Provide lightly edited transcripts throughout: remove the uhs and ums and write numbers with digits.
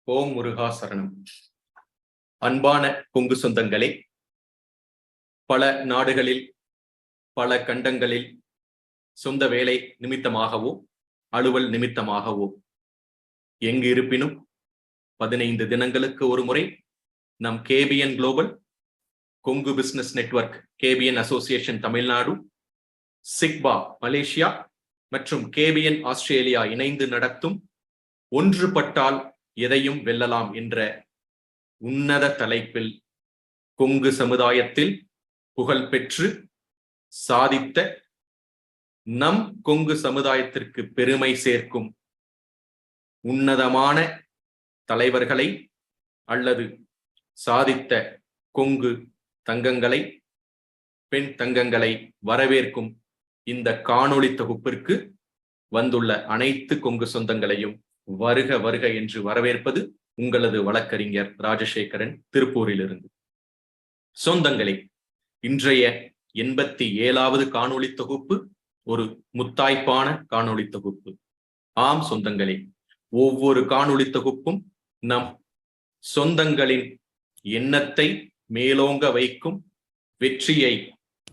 ஓம் முருகா சரணம். அன்பான கொங்கு சொந்தங்களே, பல நாடுகளில் பல கண்டங்களில் சொந்த வேலை நிமித்தமாகவோ அலுவல் நிமித்தமாகவோ எங்கு இருப்பினும் 15 தினங்களுக்கு ஒரு முறை நம் KPN global, Kongu business network, KPN association Tamil Nadu, சிக்பா மலேசியா மற்றும் கேபிஎன் ஆஸ்திரேலியா இணைந்து நடத்தும் ஒன்றுபட்டால் எதையும் வெல்லலாம் என்ற உன்னத தலைப்பில் கொங்கு சமுதாயத்தில் புகழ் பெற்று சாதித்த, நம் கொங்கு சமுதாயத்திற்கு பெருமை சேர்க்கும் உன்னதமான தலைவர்களை அல்லது சாதித்த கொங்கு தங்கங்களை, பெண் தங்கங்களை வரவேற்கும் இந்த காணொளி தொகுப்பிற்கு வந்துள்ள அனைத்து கொங்கு சொந்தங்களையும் வருக வருக என்று வரவேற்பது உங்களது வழக்கறிஞர் ராஜசேகரன், திருப்பூரிலிருந்து. சொந்தங்களே, இன்றைய 87வது காணொளி தொகுப்பு ஒரு முத்தாய்ப்பான காணொளி தொகுப்பு. ஆம் சொந்தங்களே, ஒவ்வொரு காணொளி தொகுப்பும் நம் சொந்தங்களின் எண்ணத்தை மேலோங்க வைக்கும், வெற்றியை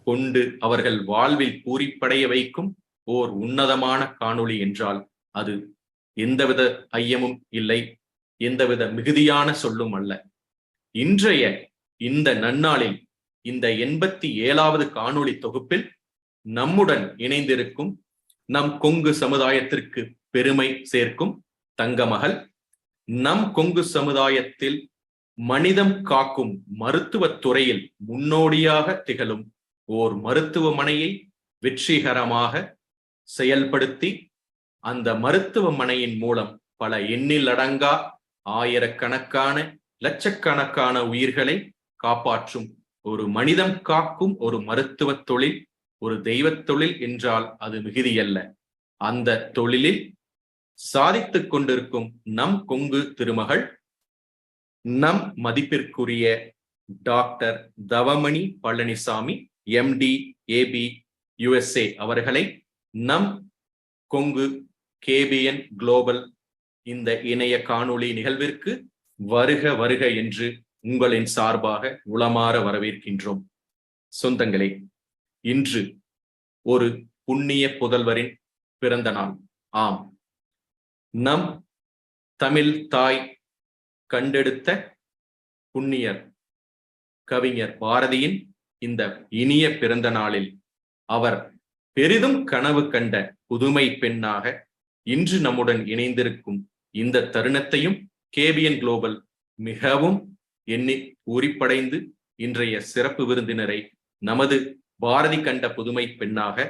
கொண்டு அவர்கள் வாழ்வில் பூரிப்படைய வைக்கும் ஓர் உன்னதமான காணொளி என்றால் அது எந்தவித ஐயமும் இல்லை, எந்தவித மிகுதியான சொல்லும் அல்ல. இன்றைய இந்த நன்னாளில் இந்த 87வது காணொளி தொகுப்பில் நம்முடன் இணைந்திருக்கும் நம் கொங்கு சமுதாயத்திற்கு பெருமை சேர்க்கும் தங்கமகள், நம் கொங்கு சமுதாயத்தில் மனிதம் காக்கும் மருத்துவத் துறையில் முன்னோடியாக திகழும் ஓர் மருத்துவமனையை வெற்றிகரமாக செயல்படுத்தி அந்த மருத்துவமனையின் மூலம் பல எண்ணில் அடங்கா ஆயிரக்கணக்கான லட்சக்கணக்கான உயிர்களை காப்பாற்றும் ஒரு மனிதம் காக்கும் ஒரு மருத்துவ தொழில், ஒரு தெய்வத் தொழில் என்றால் அது மிகுதியல்ல. அந்த தொழிலில் சாதித்துக் கொண்டிருக்கும் நம் கொங்கு திருமகள், நம் மதிப்பிற்குரிய doctor Thavamani Palaniswami MD AB USA அவர்களை நம் கொங்கு கேபிஎன் குளோபல் இந்த இணைய காணொளி நிகழ்விற்கு வருக வருக என்று உங்களின் சார்பாக உளமாற வரவேற்கின்றோம். சொந்தங்களே, இன்று ஒரு புண்ணிய புதல்வரின் பிறந்த நாள். ஆம், நம் தமிழ் தாய் கண்டெடுத்த புண்ணியர் கவிஞர் பாரதியின் இந்த இனிய பிறந்த நாளில் அவர் பெரிதும் கனவு கண்ட புதுமை பெண்ணாக இன்று நம்முடன் இணைந்திருக்கும் இந்த தருணத்தையும் கேபிஎன் குளோபல் மிகவும் எண்ணி பூரிப்படைந்து இன்றைய சிறப்பு விருந்தினரை நமது பாரதி கண்ட புதுமை பெண்ணாக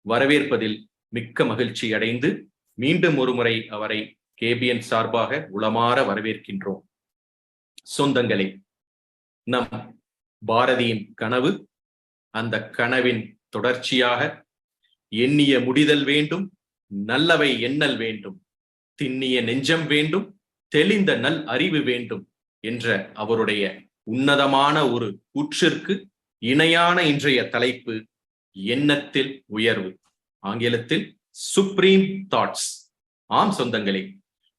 வரவேற்பதில் மிக்க மகிழ்ச்சி அடைந்து மீண்டும் ஒருமுறை அவரை கேபிஎன் சார்பாக உளமாற வரவேற்கின்றோம். சொந்தங்களே, நம் பாரதியின் கனவு, அந்த கனவின் தொடர்ச்சியாக எண்ணிய முடிதல் வேண்டும், நல்லவை எண்ணல் வேண்டும், திண்ணிய நெஞ்சம் வேண்டும், தெளிந்த நல் அறிவு வேண்டும் என்ற அவருடைய உன்னதமான ஒரு கூற்றிற்கு இணையான இன்றைய தலைப்பு எண்ணத்தில் உயர்வு, ஆங்கிலத்தில் சுப்ரீம் தாட்ஸ். ஆம் சொந்தங்களே,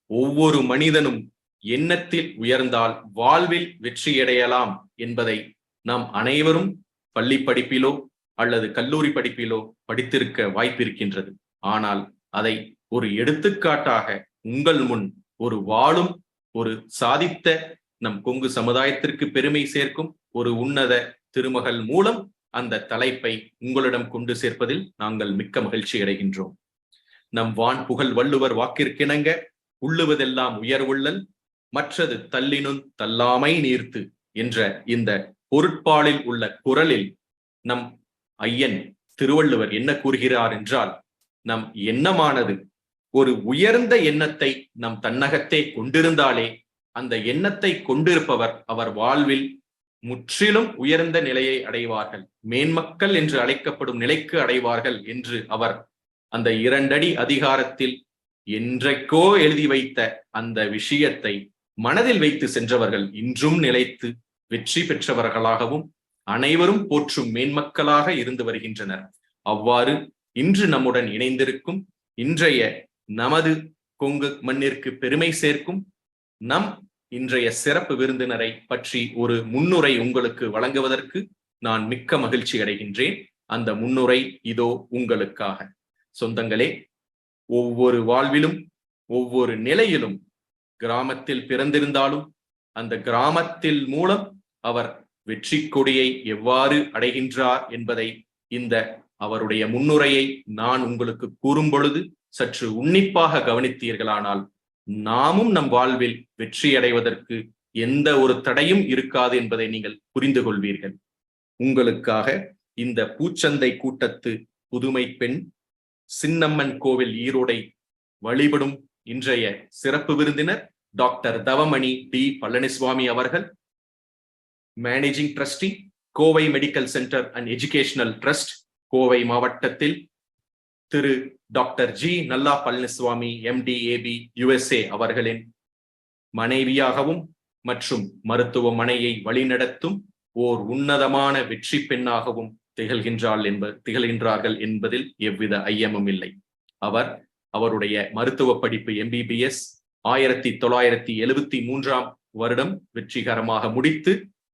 ஒவ்வொரு மனிதனும் எண்ணத்தில் உயர்ந்தால் வாழ்வில் வெற்றியடையலாம் என்பதை நாம் அனைவரும் பள்ளி படிப்பிலோ அல்லது கல்லூரி படிப்பிலோ படித்திருக்க வாய்ப்பிருக்கின்றது. ஆனால் அதை ஒரு எடுத்துக்காட்டாக உங்கள் முன் ஒரு வாழும், ஒரு சாதித்த நம் கொங்கு சமுதாயத்திற்கு பெருமை சேர்க்கும் ஒரு உன்னத திருமகள் மூலம் அந்த தலைப்பை உங்களிடம் கொண்டு சேர்ப்பதில் நாங்கள் மிக்க மகிழ்ச்சி அடைகின்றோம். நம் வான் புகழ் வள்ளுவர் வாக்கிற்கிணங்க உள்ளுவதெல்லாம் உயர்வுள்ளல், மற்றது தள்ளினும் தள்ளாமை நீர்த்து என்ற இந்த பொருட்பாலில் உள்ள குறளில் நம் ஐயன் திருவள்ளுவர் என்ன கூறுகிறார் என்றால், நம் எண்ணமானது ஒரு உயர்ந்த எண்ணத்தை நம் தன்னகத்தே கொண்டிருந்தாலே அந்த எண்ணத்தை கொண்டிருப்பவர் அவர் வாழ்வில் முற்றிலும் உயர்ந்த நிலையை அடைவார்கள், மேன்மக்கள் என்று அழைக்கப்படும் நிலைக்கு அடைவார்கள் என்று அவர் அந்த 2 அடி அதிகாரத்தில் என்றைக்கோ எழுதி வைத்த அந்த விஷயத்தை மனதில் வைத்து சென்றவர்கள் இன்றும் நிலைத்து வெற்றி பெற்றவர்களாகவும் அனைவரும் போற்றும் மேன்மக்களாக இருந்து வருகின்றனர். அவ்வாறு இன்று நம்முடன் இணைந்திருக்கும் இன்றைய நமது கொங்கு மண்ணிற்கு பெருமை சேர்க்கும் நம் இன்றைய சிறப்பு விருந்தினரை பற்றி ஒரு முன்னுரை உங்களுக்கு வழங்குவதற்கு நான் மிக்க மகிழ்ச்சி அடைகின்றேன். அந்த முன்னுரை இதோ உங்களுக்காக. சொந்தங்களே, ஒவ்வொரு வாழ்விலும் ஒவ்வொரு நிலையிலும் கிராமத்தில் பிறந்திருந்தாலும் அந்த கிராமத்தில் மூலம் அவர் வெற்றி கொடியை எவ்வாறு அடைகின்றார் என்பதை இந்த அவருடைய முன்னுரையை நான் உங்களுக்கு கூறும் பொழுது சற்று உன்னிப்பாக கவனித்தீர்களானால் நாமும் நம் வாழ்வில் வெற்றி அடைவதற்கு எந்த ஒரு தடையும் இருக்காது என்பதை நீங்கள் புரிந்து கொள்வீர்கள். உங்களுக்காக இந்த பூச்சந்தை கூட்டத்து புதுமை பெண், சின்னம்மன் கோவில் ஈரோடை வழிபடும் இன்றைய சிறப்பு விருந்தினர் டாக்டர் தவமணி டி பழனிசுவாமி அவர்கள், managing trustee, Kovai medical centre and educational trust, Kovai மாவட்டத்தில் திரு டாக்டர் ஜி நல்லா பழனிசுவாமி MD/AB USA அவர்களின் மனைவியாகவும் மற்றும் மருத்துவமனையை வழிநடத்தும் ஓர் உன்னதமான வெற்றி பெண்ணாகவும் திகழ்கின்றார்கள் என்பதில் எவ்வித ஐயமும் இல்லை. அவருடைய மருத்துவ படிப்பு MBBS 1973 வருடம் வெற்றிகரமாக முடித்து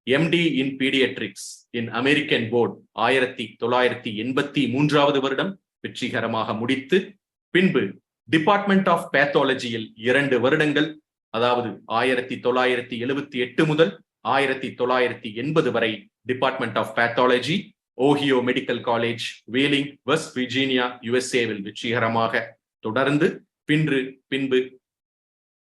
MD in paediatrics in American board 1983 வருடம் வெற்றிகரமாக முடித்து பின்பு டிபார்ட்மெண்ட் ஆஃப் பேத்தாலஜியில் 2 வருடங்கள், அதாவது 1978 முதல் 1980 வரை department of pathology, Ohio medical college, Wheeling, West Virginia, USA-வில் வெற்றிகரமாக தொடர்ந்து பின்பு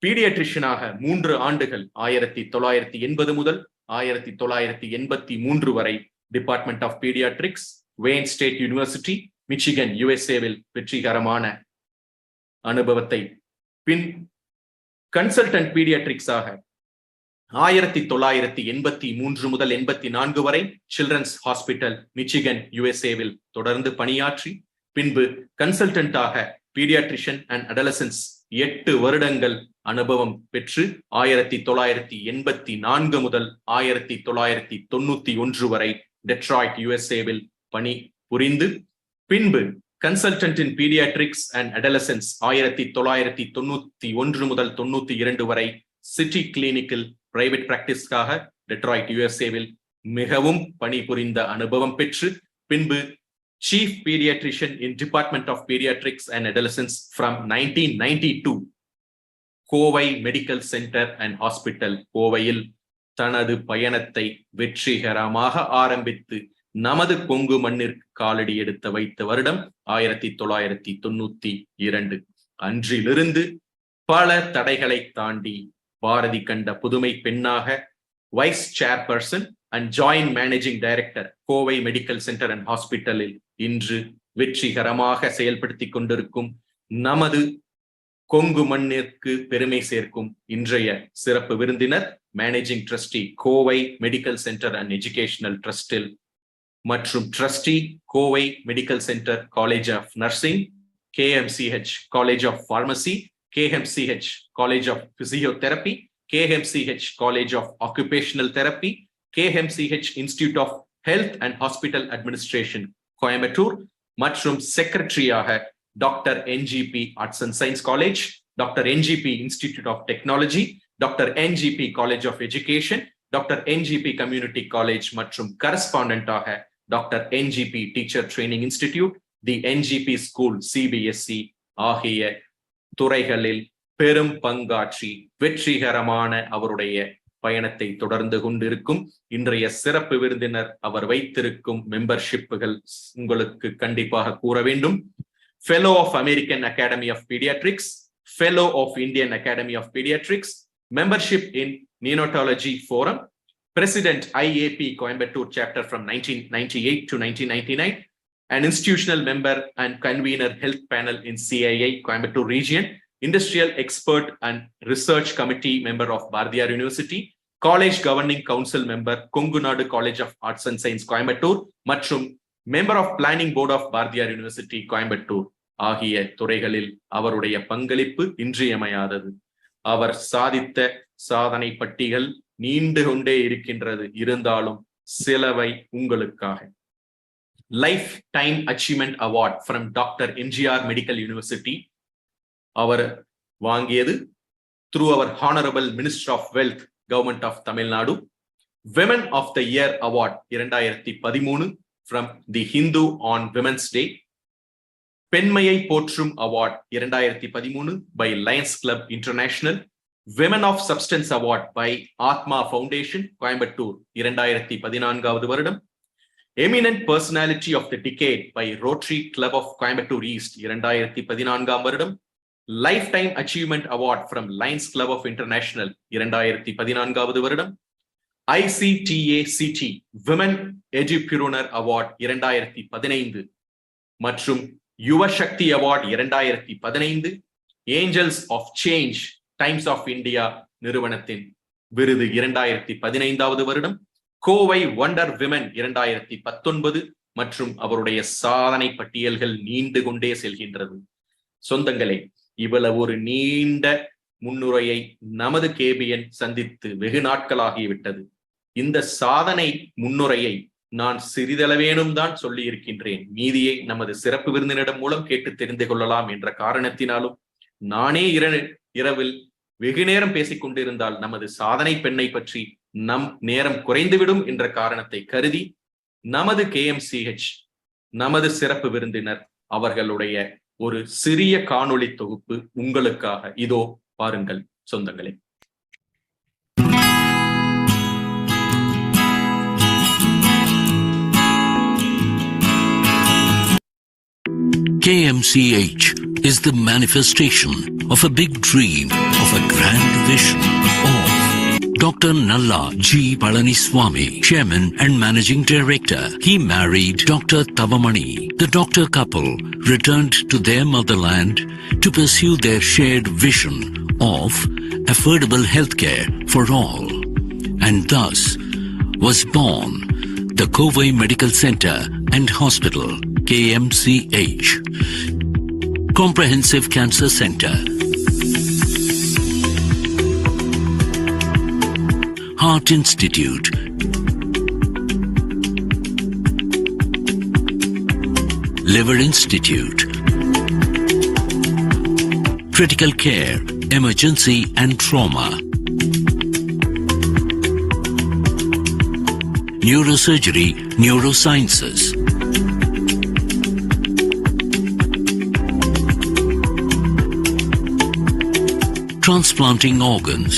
பீடியாட்ரிஷியனாக 3 ஆண்டுகள் 1980 முதல் 1983 வரை department of paediatrics, Wayne State University, Michigan, USA-வில் வெற்றிகரமான அனுபவத்தை பின் கன்சல்டன்ட் பீடியாட்ரிக்ஸாக 1983 முதல் 84 வரை சில்ட்ரன்ஸ் ஹாஸ்பிட்டல், மிச்சிகன், USA-வில் தொடர்ந்து பணியாற்றி பின்பு கன்சல்டன்டாக பீடியாட்ரிஷியன் அண்ட் அடலசன்ஸ் 8 வருடங்கள் அனுபவம் பெற்று 1984 முதல் 1991 வரை டெட்ராய்ட், USA-வில் பணி புரிந்து பின்பு consultant in paediatrics and adolescents 1991 முதல் 92 வரை சிட்டி கிளினிக்கில் பிரைவேட் பிராக்டிஸ்க்காக டெட்ராய்ட், USA-வில் மிகவும் பணிபுரிந்த அனுபவம் பெற்று பின்பு chief paediatrician in department of paediatrics and adolescents from 1992 Kovai medical centre and hospital, கோவையில் தனது பயணத்தை வெற்றிகரமாக ஆரம்பித்து நமது கொங்கு மண்ணிற்கு காலடி எடுத்து வைத்த வருடம் 1992. அன்றிலிருந்து பல தடைகளை தாண்டி பாரதி கண்ட புதுமை பெண்ணாக vice chairperson and joint managing director Kovai medical centre and ஹாஸ்பிட்டலில் இன்று வெற்றிகரமாக செயல்படுத்தி கொண்டிருக்கும் நமது கொங்கு மண்ணிற்கு பெருமை சேர்க்கும் இன்றைய சிறப்பு விருந்தினர், managing trustee, Kovai medical centre and educational ட்ரஸ்டில் மற்றும் trustee, Kovai medical centre college of nursing, KMCH college of pharmacy, KMCH college of physiotherapy, KMCH college of occupational therapy, KMCH institute of health and hospital administration Coimbatore மற்றும் செக்ரட்டரியாக doctor NGP arts and science college, doctor NGP institute of technology, doctor NGP college of education, doctor NGP community college மற்றும் கரஸ்பாண்டன்டாக doctor NGP teacher training institute, தி NGP school CBSE ஆகிய துறைகளில் பெரும் பங்காற்றி வெற்றிகரமான அவருடைய பயணத்தை தொடர்ந்து கொண்டிருக்கும் இன்றைய சிறப்பு விருந்தினர் அவர் வைத்திருக்கும் மெம்பர்ஷிப்புகள் உங்களுக்கு கண்டிப்பாக கூற வேண்டும். Fellow of American Academy of Pediatrics, Fellow of Indian Academy of Pediatrics, Membership in Neonatology Forum, President IAP Coimbatore chapter from 1998 to 1999, an institutional member and convener health panel in CIA Coimbatore region, industrial expert and research committee member of Bardiyar University, college governing council member Kongu Nadu College of Arts and Science Coimbatore மற்றும் member of planning board of Bardiyar University Coimbatore ஆகிய துறைகளில் அவருடைய பங்களிப்பு இன்றியமையாதது. அவர் சாதித்த சாதனை பட்டியல் நீண்டு கொண்டே இருக்கின்றது. இருந்தாலும் சிலவை உங்களுக்காக. Life time achievement award from doctor MGR medical university அவர் வாங்கியது through our Honorable Minister of Wealth, Government of Tamil Nadu. Women of the Year Award 2013 from the Hindu on Women's Day. பெண்மையை போற்றும் award 2013 by Lions Club International. Women of Substance Award by Atma Foundation, Coimbatore 2014வது வருடம். Eminent Personality of the Decade by Rotary Club of Coimbatore East 2014ஆம் வருடம். Lifetime Achievement Award from Lions Club of International 2014வது வருடம். ICTACT Women Edupreneur Award 2015 மற்றும் Yuva Shakti award 2015, angels of change Times of India நிறுவனத்தின் விருது 2015வது வருடம். Kovai wonder women 2019 மற்றும் அவருடைய சாதனை பட்டியல்கள் நீண்டு கொண்டே செல்கின்றது. சொந்தங்களே, இவ்வளவு ஒரு நீண்ட முன்னுரையை நமது கேபிஎன் சந்தித்து வெகு நாட்களாகிவிட்டது. இந்த சாதனை முன்னுரையை நான் சிறிதளவேனும் தான் சொல்லி இருக்கின்றேன். மீதியை நமது சிறப்பு விருந்தினரிடம் மூலம் கேட்டு தெரிந்து கொள்ளலாம் என்ற காரணத்தினாலும், நானே இரவில் வெகு நேரம் பேசிக் கொண்டிருந்தால் நமது சாதனை பெண்ணை பற்றி நம் நேரம் குறைந்துவிடும் என்ற காரணத்தை கருதி நமது KMCH நமது சிறப்பு விருந்தினர் அவர்களுடைய ஒரு சிறிய காணொளி தொகுப்பு உங்களுக்காக இதோ பாருங்கள் சொந்தங்களே. KMCH is the manifestation of a big dream, of a grand vision of Dr. Nalla G. Palaniswamy, Chairman and Managing Director. He married Dr. Tavamani. The doctor couple returned to their motherland to pursue their shared vision of affordable healthcare for all. And thus was born the Kovai Medical Center and Hospital, KMCH, Comprehensive Cancer Center, Heart Institute, Liver Institute, Critical Care, Emergency and Trauma, Neurosurgery, Neurosciences, Transplanting organs,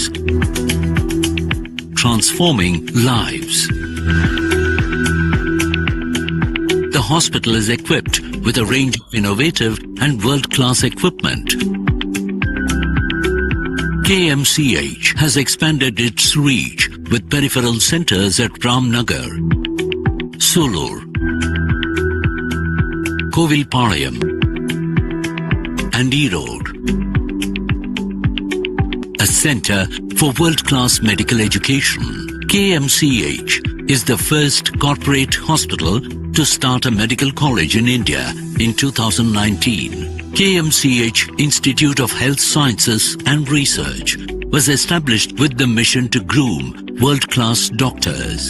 transforming lives. The hospital is equipped with a range of innovative and world-class equipment. KMCH has expanded its reach with peripheral centers at Ramnagar, Sulur, Kovilpalayam, and Erode. A center for world-class medical education. KMCH is the first corporate hospital to start a medical college in India in 2019. KMCH Institute of Health Sciences and Research was established with the mission to groom world-class doctors.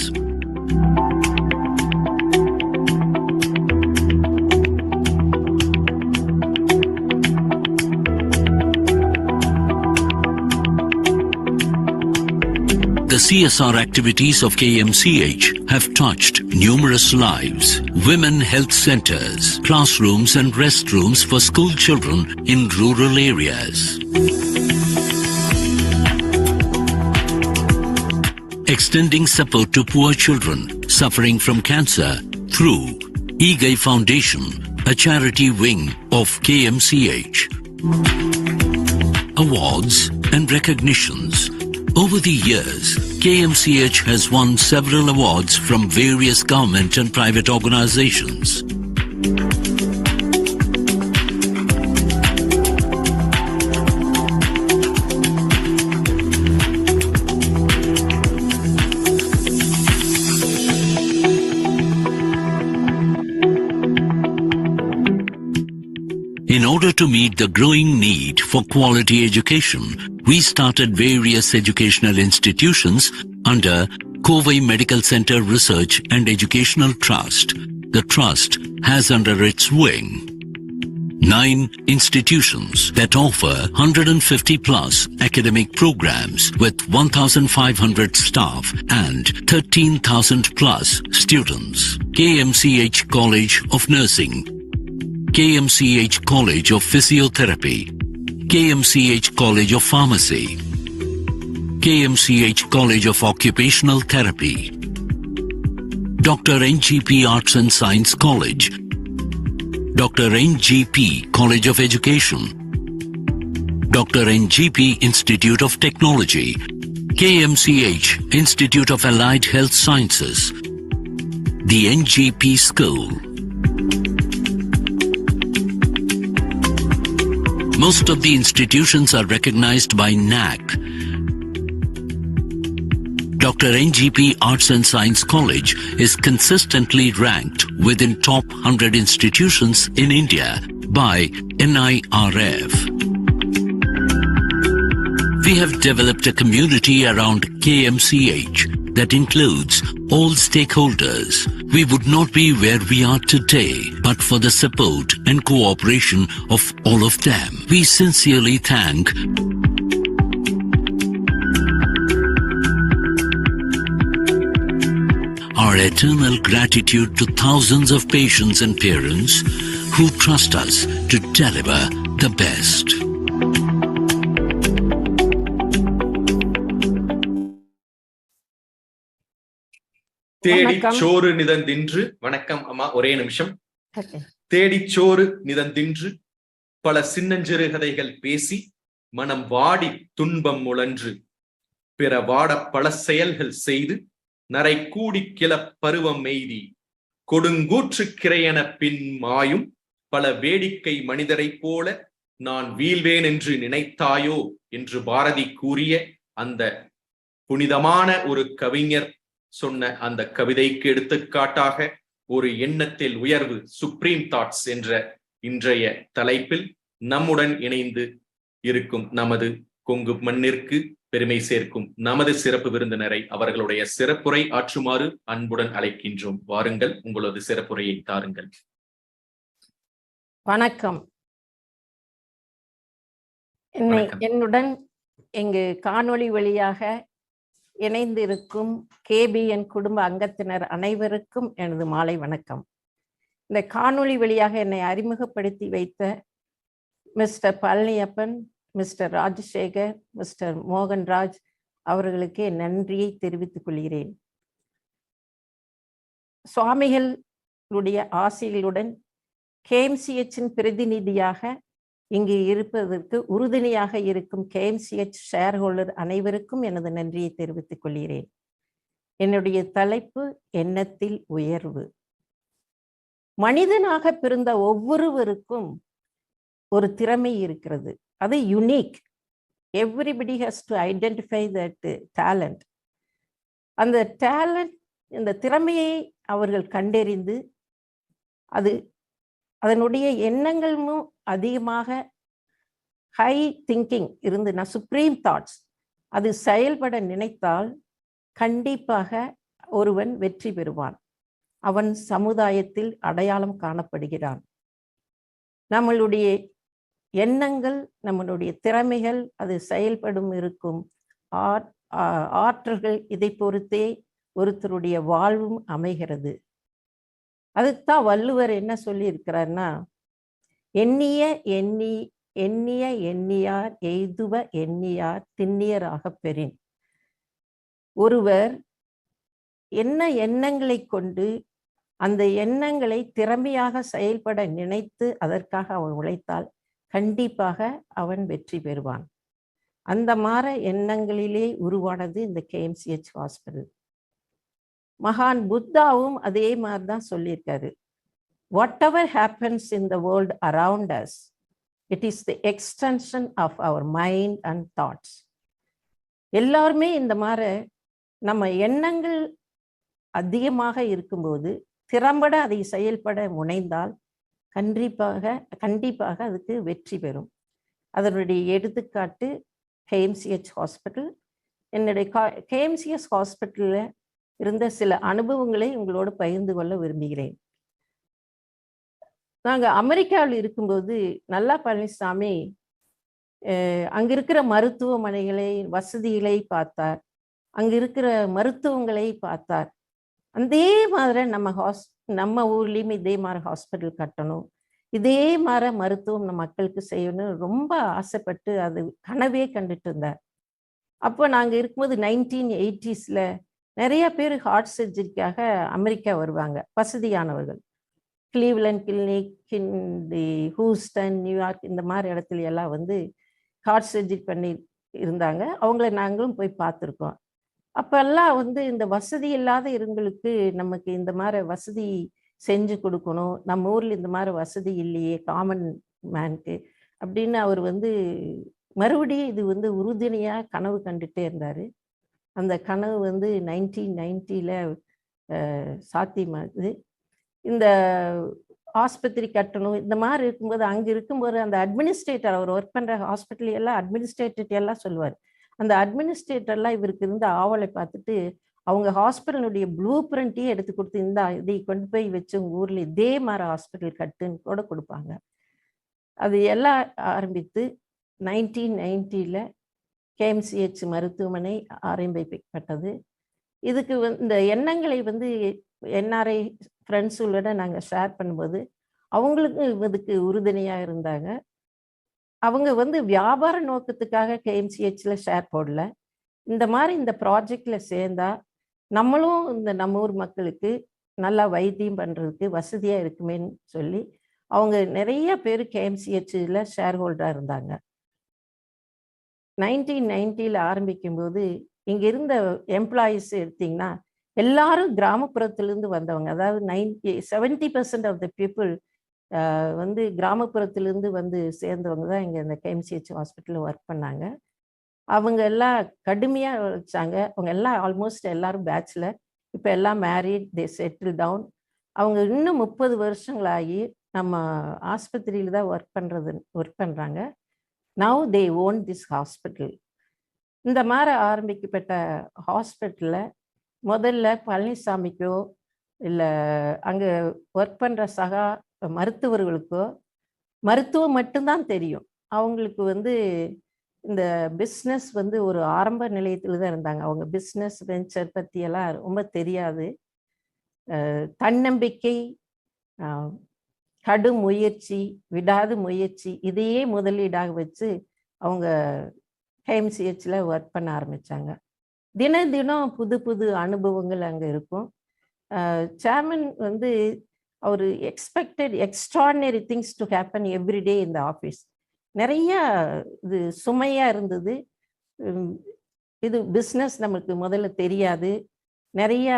The CSR activities of KMCH have touched numerous lives. Women health centers, classrooms and restrooms for school children in rural areas. Extending support to poor children suffering from cancer through EGAI Foundation, a charity wing of KMCH. Awards and recognitions. Over the years, KMCH has won several awards from various government and private organizations. In order to meet the growing need for quality education, we started various educational institutions under Kovai Medical Center Research and Educational Trust. The trust has under its wing 9 institutions that offer 150 plus academic programs with 1,500 staff and 13,000 plus students. KMCH College of Nursing, KMCH College of Physiotherapy, KMCH College of Pharmacy, KMCH College of Occupational Therapy, Dr. NGP Arts and Science College, Dr. NGP College of Education, Dr. NGP Institute of Technology, KMCH Institute of Allied Health Sciences, the NGP School. Most of the institutions are recognized by NAC. Dr. NGP Arts and Science College is consistently ranked within top 100 institutions in India by NIRF. We have developed a community around KMCH that includes all stakeholders. We would not be where we are today but for the support and cooperation of all of them. We sincerely thank our eternal gratitude to thousands of patients and parents who trust us to deliver the best. தேடிச் சோறு நிதந்தின்று, வணக்கம் அம்மா, ஒரே நிமிஷம். தேடிச் சோறு நிதந்தின்று பல சின்னஞ்சிறு கதைகள் பேசி மனம் வாடி துன்பம் முழன்று பிற வாட பல செயல்கள் செய்து நரை கூடி கிள பருவம் எய்தி கொடுங்கூற்று கிரையென பின் மாயும் பல வேடிக்கை மனிதரைப் போல நான் வீழ்வேன் என்று நினைத்தாயோ என்று பாரதி கூறிய அந்த புனிதமான ஒரு கவிஞர் சொன்ன அந்த கவிதைக்கு எடுத்துக்காட்டாக ஒரு எண்ணத்தில் உயர்வு, சுப்ரீம் தாட்ஸ் என்ற இன்றைய தலைப்பில் நம்முடன் இணைந்து இருக்கும் நமது கொங்கு மண்ணிற்கு பெருமை சேர்க்கும் நமது சிறப்பு விருந்தினரை அவர்களுடைய சிறப்புரை ஆற்றுமாறு அன்புடன் அழைக்கின்றோம். வாருங்கள், உங்களது சிறப்புரையை தாருங்கள். வணக்கம். என்னுடன் இங்கு காணொளி வழியாக இணைந்திருக்கும் KBN குடும்ப அங்கத்தினர் அனைவருக்கும் எனது மாலை வணக்கம். இந்த காணொளி வழியாக என்னை அறிமுகப்படுத்தி வைத்த mister Palaniappan, mister Rajasekar, mister Mohanraj அவர்களுக்கு என் நன்றியை தெரிவித்துக் கொள்கிறேன். சுவாமிகளுடைய ஆசைகளுடன் KMCHன் பிரதிநிதியாக இங்கு இருப்பதற்கு உறுதுணையாக இருக்கும் KMCH ஷேர் ஹோல்டர் அனைவருக்கும் எனது நன்றியை தெரிவித்துக் கொள்கிறேன். என்னுடைய தலைப்பு எண்ணத்தில் உயர்வு. மனிதனாக பிறந்த ஒவ்வொருவருக்கும் ஒரு திறமை இருக்கிறது. அது unique. Everybody has to identify that talent. அந்த டேலண்ட், இந்த திறமையை அவர்கள் கண்டறிந்து அதனுடைய எண்ணங்களும் அதிகமாக ஹை திங்கிங் இருந்து சுப்ரீம் தாட்ஸ் அது செயல்பட நினைத்தால் கண்டிப்பாக ஒருவன் வெற்றி பெறுவான். அவன் சமுதாயத்தில் அடையாளம் காணப்படுகிறான். நம்மளுடைய எண்ணங்கள், நம்மளுடைய திறமைகள், அது செயல்படும் இருக்கும் ஆற்றல்கள், இதை பொறுத்தே ஒருத்தருடைய வாழ்வும் அமைகிறது. அதுதான் வள்ளுவர் என்ன சொல்லி இருக்கிறார்னா, எண்ணிய எண்ணியார் எய்துவ எண்ணியார் திண்ணியராக பெறின். ஒருவர் என்ன எண்ணங்களை கொண்டு அந்த எண்ணங்களை திறமையாக செயல்பட நினைத்து அதற்காக அவன் உழைத்தால் கண்டிப்பாக அவன் வெற்றி பெறுவான். அந்த மாதிரி எண்ணங்களிலே உருவானது இந்த KMCH ஹாஸ்பிட்டல். மகான் புத்தாவும் அதே மாதிரிதான் சொல்லியிருக்காரு. Whatever happens in the world around us, it is the extension of our mind and thoughts. எல்லாருமே இந்த மாதிரி நம்ம எண்ணங்கள் அதிகமாக இருக்கும்போது திறம்பட அதை செயல்பட முனைந்தால் கண்டிப்பாக அதுக்கு வெற்றி பெறும். அதனுடைய எடுத்துக்காட்டு KMCH ஹாஸ்பிட்டல். என்னுடைய KMCH ஹாஸ்பிட்டலில் இருந்த சில அனுபவங்களை உங்களோடு பகிர்ந்து கொள்ள விரும்புகிறேன். நாங்க அமெரிக்காவில் இருக்கும்போது நல்லா பழனிசாமி அங்க இருக்கிற மருத்துவமனைகளை வசதிகளை பார்த்தார், அங்க இருக்கிற மருத்துவங்களை பார்த்தார். அதே மாதிரி நம்ம ஊர்லயும் இதே மாதிரி ஹாஸ்பிட்டல் கட்டணும், இதே மாதிரி மருத்துவம் நம்ம மக்களுக்கு செய்யணும் ரொம்ப ஆசைப்பட்டு அது கனவே கண்டுட்டு இருந்தார். அப்போ நாங்க இருக்கும்போது 1980s நிறைய பேர் ஹார்ட் சர்ஜரிக்காக அமெரிக்கா வருவாங்க, வசதியானவர்கள். கிளீவ்லண்ட் கிளினிக், ஹூஸ்டன், நியூயார்க் இந்த மாதிரி இடத்துல எல்லாம் வந்து ஹார்ட் சர்ஜரி பண்ணி இருந்தாங்க. அவங்கள நாங்களும் போய் பார்த்துருக்கோம். அப்பெல்லாம் வந்து இந்த வசதி இல்லாத இருங்களுக்கு நமக்கு இந்த மாதிரி வசதி செஞ்சு கொடுக்கணும், நம்ம ஊர்ல இந்த மாதிரி வசதி இல்லையே காமன் மேனுக்கு அப்படின்னு அவர் வந்து மறுபடியும் இது வந்து உறுதுணையா கனவு கண்டுட்டே இருந்தாரு. அந்த கனவு வந்து 1990 சாத்தியமாகுது. இந்த ஆஸ்பத்திரி கட்டணும் இந்த மாதிரி இருக்கும்போது அங்க இருக்கும்போது அந்த அட்மினிஸ்ட்ரேட்டர், அவர் ஒர்க் பண்ற ஹாஸ்பிட்டல் எல்லாம் அட்மினிஸ்ட்ரேட்டர் எல்லாம் சொல்லுவார். அந்த அட்மினிஸ்ட்ரேட்டர்லாம் இவருக்கு இருந்த ஆவலை பார்த்துட்டு அவங்க ஹாஸ்பிட்டலுடைய ப்ளூ பிரிண்ட்டையே எடுத்து கொடுத்து, இந்த இதை கொண்டு போய் வச்சு உங்க ஊர்ல இதே மாதிரி ஹாஸ்பிட்டல் கட்டுன்னு கூட கொடுப்பாங்க. அது எல்லாம் ஆரம்பித்து 1990 கேஎம்சிஹெச் மருத்துவமனை ஆரம்பிக்கப்பட்டது. இதுக்கு இந்த எண்ணங்களை வந்து என்ஆர்ஐ ஃப்ரெண்ட்ஸுகளோட நாங்கள் ஷேர் பண்ணும்போது அவங்களுக்கும் இதுக்கு உறுதுணையாக இருந்தாங்க. அவங்க வந்து வியாபார நோக்கத்துக்காக கேஎம்சிஹெச்ல ஷேர் போடல, இந்த மாதிரி இந்த ப்ராஜெக்ட்ல சேர்ந்தா நம்மளும் இந்த நம்ம ஊர் மக்களுக்கு நல்லா வைத்தியம் பண்றதுக்கு வசதியா இருக்குமேன்னு சொல்லி அவங்க நிறைய பேர் கேஎம்சிஹெச்ல ஷேர் ஹோல்டரா இருந்தாங்க. 1990 ஆரம்பிக்கும் போது இங்க இருந்த எம்ப்ளாயீஸ் எடுத்தீங்கன்னா எல்லாரும் கிராமப்புறத்திலிருந்து வந்தவங்க. அதாவது 70% ஆஃப் த பீப்புள் வந்து கிராமப்புறத்திலிருந்து வந்து சேர்ந்தவங்க தான் இங்க இந்த கேஎம்சிஹெச் ஹாஸ்பிட்டலில் ஒர்க் பண்ணாங்க. அவங்க எல்லாம் கடுமையா உழைச்சாங்க. அவங்க எல்லாம் ஆல்மோஸ்ட் எல்லாரும் பேச்சுலர், இப்போ எல்லாம் மேரிட், தே செட்டில் டவுன். அவங்க இன்னும் 30 வருஷங்களாகி நம்ம ஆஸ்பத்திரியில தான் ஒர்க் பண்றாங்க. Now they own this hospital. இந்த மாதிரி ஆரம்பிக்கப்பட்ட ஹாஸ்பிட்டல்ல முதல்ல பழனிசாமிக்கோ இல்லை அங்கே ஒர்க் பண்ணுற சகா மருத்துவர்களுக்கோ மருத்துவம் மட்டும்தான் தெரியும். அவங்களுக்கு வந்து இந்த பிஸ்னஸ் வந்து ஒரு ஆரம்ப நிலையத்தில் தான் இருந்தாங்க. அவங்க பிஸ்னஸ் வெஞ்சர் பற்றியெல்லாம் ரொம்ப தெரியாது. தன்னம்பிக்கை, கடும் முயற்சி, விடாத முயற்சி இதையே முதலீடாக வச்சு அவங்க கேஎம்சிஹெச்ல ஒர்க் பண்ண ஆரம்பித்தாங்க. தினம் தினம் புது புது அனுபவங்கள் அங்கே இருக்கும். சேர்மன் வந்து அவர் extraordinary things to happen everyday இந்த ஆஃபீஸ். நிறைய இது சுமையாக இருந்தது. இது பிஸ்னஸ் நமக்கு முதல்ல தெரியாது, நிறைய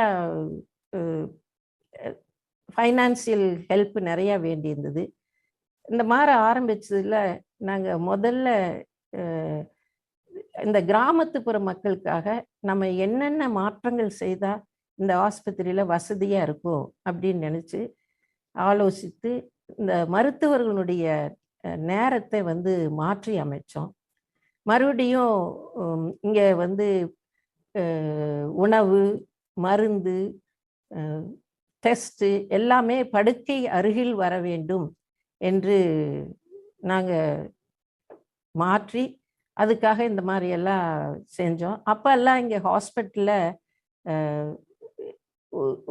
ஃபைனான்சியல் ஹெல்ப் நிறையா வேண்டியிருந்தது. இந்த மாதிரி ஆரம்பிச்சதுல நாங்கள் முதல்ல இந்த கிராமத்துப்புற மக்களுக்காக நம்ம என்னென்ன மாற்றங்கள் செய்தால் இந்த ஆஸ்பத்திரியில் வசதியாக இருக்கும் அப்படின்னு நினச்சி ஆலோசித்து இந்த மருத்துவர்களுடைய நேரத்தை வந்து மாற்றி அமைச்சோம். மறுபடியும் இங்கே வந்து உணவு, மருந்து, டெஸ்ட்டு எல்லாமே படுக்கை அருகில் வர வேண்டும் என்று நாங்கள் மாற்றி அதுக்காக இந்த மாதிரி எல்லாம் செஞ்சோம். அப்போல்லாம் இங்கே ஹாஸ்பிட்டலில்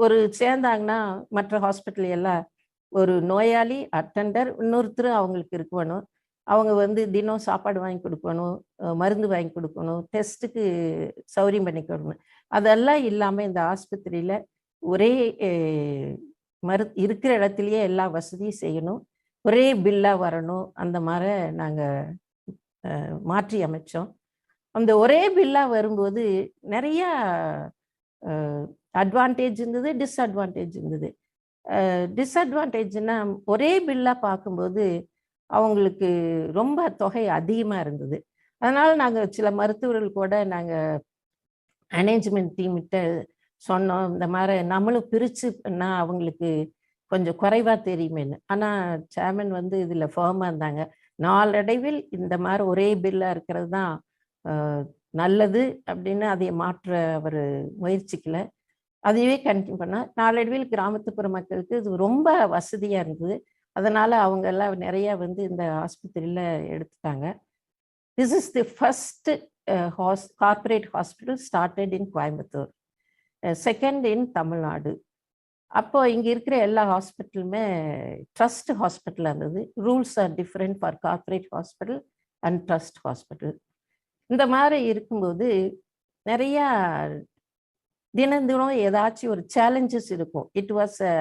ஒரு சேர்ந்தாங்கன்னா மற்ற ஹாஸ்பிட்டல் எல்லாம் ஒரு நோயாளி, அட்டெண்டர், இன்னொருத்தர் அவங்களுக்கு இருக்கணும். அவங்க வந்து தினம் சாப்பாடு வாங்கி கொடுக்கணும், மருந்து வாங்கி கொடுக்கணும், டெஸ்ட்டுக்கு சௌரியம் பண்ணி கொடுக்கணும். அதெல்லாம் இல்லாமல் இந்த ஆஸ்பத்திரியில் ஒரே இருக்கிற இடத்துலையே எல்லா வசதியும் செய்யணும், ஒரே பில்லாக வரணும். அந்த மாதிரி நாங்கள் மாற்றி அமைச்சோம். அந்த ஒரே பில்லாக வரும்போது நிறையா அட்வான்டேஜ் இருந்தது, டிஸ்அட்வான்டேஜ் இருந்தது. டிஸ்அட்வான்டேஜ்னா ஒரே பில்லாக பார்க்கும்போது அவங்களுக்கு ரொம்ப தொகை அதிகமாக இருந்தது. அதனால் நாங்கள் சில மருத்துவர்கள் கூட நாங்கள் மேனேஜ்மெண்ட் டீம்கிட்ட சொன்னோம், இந்த மாதிரி நம்மளும் பிரித்து பண்ணால் அவங்களுக்கு கொஞ்சம் குறைவாக தெரியுமேன்னு. ஆனால் சேர்மன் வந்து இதில் ஃபர்மாக இருந்தாங்க. நாளடைவில் இந்த மாதிரி ஒரே பில்லாக இருக்கிறது தான் நல்லது அப்படின்னு அதை மாற்ற அவர் முயற்சிக்கல, அதையே கண்டினியூ பண்ணால் நாளடைவில் கிராமத்துப்புற மக்களுக்கு இது ரொம்ப வசதியாக இருந்தது. அதனால அவங்க எல்லாம் நிறைய வந்து இந்த ஆஸ்பத்திரியில எடுத்துட்டாங்க. This is the first corporate hospital started in Coimbatore, second in Tamil Nadu. அப்போ இங்க இருக்கிற எல்லா ஹாஸ்பிட்டலுமே ட்ரஸ்ட் ஹாஸ்பிட்டலாக இருந்தது. Rules are different for corporate hospital and trust hospital. இந்த மாதிரி இருக்கும்போது நிறையா தினம் ஏதாச்சும் ஒரு சேலஞ்சஸ் இருக்கும். It was a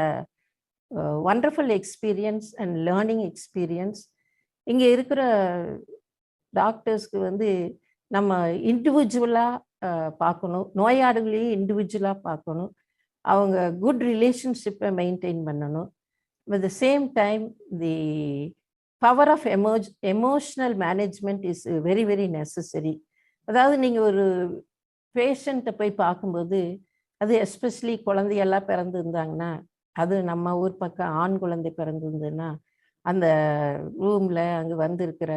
wonderful experience and learning experience. இங்கே இருக்கிற டாக்டர்ஸ்க்கு வந்து நம்ம இண்டிவிஜுவலாக பார்க்கணும், நோயாளிகளையும் இண்டிவிஜுவலாக பார்க்கணும், அவங்க குட் ரிலேஷன்ஷிப்பை மெயின்டைன் பண்ணணும். At the same time the power of emotional management is very very necessary. அதாவது நீங்கள் ஒரு பேஷண்ட்டை போய் பார்க்கும்போது, அது எஸ்பெஷலி குழந்தையெல்லாம் பிறந்திருந்தாங்கன்னா, அது நம்ம ஊர் பக்கம் ஆண் குழந்தை பிறந்திருந்ததுன்னா, அந்த ரூமில் அங்கே வந்திருக்கிற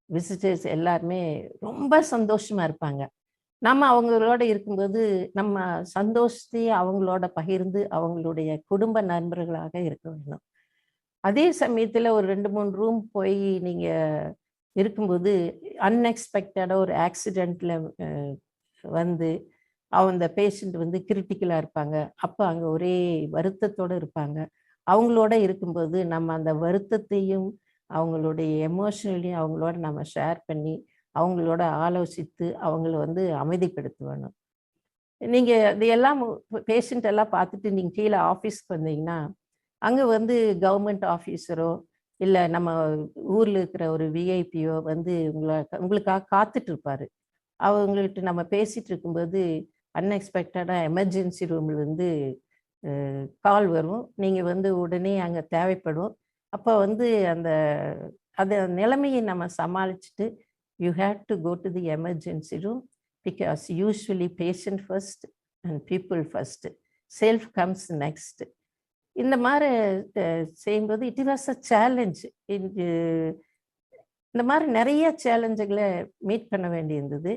விசிட்டர்ஸ் எல்லாருமே ரொம்ப சந்தோஷமாக இருப்பாங்க. நம்ம அவங்களோட இருக்கும்போது நம்ம சந்தோஷத்தையே அவங்களோட பகிர்ந்து அவங்களுடைய குடும்ப நண்பர்களாக இருக்க வேண்டும். அதே சமயத்தில் ஒரு 2-3 ரூம் போய் நீங்கள் இருக்கும்போது அன்எக்ஸ்பெக்டடாக ஒரு ஆக்சிடெண்ட்டில் வந்து அந்த பேஷண்ட் வந்து கிரிட்டிக்கலாக இருப்பாங்க. அப்போ அங்கே ஒரே வருத்தத்தோடு இருப்பாங்க. அவங்களோட இருக்கும்போது நம்ம அந்த வருத்தத்தையும் அவங்களுடைய எமோஷனலையும் அவங்களோட நம்ம ஷேர் பண்ணி அவங்களோட ஆலோசித்து அவங்கள வந்து அமைதிப்படுத்துவேணும். நீங்கள் இதையெல்லாம் பேஷண்ட் எல்லாம் பார்த்துட்டு நீங்கள் கீழே ஆஃபீஸ்க்கு வந்தீங்கன்னா, அங்கே வந்து கவர்மெண்ட் ஆஃபீஸரோ இல்லை நம்ம ஊரில் இருக்கிற ஒரு விஐபியோ வந்து உங்களுக்காக காத்துட்டு இருப்பாரு. அவங்கள்ட்ட நம்ம பேசிகிட்டு இருக்கும்போது அன்எக்ஸ்பெக்டடாக எமர்ஜென்சி ரூமில் வந்து கால் வரும். நீங்கள் வந்து உடனே அங்கே தேவைப்படும். அப்போ வந்து அந்த நிலைமையை நம்ம சமாளிச்சுட்டு you have to go to the emergency room because usually patient first and people first, self comes next. இந்த மாதிரி செய்யும்போது இட் வாஸ் அ சேலஞ்ச். இந்த மாதிரி நிறைய சேலஞ்சுகளை மீட் பண்ண வேண்டியிருந்தது.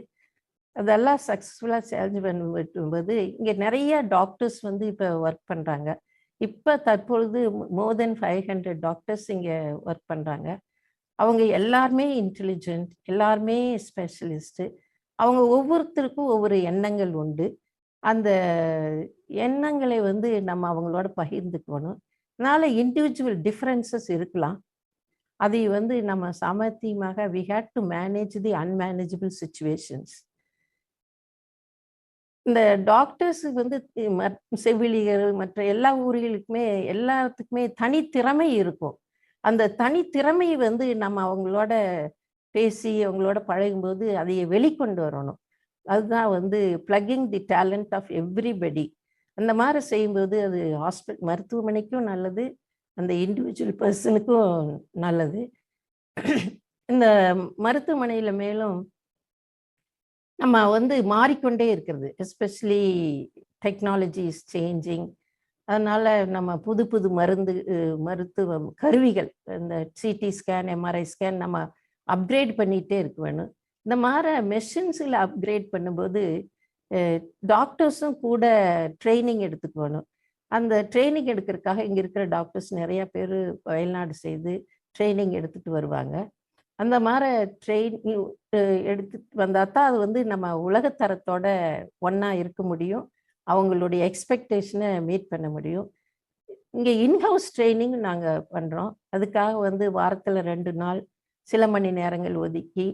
அதெல்லாம் சக்ஸஸ்ஃபுல்லாக சேலஞ்ச் பண்ணும்போது இங்கே நிறைய டாக்டர்ஸ் வந்து இப்போ ஒர்க் பண்ணுறாங்க. இப்போ தற்பொழுது மோர் தென் 500 டாக்டர்ஸ் இங்கே ஒர்க் பண்ணுறாங்க. அவங்க எல்லாருமே இன்டெலிஜென்ட், எல்லாருமே ஸ்பெஷலிஸ்ட்டு. அவங்க ஒவ்வொருத்தருக்கும் ஒவ்வொரு எண்ணங்கள் உண்டு. அந்த எண்ணங்களை வந்து நம்ம அவங்களோட பகிர்ந்துக்கணும். அதனால் இண்டிவிஜுவல் டிஃப்ரென்சஸ் இருக்கலாம். அதை வந்து நம்ம சாமர்த்தியமாக we had to manage the unmanageable situations. இந்த டாக்டர்ஸுக்கு வந்து செவிலியர் மற்ற எல்லா ஊர்களுக்குமே எல்லாத்துக்குமே தனித்திறமை இருக்கும். அந்த தனித்திறமையை வந்து நம்ம அவங்களோட பேசி அவங்களோட பழகும்போது அதை வெளிக்கொண்டு வரணும். அதுதான் வந்து plucking the talent of everybody. அந்த மாதிரி செய்யும்போது அது மருத்துவமனைக்கும் நல்லது, அந்த இண்டிவிஜுவல் பர்சனுக்கும் நல்லது. இந்த மருத்துவமனையில் மேலும் நம்ம வந்து மாறிக்கொண்டே இருக்கிறது. Especially technology is changing. அதனால் நம்ம புது புது மருத்துவ கருவிகள், இந்த சிடி ஸ்கேன், எம்ஆர்ஐ ஸ்கேன் நம்ம அப்கிரேட் பண்ணிகிட்டே இருக்க வேணும். இந்த மாதிரி மெஷின்ஸில் அப்கிரேட் பண்ணும்போது டாக்டர்ஸும் கூட ட்ரைனிங் எடுத்துக்கணும். அந்த ட்ரைனிங் எடுக்கிறதுக்காக இங்கே இருக்கிற டாக்டர்ஸ் நிறையா பேர் வெளிநாடு செய்து ட்ரைனிங் எடுத்துகிட்டு வருவாங்க. அந்த மாதிரி ட்ரெயினிங் எடுத்துகிட்டு வந்தால் தான் அது வந்து நம்ம உலகத்தரத்தோட ஒன்றா இருக்க முடியும், அவங்களுடைய எக்ஸ்பெக்டேஷனை மீட் பண்ண முடியும். இங்கே இன்ஹவுஸ் ட்ரைனிங் நாங்கள் பண்ணுறோம். அதுக்காக வந்து வாரத்தில் 2 நாள் சில மணி நேரங்கள் ஒதுக்கி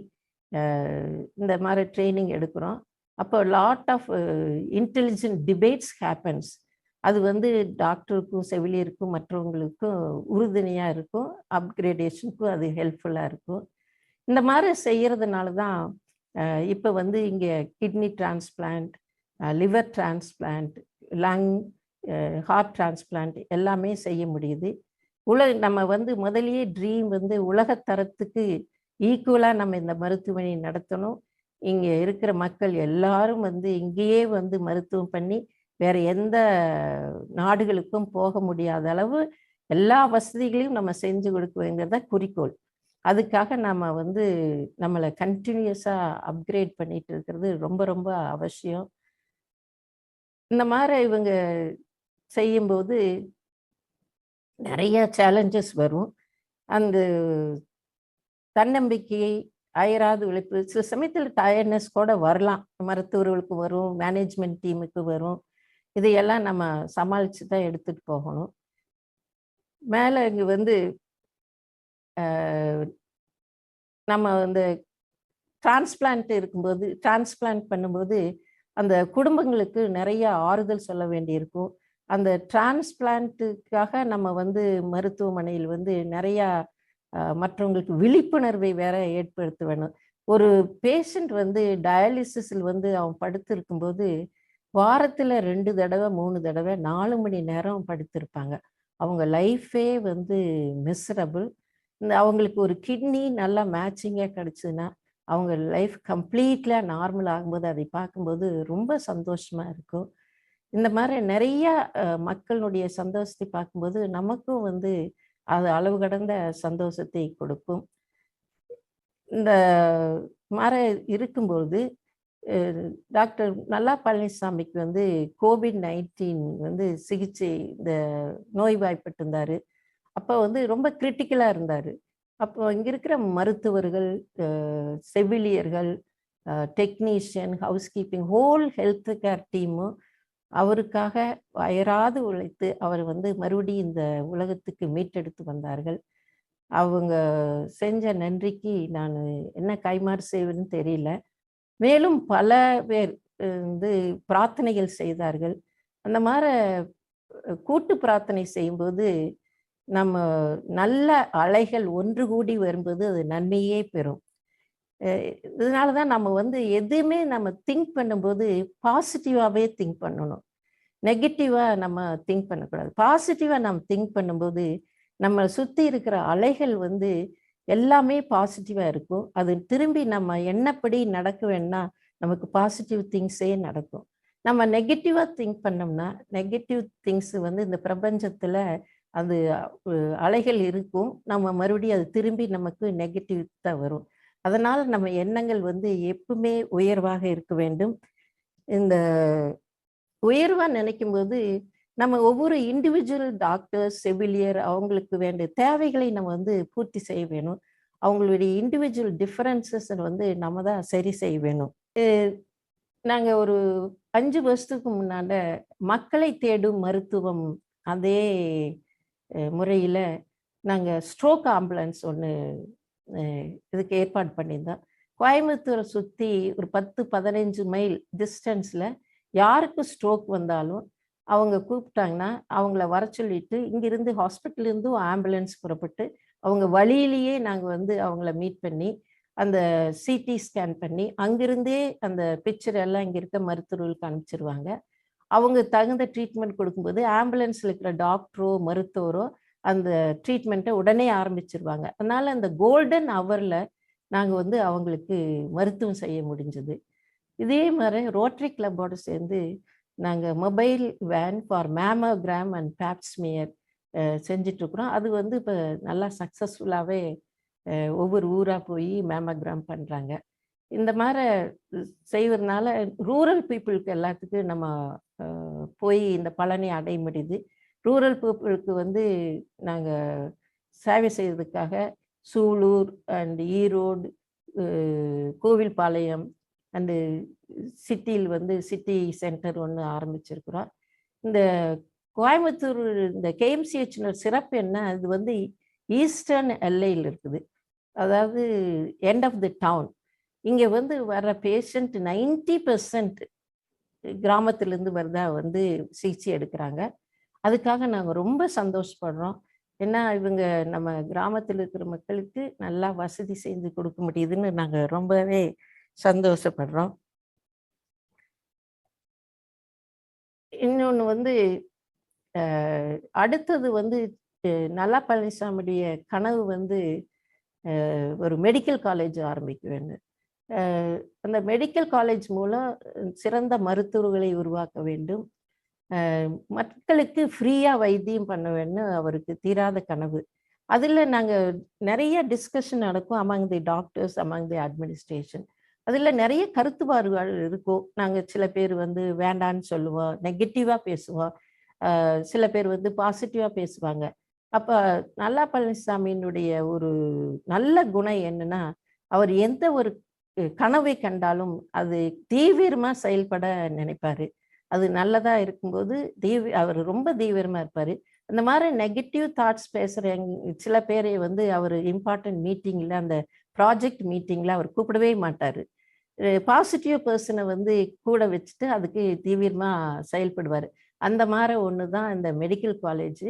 இந்த மாதிரி ட்ரைனிங் எடுக்கிறோம். அப்போ lot of intelligent debates happens. அது வந்து டாக்டருக்கும் செவிலியருக்கும் மற்றவங்களுக்கும் உறுதுணையாக இருக்கும், அப்கிரேடேஷனுக்கும் அது ஹெல்ப்ஃபுல்லாக இருக்கும். இந்த மாதிரி செய்கிறதுனால தான் இப்போ வந்து இங்கே kidney transplant, liver transplant, lung, heart transplant எல்லாமே செய்ய முடியுது. நம்ம வந்து முதலியே ட்ரீம் வந்து உலகத்தரத்துக்கு ஈக்குவலாக நம்ம இந்த மருத்துவமனை நடத்தணும். இங்கே இருக்கிற மக்கள் எல்லாரும் வந்து இங்கேயே வந்து மருத்துவம் பண்ணி வேறு எந்த நாடுகளுக்கும் போக முடியாத அளவு எல்லா வசதிகளையும் நம்ம செஞ்சு கொடுக்குங்கிறத குறிக்கோள். அதுக்காக நம்ம வந்து நம்மளை கண்டினியூஸாக அப்கிரேட் பண்ணிட்டு இருக்கிறது ரொம்ப ரொம்ப அவசியம். இந்த மாதிரி இவங்க செய்யும்போது நிறைய சேலஞ்சஸ் வரும். அந்த தன்னம்பிக்கையை, அயராது உழைப்பு, சில சமயத்தில் டயர்ட்னஸ் கூட வரலாம். மருத்துவர்களுக்கு வரும், மேனேஜ்மெண்ட் டீமுக்கு வரும். இதையெல்லாம் நம்ம சமாளித்து தான் எடுத்துட்டு போகணும். மேலே இங்கே வந்து நம்ம இந்த டிரான்ஸ்பிளான்ட் பண்ணும்போது அந்த குடும்பங்களுக்கு நிறைய ஆறுதல் சொல்ல வேண்டியிருக்கும். அந்த டிரான்ஸ்பிளான்ட்டுக்காக நம்ம வந்து மருத்துவமனையில் வந்து நிறையா மற்றவங்களுக்கு விழிப்புணர்வை வேற ஏற்படுத்த வேணும். ஒரு பேஷண்ட் வந்து டயாலிசிஸில் வந்து அவன் படுத்து இருக்கும்போது வாரத்தில் 2 தடவை 3 தடவை 4 மணி நேரம் படுத்திருப்பாங்க. அவங்க லைஃபே வந்து மிசரபிள். அவங்களுக்கு ஒரு கிட்னி நல்லா மேட்சிங்காக கிடச்சிதுன்னா அவங்க லைஃப் கம்ப்ளீட்லாக நார்மல் ஆகும்போது அதை பார்க்கும்போது ரொம்ப சந்தோஷமாக இருக்கும். இந்த மாதிரி நிறைய மக்களுடைய சந்தோஷத்தை பார்க்கும்போது நமக்கும் வந்து அது அளவு கடந்த சந்தோஷத்தை கொடுக்கும். இந்த மாதிரி இருக்கும்போது டாக்டர் நல்லா பழனிசாமிக்கு வந்து COVID-19 வந்து சிகிச்சை இந்த நோய்வாய்ப்பட்டிருந்தார். அப்போ வந்து ரொம்ப கிரிட்டிக்கலாக இருந்தார். அப்போ இங்கே இருக்கிற மருத்துவர்கள், செவிலியர்கள், technician, house keeping, whole health care டீமும் அவருக்காக அயராது உழைத்து அவர் வந்து மறுபடியும் இந்த உலகத்துக்கு மீட்டெடுத்து வந்தார்கள். அவங்க செஞ்ச நன்றிக்கு நான் என்ன கைமாறு செய்வேன்னு தெரியல. மேலும் பல பேர் வந்து பிரார்த்தனைகள் செய்தார்கள். அந்த மாதிரி கூட்டு பிரார்த்தனை செய்யும்போது நம்ம நல்ல அலைகள் ஒன்று கூடி வரும்போது அது நன்மையே பெறும். இதனால தான் நம்ம வந்து எதுவுமே நம்ம திங்க் பண்ணும்போது பாசிட்டிவாகவே திங்க் பண்ணணும். நெகட்டிவாக நம்ம திங்க் பண்ணக்கூடாது. பாசிட்டிவாக நம்ம திங்க் பண்ணும்போது நம்ம சுற்றி இருக்கிற அலைகள் வந்து எல்லாமே பாசிட்டிவாக இருக்கும். அது திரும்பி நம்ம என்னப்படி நடக்க வேணும்னா நமக்கு பாசிட்டிவ் திங்ஸே நடக்கும். நம்ம நெகட்டிவாக திங்க் பண்ணோம்னா நெகட்டிவ் திங்ஸ் வந்து இந்த பிரபஞ்சத்தில் அது அலைகள் இருக்கும். நம்ம மறுபடியும் அது திரும்பி நமக்கு நெகட்டிவ் தான் வரும். அதனால் நம்ம எண்ணங்கள் வந்து எப்பவுமே உயர்வாக இருக்க வேண்டும். இந்த உயர்வாக நினைக்கும்போது நம்ம ஒவ்வொரு இண்டிவிஜுவல் டாக்டர், செவிலியர் அவங்களுக்கு வேண்டிய தேவைகளை நம்ம வந்து பூர்த்தி செய்ய வேணும். அவங்களுடைய இண்டிவிஜுவல் டிஃபரன்சஸ் வந்து நம்ம தான் சரி செய்ய வேணும். நாங்கள் ஒரு 5 வருஷத்துக்கு முன்னாடி மக்களை தேடும் மருத்துவம் அதே முறையில் நாங்கள் ஸ்ட்ரோக் ஆம்புலன்ஸ் ஒன்று இதுக்கு ஏற்பாடு பண்ணியிருந்தோம். கோயம்புத்தூரை சுற்றி ஒரு 10-15 மைல் டிஸ்டன்ஸில் யாருக்கு ஸ்ட்ரோக் வந்தாலும் அவங்க கூப்பிட்டாங்கன்னா அவங்கள வர சொல்லிட்டு இங்கிருந்து ஹாஸ்பிட்டல்லேருந்தும் ஆம்புலன்ஸ் புறப்பட்டு அவங்க வழியிலேயே நாங்கள் வந்து அவங்கள மீட் பண்ணி அந்த சிடி ஸ்கேன் பண்ணி அங்கிருந்தே அந்த பிக்சர் எல்லாம் இங்கே இருக்க மருத்துவர்களுக்கு அனுப்பிச்சிருவாங்க. அவங்க தகுந்த ட்ரீட்மெண்ட் கொடுக்கும்போது ஆம்புலன்ஸில் இருக்கிற டாக்டரோ மருத்துவரோ அந்த ட்ரீட்மெண்ட்டை உடனே ஆரம்பிச்சிருவாங்க. அதனால் அந்த கோல்டன் ஹவரில் நாங்கள் வந்து அவங்களுக்கு மருத்துவம் செய்ய முடிஞ்சது. இதே மாதிரி ரோட்டரி கிளப்போடு சேர்ந்து நாங்கள் mobile van for mammogram and pap smear செஞ்சிட்ருக்குறோம். அது வந்து இப்போ நல்லா சக்ஸஸ்ஃபுல்லாகவே ஒவ்வொரு ஊராக போய் மேமோகிராம் பண்ணுறாங்க. இந்த மாதிரி செய்வதனால ரூரல் பீப்புளுக்கு எல்லாத்துக்கும் நம்ம போய் இந்த பலனை அடைய முடியுது. ரூரல் பீப்புளுக்கு வந்து நாங்கள் சேவை செய்வதற்காக சூலூர் அண்ட் ஈரோடு, கோவில்பாளையம் அண்டு சிட்டியில் வந்து சிட்டி சென்டர் ஒன்று ஆரம்பிச்சிருக்கிறோம். இந்த கோயம்புத்தூர் இந்த கேஎம்சிஹெச்னு சிறப்பு என்ன, அது வந்து ஈஸ்டர்ன் எல்லையில் இருக்குது. அதாவது எண்ட் ஆஃப் தி டவுன். இங்கே வந்து வர்ற பேஷண்ட் 90% கிராமத்திலேருந்து வரதா வந்து சிகிச்சை எடுக்கிறாங்க. அதுக்காக நாங்கள் ரொம்ப சந்தோஷப்படுறோம். ஏன்னா இவங்க நம்ம கிராமத்தில் இருக்கிற மக்களுக்கு நல்லா வசதி செஞ்சு கொடுக்க முடியுதுன்னு நாங்கள் ரொம்பவே சந்தோஷப்படுறோம். இன்னொன்று வந்து அடுத்தது வந்து நல்லா பழனிசாமியுடைய கனவு வந்து ஒரு மெடிக்கல் காலேஜ் ஆரம்பிக்க வேண்டும். அந்த மெடிக்கல் காலேஜ் மூலம் சிறந்த மருத்துவர்களை உருவாக்க வேண்டும். மக்களுக்கு ஃப்ரீயாக வைத்தியம் பண்ண வேண்டும் அவருக்கு தீராத கனவு. அதில் நாங்கள் நிறைய டிஸ்கஷன் நடக்கும் among the doctors, among the administration. அதில் நிறைய கருத்து மாறுபாடு இருக்கும். நாங்கள் சில பேர் வந்து வேண்டான்னு சொல்லுவோம், நெகட்டிவாக பேசுவோம். சில பேர் வந்து பாசிட்டிவாக பேசுவாங்க. அப்ப நல்லா பழனிசாமியினுடைய ஒரு நல்ல குணம் என்னன்னா, அவர் எந்த ஒரு கனவை கண்டாலும் அது தீவிரமா செயல்பட நினைப்பாரு. அது நல்லதா இருக்கும்போது அவர் ரொம்ப தீவிரமா இருப்பாரு. அந்த மாதிரி நெகட்டிவ் தாட்ஸ் பேசுற சில பேரை வந்து அவர் இம்பார்ட்டன்ட் மீட்டிங்ல, அந்த ப்ராஜெக்ட் மீட்டிங்ல அவர் கூப்பிடவே மாட்டாரு. பாசிட்டிவ் பர்சனை வந்து கூட வச்சுட்டு அதுக்கு தீவிரமா செயல்படுவார். அந்த மாதிரி ஒன்று தான் இந்த மெடிக்கல் காலேஜ்.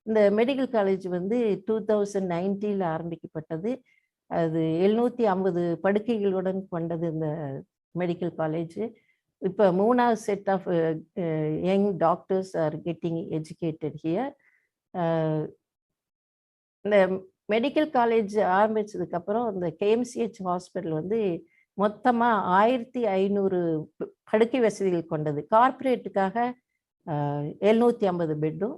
இந்த மெடிக்கல் காலேஜ் வந்து 2019 ஆரம்பிக்கப்பட்டது. அது 750 படுக்கைகளுடன் கொண்டது இந்த மெடிக்கல் காலேஜ். இப்போ 3வது set of young doctors are getting educated here. இந்த மெடிக்கல் காலேஜ் ஆரம்பிச்சதுக்கப்புறம் இந்த கேஎம்சிஹெச் ஹாஸ்பிட்டல் வந்து மொத்தமாக 1500 படுக்கை வசதிகள் கொண்டது. கார்ப்பரேட்டுக்காக 750 பெட்டும்,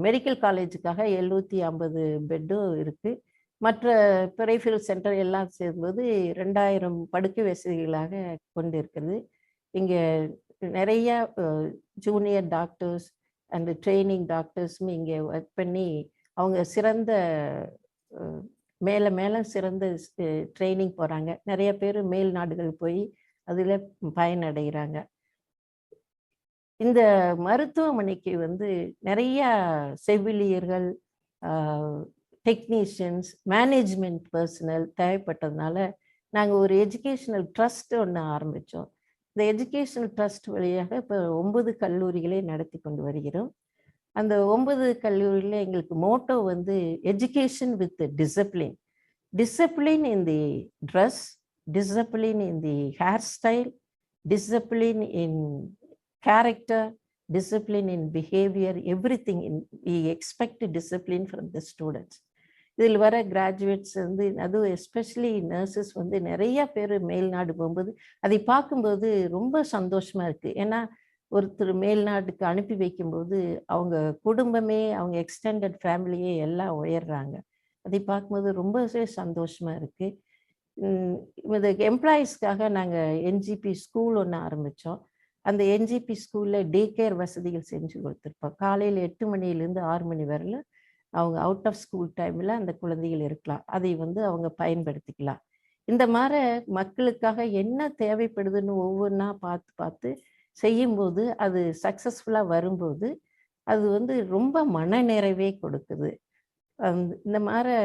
மெடிக்கல் காலேஜுக்காக 750 பெட்டும் இருக்குது. மற்ற பெரிஃபரல் சென்டர் எல்லாம் சேரும்போது 2000 படுக்கை வசதிகளாக கொண்டு இருக்கிறது. இங்கே நிறைய ஜூனியர் டாக்டர்ஸ் அண்ட் ட்ரைனிங் டாக்டர்ஸும் இங்கே ஒர்க் பண்ணி அவங்க சிறந்த மேலே சிறந்த ட்ரைனிங் போகிறாங்க. நிறைய பேர் மேல் நாடுகள் போய் அதில் பயனடைகிறாங்க. இந்த மருத்துவமனைக்கு வந்து நிறைய செவிலியர்கள், டெக்னீஷியன்ஸ், மேனேஜ்மெண்ட் பர்சனல் தேவைப்பட்டதுனால நாங்கள் ஒரு எஜுகேஷனல் ட்ரஸ்ட் ஒன்று ஆரம்பித்தோம். இந்த எஜுகேஷனல் ட்ரஸ்ட் வழியாக இப்போ 9 கல்லூரிகளை நடத்தி கொண்டு வருகிறோம். அந்த 9 கல்லூரியில் எங்களுக்கு மோட்டோ வந்து education with discipline. Discipline in the dress, discipline in the hair style, discipline in character, discipline in behavior, everything we expect discipline from the students. இதில் வர கிராஜுவேட்ஸ் வந்து அதுவும் எஸ்பெஷலி நர்சஸ் வந்து நிறைய பேர் மேல்நாடு போகும்போது அதை பார்க்கும்போது ரொம்ப சந்தோஷமா இருக்கு. ஏன்னா ஒருத்தர் மேல்நாட்டுக்கு அனுப்பி வைக்கும்போது அவங்க குடும்பமே, அவங்க எக்ஸ்டெண்டட் ஃபேமிலியே எல்லாம் உயர்றாங்க. அதை பார்க்கும்போது ரொம்பவே சந்தோஷமா இருக்கு. இந்த எம்ப்ளாயீஸ்க்காக நாங்கள் என்ஜிபி ஸ்கூல் ஒன்று ஆரம்பித்தோம். அந்த என்ஜிபி ஸ்கூலில் டே கேர் வசதிகள் செஞ்சு கொடுத்துருப்போம். காலையில் 8 மணிலேருந்து 6 மணி வரையில் அவங்க அவுட் ஆஃப் ஸ்கூல் டைமில் அந்த குழந்தைகள் இருக்கலாம். அதை வந்து அவங்க பயன்படுத்திக்கலாம். இந்த மாதிரி மக்களுக்காக என்ன தேவைப்படுதுன்னு ஒவ்வொன்றா பார்த்து செய்யும்போது அது சக்ஸஸ்ஃபுல்லாக வரும்போது அது வந்து ரொம்ப மன நிறைவே கொடுக்குது. இந்த மாதிரி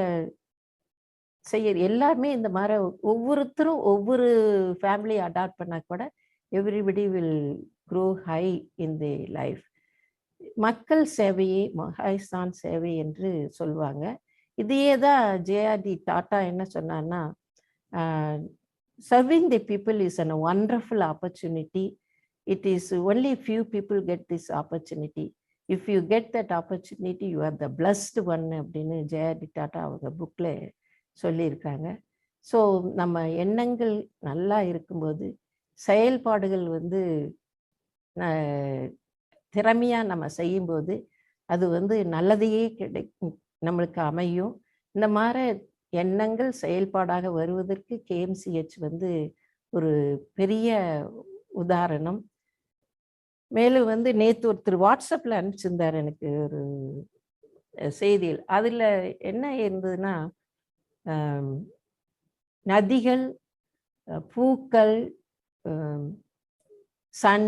எல்லாருமே இந்த மாதிரி ஒவ்வொருத்தரும் ஒவ்வொரு ஃபேமிலியை அடாப்ட் பண்ணால் கூட everybody will grow high in the life. மக்கள் சேவையே மகாய்ஸ்தான் சேவை என்று சொல்லுவாங்க. இதையே தான் ஜேஆர்டி டாட்டா என்ன சொன்னான்னா, serving the people is a wonderful opportunity. It is only few people get this opportunity. If you get that opportunity, you are the blessed one அப்படின்னு JRD tata அவங்க புக்கில் சொல்லியிருக்காங்க. ஸோ நம்ம எண்ணங்கள் நல்லா இருக்கும்போது செயல்பாடுகள் வந்து திறமையாக நம்ம செய்யும்போது அது வந்து நல்லதையே நம்மளுக்கு அமையும். இந்த மாதிரி எண்ணங்கள் செயல்பாடாக வருவதற்கு கேஎம்சிஹெச் வந்து ஒரு பெரிய உதாரணம். மேலும் வந்து நேற்று ஒருத்தர் வாட்ஸ்அப்பில் அனுப்பிச்சிருந்தார் எனக்கு ஒரு செய்தியில். அதில் என்ன இருந்ததுன்னா, நதிகள், பூக்கள், சன்,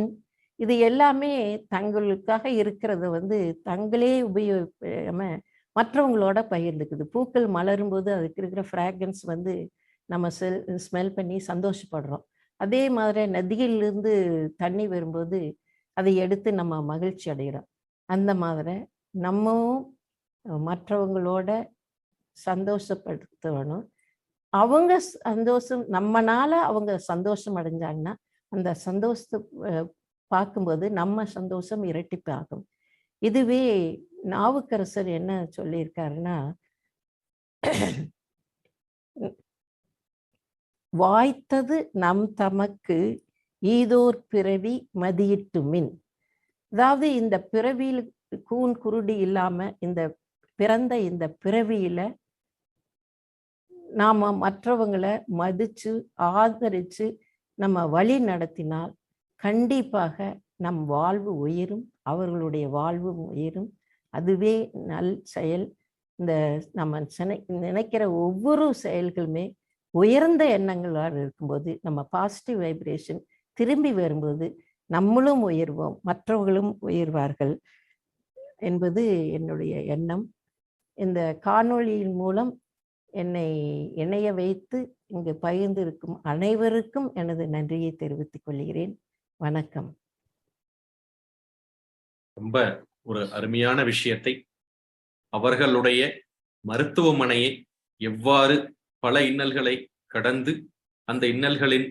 இது எல்லாமே தங்களுக்காக இருக்கிறத வந்து தங்களே உபயோகிக்காம மற்றவங்களோட பகிர்ந்துக்குது. பூக்கள் மலரும்போது அதுக்கு இருக்கிற ஃப்ராக்ரன்ஸ் வந்து நம்ம ஸ்மெல் பண்ணி சந்தோஷப்படுறோம். அதே மாதிரி நதியிலிருந்து தண்ணி வரும்போது அதை எடுத்து நம்ம மகிழ்ச்சி அடைகிறோம். அந்த மாதிரி நம்மவும் மற்றவங்களோட சந்தோஷப்படுத்தணும். அவங்க சந்தோஷம், நம்மனால அவங்க சந்தோஷம் அடைஞ்சாங்கன்னா அந்த சந்தோஷத்தை பார்க்கும்போது நம்ம சந்தோஷம் இரட்டிப்பாகும். இதுவே நாவுக்கரசர் என்ன சொல்லியிருக்காருன்னா, வாய்த்தது நம் தமக்கு ஈதோர் பிறவி மதியிட்டு மின். அதாவது இந்த பிறவியில் கூன் குருடி இல்லாம பிறந்த இந்த பிறவியில நாம மற்றவங்களை மதிச்சு ஆதரிச்சு நம்ம வழி நடத்தினால் கண்டிப்பாக நம் வாழ்வு உயரும், அவர்களுடைய வாழ்வும் உயரும். அதுவே நல் செயல். இந்த நம்ம நினைக்கிற ஒவ்வொரு செயல்களுமே உயர்ந்த எண்ணங்களாக இருக்கும்போது, நம்ம பாசிட்டிவ் வைப்ரேஷன் திரும்பி வரும்போது நம்மளும் உயர்வோம், மற்றவர்களும் உயர்வார்கள் என்பது என்னுடைய எண்ணம். இந்த காணொளியின் மூலம் என்னை இணைய வைத்து இங்கு பகிர்ந்திருக்கும் அனைவருக்கும் எனது நன்றியை தெரிவித்துக் கொள்கிறேன். வணக்கம். ரொம்ப ஒரு அருமையான விஷயத்தை, அவர்களுடைய மருத்துவமனையை எவ்வாறு பல இன்னல்களை கடந்து அந்த இன்னல்களின்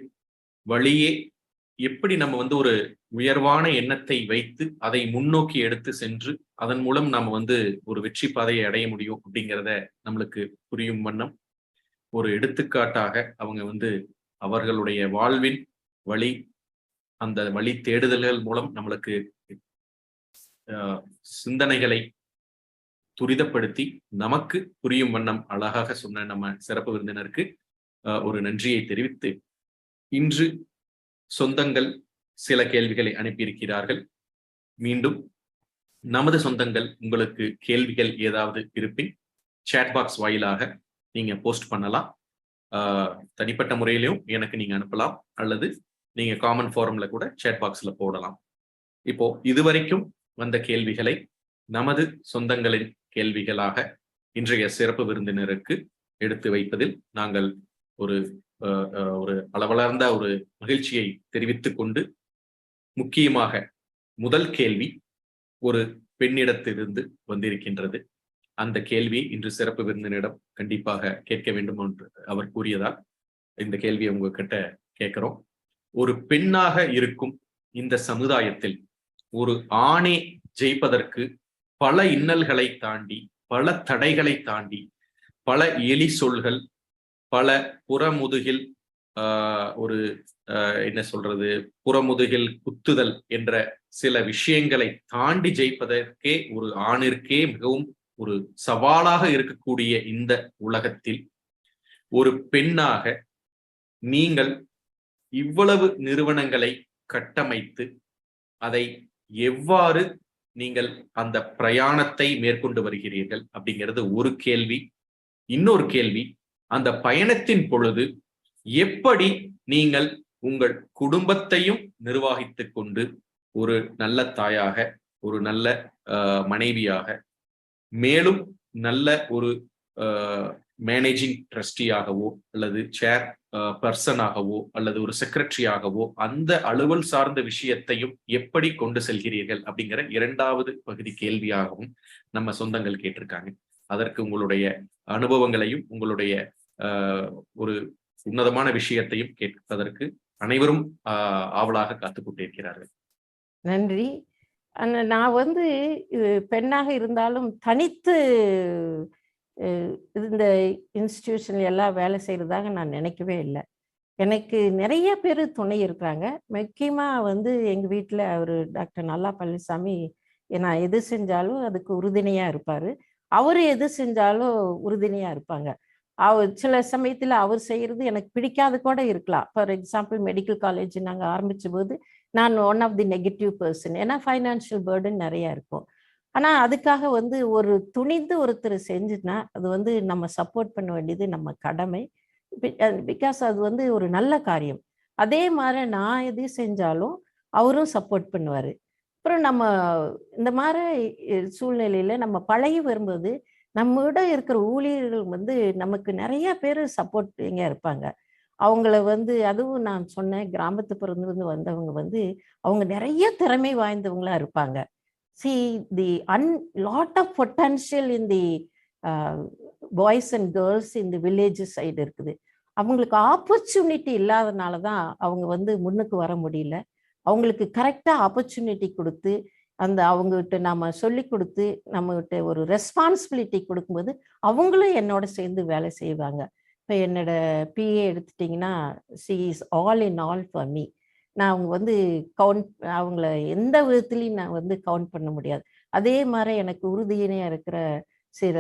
வழியே எப்படி நம்ம ஒரு உயர்வான எண்ணத்தை வைத்து அதை முன்னோக்கி எடுத்து சென்று அதன் மூலம் நாம ஒரு வெற்றி பாதையை அடைய முடியும் அப்படிங்கிறத நம்மளுக்கு புரியும் வண்ணம் ஒரு எடுத்துக்காட்டாக அவங்க அவர்களுடைய வாழ்வின் வழி, அந்த வழி தேடுதல்கள் மூலம் நம்மளுக்கு சிந்தனைகளை துரிதப்படுத்தி நமக்கு புரியும் வண்ணம் அழகாக சொன்ன நம்ம சிறப்பு விருந்தினருக்கு ஒரு நன்றியை தெரிவித்து, இன்று சொந்தங்கள் சில கேள்விகளை அனுப்பியிருக்கிறார்கள். மீண்டும் நமது சொந்தங்கள் உங்களுக்கு கேள்விகள் ஏதாவது இருப்பின் சாட் பாக்ஸ் வாயிலாக நீங்க போஸ்ட் பண்ணலாம். தனிப்பட்ட முறையிலும் எனக்கு நீங்க அனுப்பலாம், அல்லது நீங்க காமன் ஃபாரம்ல கூட சாட் பாக்ஸ்ல போடலாம். இப்போ இதுவரைக்கும் வந்த கேள்விகளை நமது சொந்தங்களின் கேள்விகளாக இன்றைய சிறப்பு விருந்தினருக்கு எடுத்து வைப்பதில் நாங்கள் ஒரு அளவளர்ந்த ஒரு மகிழ்ச்சியை தெரிவித்துக் கொண்டு, முக்கியமாக முதல் கேள்வி ஒரு பெண்ணிடத்திலிருந்து வந்திருக்கின்றது. அந்த கேள்வியை இன்று சிறப்பு விருந்தினரிடம் கண்டிப்பாக கேட்க வேண்டும் என்று அவர் கூறியதால் இந்த கேள்வியை உங்ககிட்ட கேட்கிறோம். ஒரு பெண்ணாக இருக்கும் இந்த சமுதாயத்தில் ஒரு ஆணே ஜெயிப்பதற்கு பல இன்னல்களை தாண்டி, பல தடைகளை தாண்டி, பல எலி சொல்கள், பல புறமுதுகில் புறமுதுகில் குத்துதல் என்ற சில விஷயங்களை தாண்டி ஜெயிப்பதற்கே ஒரு ஆணிற்கே மிகவும் ஒரு சவாலாக இருக்கக்கூடிய இந்த உலகத்தில் ஒரு பெண்ணாக நீங்கள் இவ்வளவு நிறுவனங்களை கட்டமைத்து அதை எவ்வாறு நீங்கள் அந்த பிரயாணத்தை மேற்கொண்டு வருகிறீர்கள் அப்படிங்கிறது ஒரு கேள்வி. இன்னொரு கேள்வி, அந்த பயணத்தின் பொழுது எப்படி நீங்கள் உங்கள் குடும்பத்தையும் நிர்வகித்துக் கொண்டு ஒரு நல்ல தாயாக, ஒரு நல்ல மனைவியாக, மேலும் நல்ல ஒரு மேனேஜிங் ட்ரஸ்டியாகவோ அல்லது சேர் பர்சனாகவோ அல்லது ஒரு செக்ரட்டரியாகவோ அந்த அலுவல் சார்ந்த விஷயத்தையும் எப்படி கொண்டு செல்கிறீர்கள் அப்படிங்கிற இரண்டாவது பகுதி கேள்வியாகவும் நம்ம சொந்தங்கள் கேட்டிருக்காங்க. அதற்கு உங்களுடைய அனுபவங்களையும் உங்களுடைய ஒரு உன்னதமான விஷயத்தையும் கேட்பதற்கு அனைவரும் ஆவலாக காத்துக் கொண்டிருக்கிறார்கள். நன்றி. நான் பெண்ணாக இருந்தாலும் தனித்து இந்த இன்ஸ்டிடியூஷன்ல எல்லாம் வேலை செய்யறதாக நான் நினைக்கவே இல்லை. எனக்கு நிறைய பேர் துணை இருக்கிறாங்க. முக்கியமா எங்க வீட்டில் அவர் டாக்டர் நல்லா பழனிசாமி நான் எது செஞ்சாலும் அதுக்கு உறுதுணையா இருப்பாரு. அவரு எது செஞ்சாலும் உறுதுணையா இருப்பாங்க. சில சமயத்துல அவர் செய்யறது எனக்கு பிடிக்காது கூட இருக்கலாம். ஃபார் எக்ஸாம்பிள் மெடிக்கல் காலேஜ் நாங்க ஆரம்பிச்ச போது நான் one of the negative person. ஏன்னா ஃபைனான்சியல் பேர்டன் நிறைய இருக்கும். ஆனா அதுக்காக ஒரு துணிந்து ஒருத்தர் செஞ்சுன்னா அது நம்ம சப்போர்ட் பண்ண வேண்டியது நம்ம கடமை. பிகாஸ் அது ஒரு நல்ல காரியம். அதே மாதிரி நான் எது செஞ்சாலும் அவரும் சப்போர்ட் பண்ணுவாரு. அப்புறம் நம்ம இந்த மாதிரி சூழ்நிலையில நம்ம பழகி வரும்போது நம்மகிட்ட இருக்கிற ஊழியர்கள் நமக்கு நிறைய பேர் சப்போர்ட்டிங்கா இருப்பாங்க. அவங்கள அதுவும் நான் சொன்னேன், கிராமத்து பிறந்து வந்தவங்க அவங்க நிறைய திறமை வாய்ந்தவங்களா இருப்பாங்க. See the lot of potential in the boys and girls in the village side இருக்குது. அவங்களுக்கு ஆப்பர்ச்சுனிட்டி இல்லாதனால தான் அவங்க முன்னுக்கு வர முடியல. அவங்களுக்கு கரெக்டா ஆப்பர்ச்சுனிட்டி கொடுத்து அவங்ககிட்ட நாம சொல்லி கொடுத்து நம்மகிட்ட ஒரு ரெஸ்பான்சிபிலிட்டி கொடுக்கும்போது அவங்களும் என்னோட சேர்ந்து வேலை செய்வாங்க. இப்போ என்னோட பிஏ எடுத்துட்டிங்கன்னா she is all in all for me. நான் அவங்க அவங்கள எந்த விதத்துலையும் நான் கவுண்ட் பண்ண முடியாது. அதே மாதிரி எனக்கு உறுதியினையா இருக்கிற சில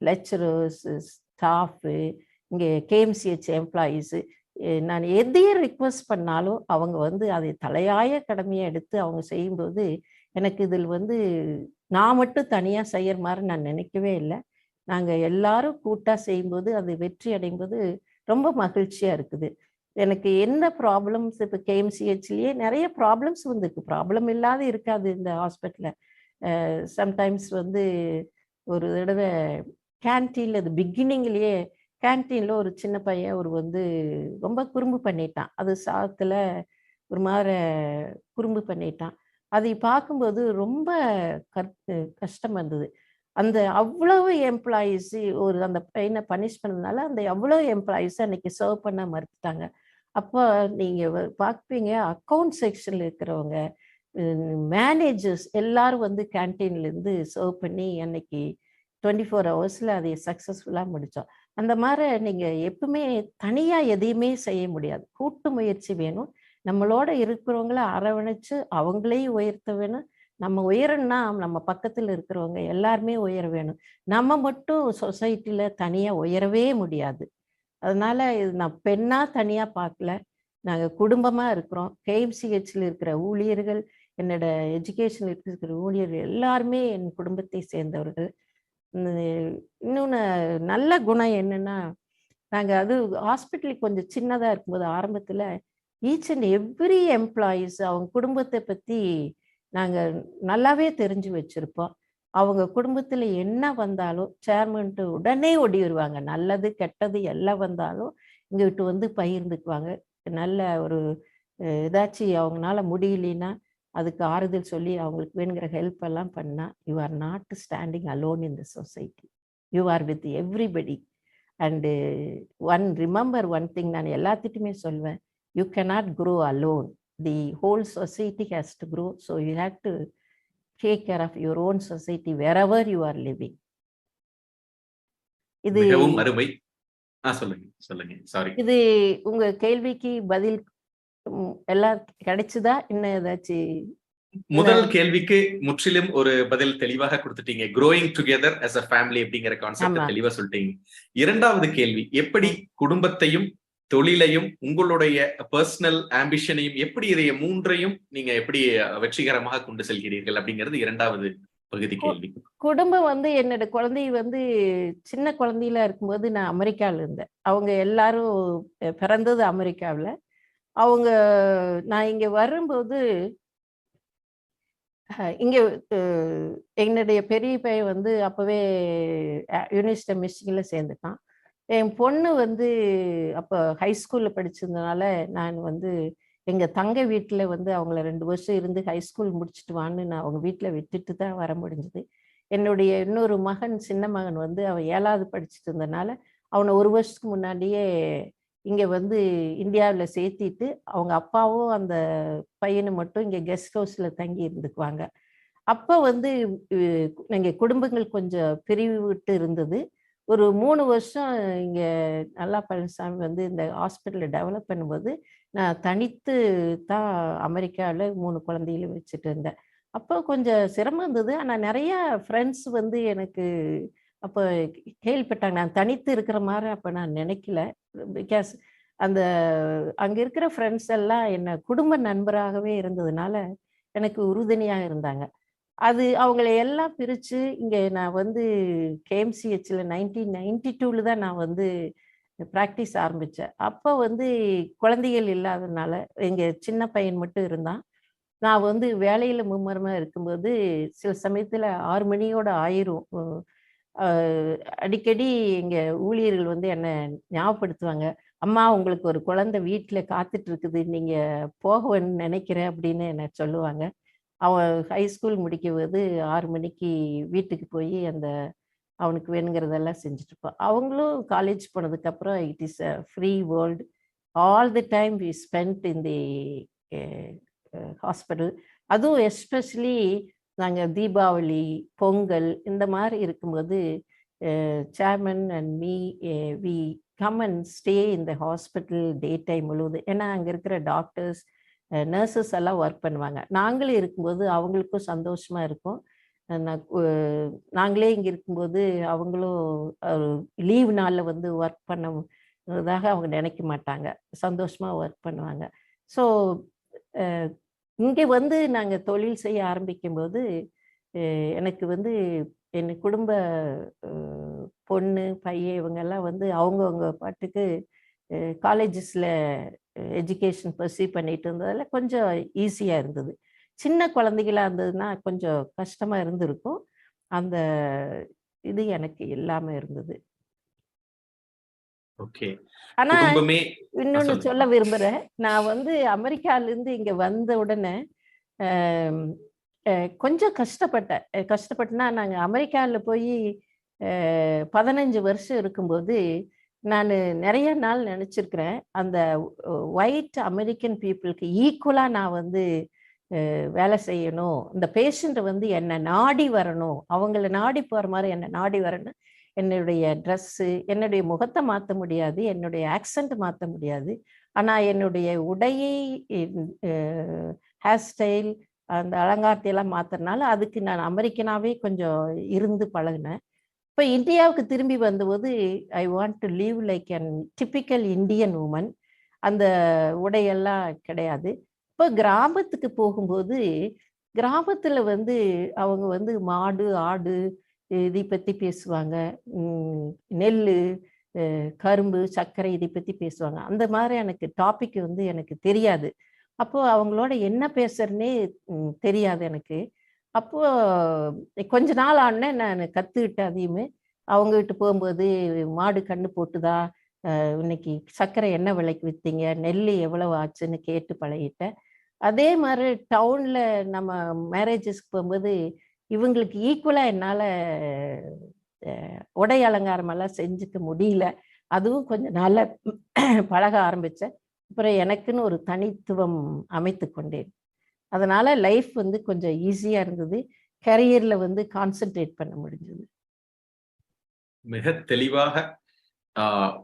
லெக்சரர்ஸ், ஸ்டாஃபு, இங்கே கேஎம்சிஹெச் எம்ப்ளாயீஸு, நான் எதையும் ரிக்வெஸ்ட் பண்ணாலும் அவங்க அதை தலையாய கடமையை எடுத்து அவங்க செய்யும்போது எனக்கு இதில் நான் மட்டும் தனியா செய்யற மாதிரி நான் நினைக்கவே இல்லை. நாங்க எல்லாரும் கூட்டா செய்யும்போது அது வெற்றி அடையும் போது ரொம்ப மகிழ்ச்சியா இருக்குது. எனக்கு என்ன ப்ராப்ளம்ஸ் இப்போ கேஎம்சிஹெச்லயே நிறைய ப்ராப்ளம்ஸ் வந்திருக்கு. ப்ராப்ளம் இல்லாத இருக்காது இந்த ஹாஸ்பிட்டல்ல. சம்டைம்ஸ் வந்து ஒரு தடவை கேன்டீன்ல அது பிகினிங்லயே கேன்டீன்ல ஒரு சின்ன பையன் ஒரு வந்து ரொம்ப குறும்பு பண்ணிட்டான். அது சாத்துல ஒரு மாதிரி குறும்பு பண்ணிட்டான். அதை பார்க்கும்போது ரொம்ப கஷ்டம் வந்தது. அந்த அவ்வளவு எம்ப்ளாயீஸ் ஒரு அந்த பையனை பனிஷ் பண்ணதுனால அந்த எவ்வளவு எம்ப்ளாயீஸ் அன்னைக்கு சர்வ் பண்ண மறுத்துட்டாங்க. அப்போ நீங்க பார்ப்பீங்க அக்கௌண்ட் செக்ஷன்ல இருக்கிறவங்க, மேனேஜர்ஸ் எல்லாரும் வந்து கேன்டீன்ல இருந்து சர்வ் பண்ணி அன்னைக்கு 24 ஹவர்ஸ்ல அதை சக்சஸ்ஃபுல்லா முடிச்சோம். அந்த மாதிரி நீங்க எப்பவுமே தனியா எதையுமே செய்ய முடியாது. கூட்டு முயற்சி வேணும். நம்மளோட இருக்கிறவங்கள அரவணைச்சு அவங்களையும் உயர்த்த வேணும். நம்ம உயரணும்னா நம்ம பக்கத்துல இருக்கிறவங்க எல்லாருமே உயர வேணும். நம்ம மட்டும் சொசைட்டில தனியா உயரவே முடியாது. அதனால இது நான் பெண்ணா தனியா பார்க்கல. நாங்க குடும்பமா இருக்கிறோம். கேஎம்சிஹெச்ல இருக்கிற ஊழியர்கள், என்னோட எஜுகேஷன்ல இருக்கிற ஊழியர்கள் எல்லாருமே என் குடும்பத்தை சேர்ந்தவர்கள். இன்னொன்னு நல்ல குணம் என்னன்னா, நாங்க அது ஹாஸ்பிட்டல் கொஞ்சம் சின்னதா இருக்கும்போது ஆரம்பத்துல ஈச் அண்ட் எவ்ரி எம்ப்ளாயீஸ் அவங்க குடும்பத்தை பத்தி நாங்க நல்லாவே தெரிஞ்சு வச்சிருப்போம். அவங்க குடும்பத்துல என்ன வந்தாலும் சேர்மன்ட்டு உடனே ஓடி வருவாங்க. நல்லது கெட்டது எல்லாம் வந்தாலும் இங்கிட்டு வந்து பகிர்ந்துக்குவாங்க. நல்ல ஒரு ஏதாச்சும் அவங்களால முடியலன்னா அதுக்கு ஆறுதல் சொல்லி அவங்களுக்கு வேணுங்கிற ஹெல்ப் எல்லாம் பண்ணா, you are not standing alone in the society, you are with everybody. And remember one thing, நான் எல்லாத்திட்டுமே சொல்வேன், you cannot grow alone. The whole society has to grow, so you have to take care of your own society wherever you are living. இது மிகவும் அருமை. சொல்லுங்க sorry. இது உங்க கேள்விக்கு பதில் எல்லாம் கிடைச்சுதா? இன்னும் ஏதாச்சும்? முதல் கேள்விக்கு முற்றிலும் ஒரு பதில் தெளிவாக கொடுத்துட்டீங்க. growing together as a family அப்படிங்கிற கான்செப்ட் ஆமா. தெளிவா சொல்லிட்டீங்க. இரண்டாவது கேள்வி, எப்படி குடும்பத்தையும் தொழிலையும் உங்களுடைய பர்சனல் ஆம்பிஷனையும் எப்படி இதைய மூன்றையும் நீங்க எப்படி வெற்றிகரமாக கொண்டு செல்கிறீர்கள் அப்படிங்கிறது இரண்டாவது பகுதி கேள்வி. குடும்பம் வந்து என்னோட குழந்தை வந்து சின்ன குழந்தையில இருக்கும்போது நான் அமெரிக்காவில் இருந்தேன். அவங்க எல்லாரும் பிறந்தது அமெரிக்காவில். அவங்க நான் இங்க வரும்போது இங்க என்னுடைய பெரிய பையன் வந்து அப்பவே யூனிவர்சிட்டி மிஷின்ல சேர்ந்துட்டான். என் பொண்ணு வந்து அப்போ ஹைஸ்கூல்ல படிச்சிருந்தனால நான் வந்து எங்க தங்கை வீட்டுல வந்து அவங்கள 2 வருஷம் இருந்து ஹைஸ்கூல் முடிச்சுட்டு வான்னு நான் அவங்க வீட்டுல விட்டுட்டு தான் வர முடிஞ்சது. என்னுடைய இன்னொரு மகன், சின்ன மகன் வந்து அவன் 7வது படிச்சுட்டு இருந்தனால அவனை 1 வருஷத்துக்கு முன்னாடியே இங்க வந்து இந்தியாவில் சேர்த்திட்டு அவங்க அப்பாவும் அந்த பையனை மட்டும் இங்க கெஸ்ட் ஹவுஸ்ல தங்கி இருந்துக்குவாங்க. அப்போ வந்து எங்க குடும்பங்கள் கொஞ்சம் பிரிவு விட்டு இருந்தது. ஒரு 3 வருஷம் இங்க நல்லா பழனிசாமி வந்து இந்த ஹாஸ்பிட்டலை டெவலப் பண்ணும்போது நான் தனித்து தான் அமெரிக்காவில் 3 குழந்தைகளும் வச்சுட்டு இருந்தேன். அப்போ கொஞ்சம் சிரமம் இருந்தது. ஆனால் நிறைய ஃப்ரெண்ட்ஸ் வந்து எனக்கு அப்போ கேள்விப்பட்டாங்க. நான் தனித்து இருக்கிற மாதிரி அப்போ நான் நினைக்கல. பிகாஸ் அந்த அங்கே இருக்கிற ஃப்ரெண்ட்ஸ் எல்லாம் என்ன குடும்ப நண்பராகவே இருந்ததுனால எனக்கு உறுதுணையாக இருந்தாங்க. அது அவங்களை எல்லாம் பிரித்து இங்கே நான் வந்து கேஎம்சிஹெச்சில் 1992 தான் நான் வந்து ப்ராக்டிஸ் ஆரம்பித்தேன். அப்போ வந்து குழந்தைகள் இல்லாததுனால எங்கள் சின்ன பையன் மட்டும் இருந்தான். நான் வந்து வேலையில் மும்முரமாக இருக்கும்போது சில சமயத்தில் 6 மணியோட ஆயிரும். அடிக்கடி எங்கள் ஊழியர்கள் வந்து என்னை ஞாபகப்படுத்துவாங்க, அம்மா உங்களுக்கு ஒரு குழந்தை வீட்டில் காத்துட்டு இருக்குது, நீங்கள் போகணும்னு நினைக்கிறேன் அப்படின்னு என்னை சொல்லுவாங்க. அவன் ஹைஸ்கூல் முடிக்கும்போது 6 மணிக்கு வீட்டுக்கு போய் அந்த அவனுக்கு வேணுங்கிறதெல்லாம் செஞ்சுட்டு இருப்பான். அவங்களும் காலேஜ் போனதுக்கப்புறம் it is a free world. All the time we spend in the hospital. அதுவும் எஸ்பெஷலி நாங்கள் தீபாவளி, பொங்கல் இந்த மாதிரி இருக்கும்போது chairman and me we come and stay in the hospital day time முழுவதும். ஏன்னா அங்கே இருக்கிற டாக்டர்ஸ், நர்சஸ் எல்லாம் ஒர்க் பண்ணுவாங்க. நாங்களே இருக்கும்போது அவங்களுக்கும் சந்தோஷமா இருக்கும். நாங்களே இங்கே இருக்கும்போது அவங்களும் லீவ் நாளில் வந்து ஒர்க் பண்ணதாக அவங்க நினைக்க மாட்டாங்க, சந்தோஷமாக ஒர்க் பண்ணுவாங்க. ஸோ இங்கே வந்து நாங்கள் தொழில் செய்ய ஆரம்பிக்கும்போது எனக்கு வந்து என் குடும்ப பொண்ணு பையன் இவங்கெல்லாம் வந்து அவங்கவுங்க பாட்டுக்கு காலேஜஸில் எஜுகேஷன் பர்சீவ் பண்ணிட்டு இருந்ததால கொஞ்சம் ஈஸியாக இருந்தது. சின்ன குழந்தைகளா இருந்ததுன்னா கொஞ்சம் கஷ்டமாக இருந்திருக்கும். அந்த இது எனக்கு இல்லாமல் இருந்தது. ஓகே. ஆனா குடும்பமே இன்னொன்னு சொல்லுங்க. சொல்ல விரும்புறேன். நான் வந்து அமெரிக்காலேருந்து இங்க வந்த உடனே அம், கொஞ்சம் கஷ்டப்பட்டேன். கஷ்டப்பட்டேன்னா நாங்க அமெரிக்கால போய் 15 வருஷம் இருக்கும்போது நான் நிறைய நாள் நினைச்சிருக்கிறேன். அந்த ஒயிட் அமெரிக்கன் பீப்புளுக்கு ஈக்குவலா நான் வந்து வேலை செய்யணும். இந்த பேஷண்ட் வந்து என்னை நாடி வரணும், அவங்கள நாடி போற மாதிரி என்னை நாடி வரணும். என்னுடைய ட்ரெஸ்ஸு, என்னுடைய முகத்தை மாற்ற முடியாது, என்னுடைய ஆக்சண்ட் மாற்ற முடியாது. ஆனால் என்னுடைய உடையை, ஹேர் ஸ்டைல், அந்த அலங்காரத்தை எல்லாம் மாத்துறதுனால அதுக்கு நான் அமெரிக்கனாவே கொஞ்சம் இருந்து பழகினேன். இப்போ இந்தியாவுக்கு திரும்பி வந்தபோது I want to live like an typical Indian woman. அந்த உடையெல்லாம் கிடையாது. இப்போ கிராமத்துக்கு போகும்போது கிராமத்தில் வந்து அவங்க வந்து மாடு ஆடு இதை பற்றி பேசுவாங்க. நெல், கரும்பு, சர்க்கரை இதை பற்றி பேசுவாங்க. அந்த மாதிரி எனக்கு டாபிக் வந்து எனக்கு தெரியாது. அப்போ அவங்களோட என்ன பேசுறேன்னே தெரியாது எனக்கு. அப்போ கொஞ்ச நாள் ஆனே நான் கற்றுக்கிட்டேன் அதையுமே. அவங்ககிட்ட போகும்போது மாடு கண்ணு போட்டுதா, இன்னைக்கு சர்க்கரை என்ன விலைக்கு விற்றீங்க, நெல் எவ்வளவு ஆச்சுன்னு கேட்டு பழகிட்டேன். அதே மாதிரி டவுனில் நம்ம மேரேஜஸ்க்கு போகும்போது இவங்களுக்கு ஈக்குவலாக என்னால் உடை அலங்காரமெல்லாம் செஞ்சுக்க முடியல. அதுவும் கொஞ்சம் நாள பழக ஆரம்பித்தேன். அப்புறம் எனக்குன்னு ஒரு தனித்துவம் அமைத்து கொண்டேன். அதனால லைஃப் வந்து கொஞ்சம் ஈஸியாக இருந்தது. கரியரில் வந்து கான்சென்ட்ரேட் பண்ண முடிஞ்சது. மிக தெளிவாக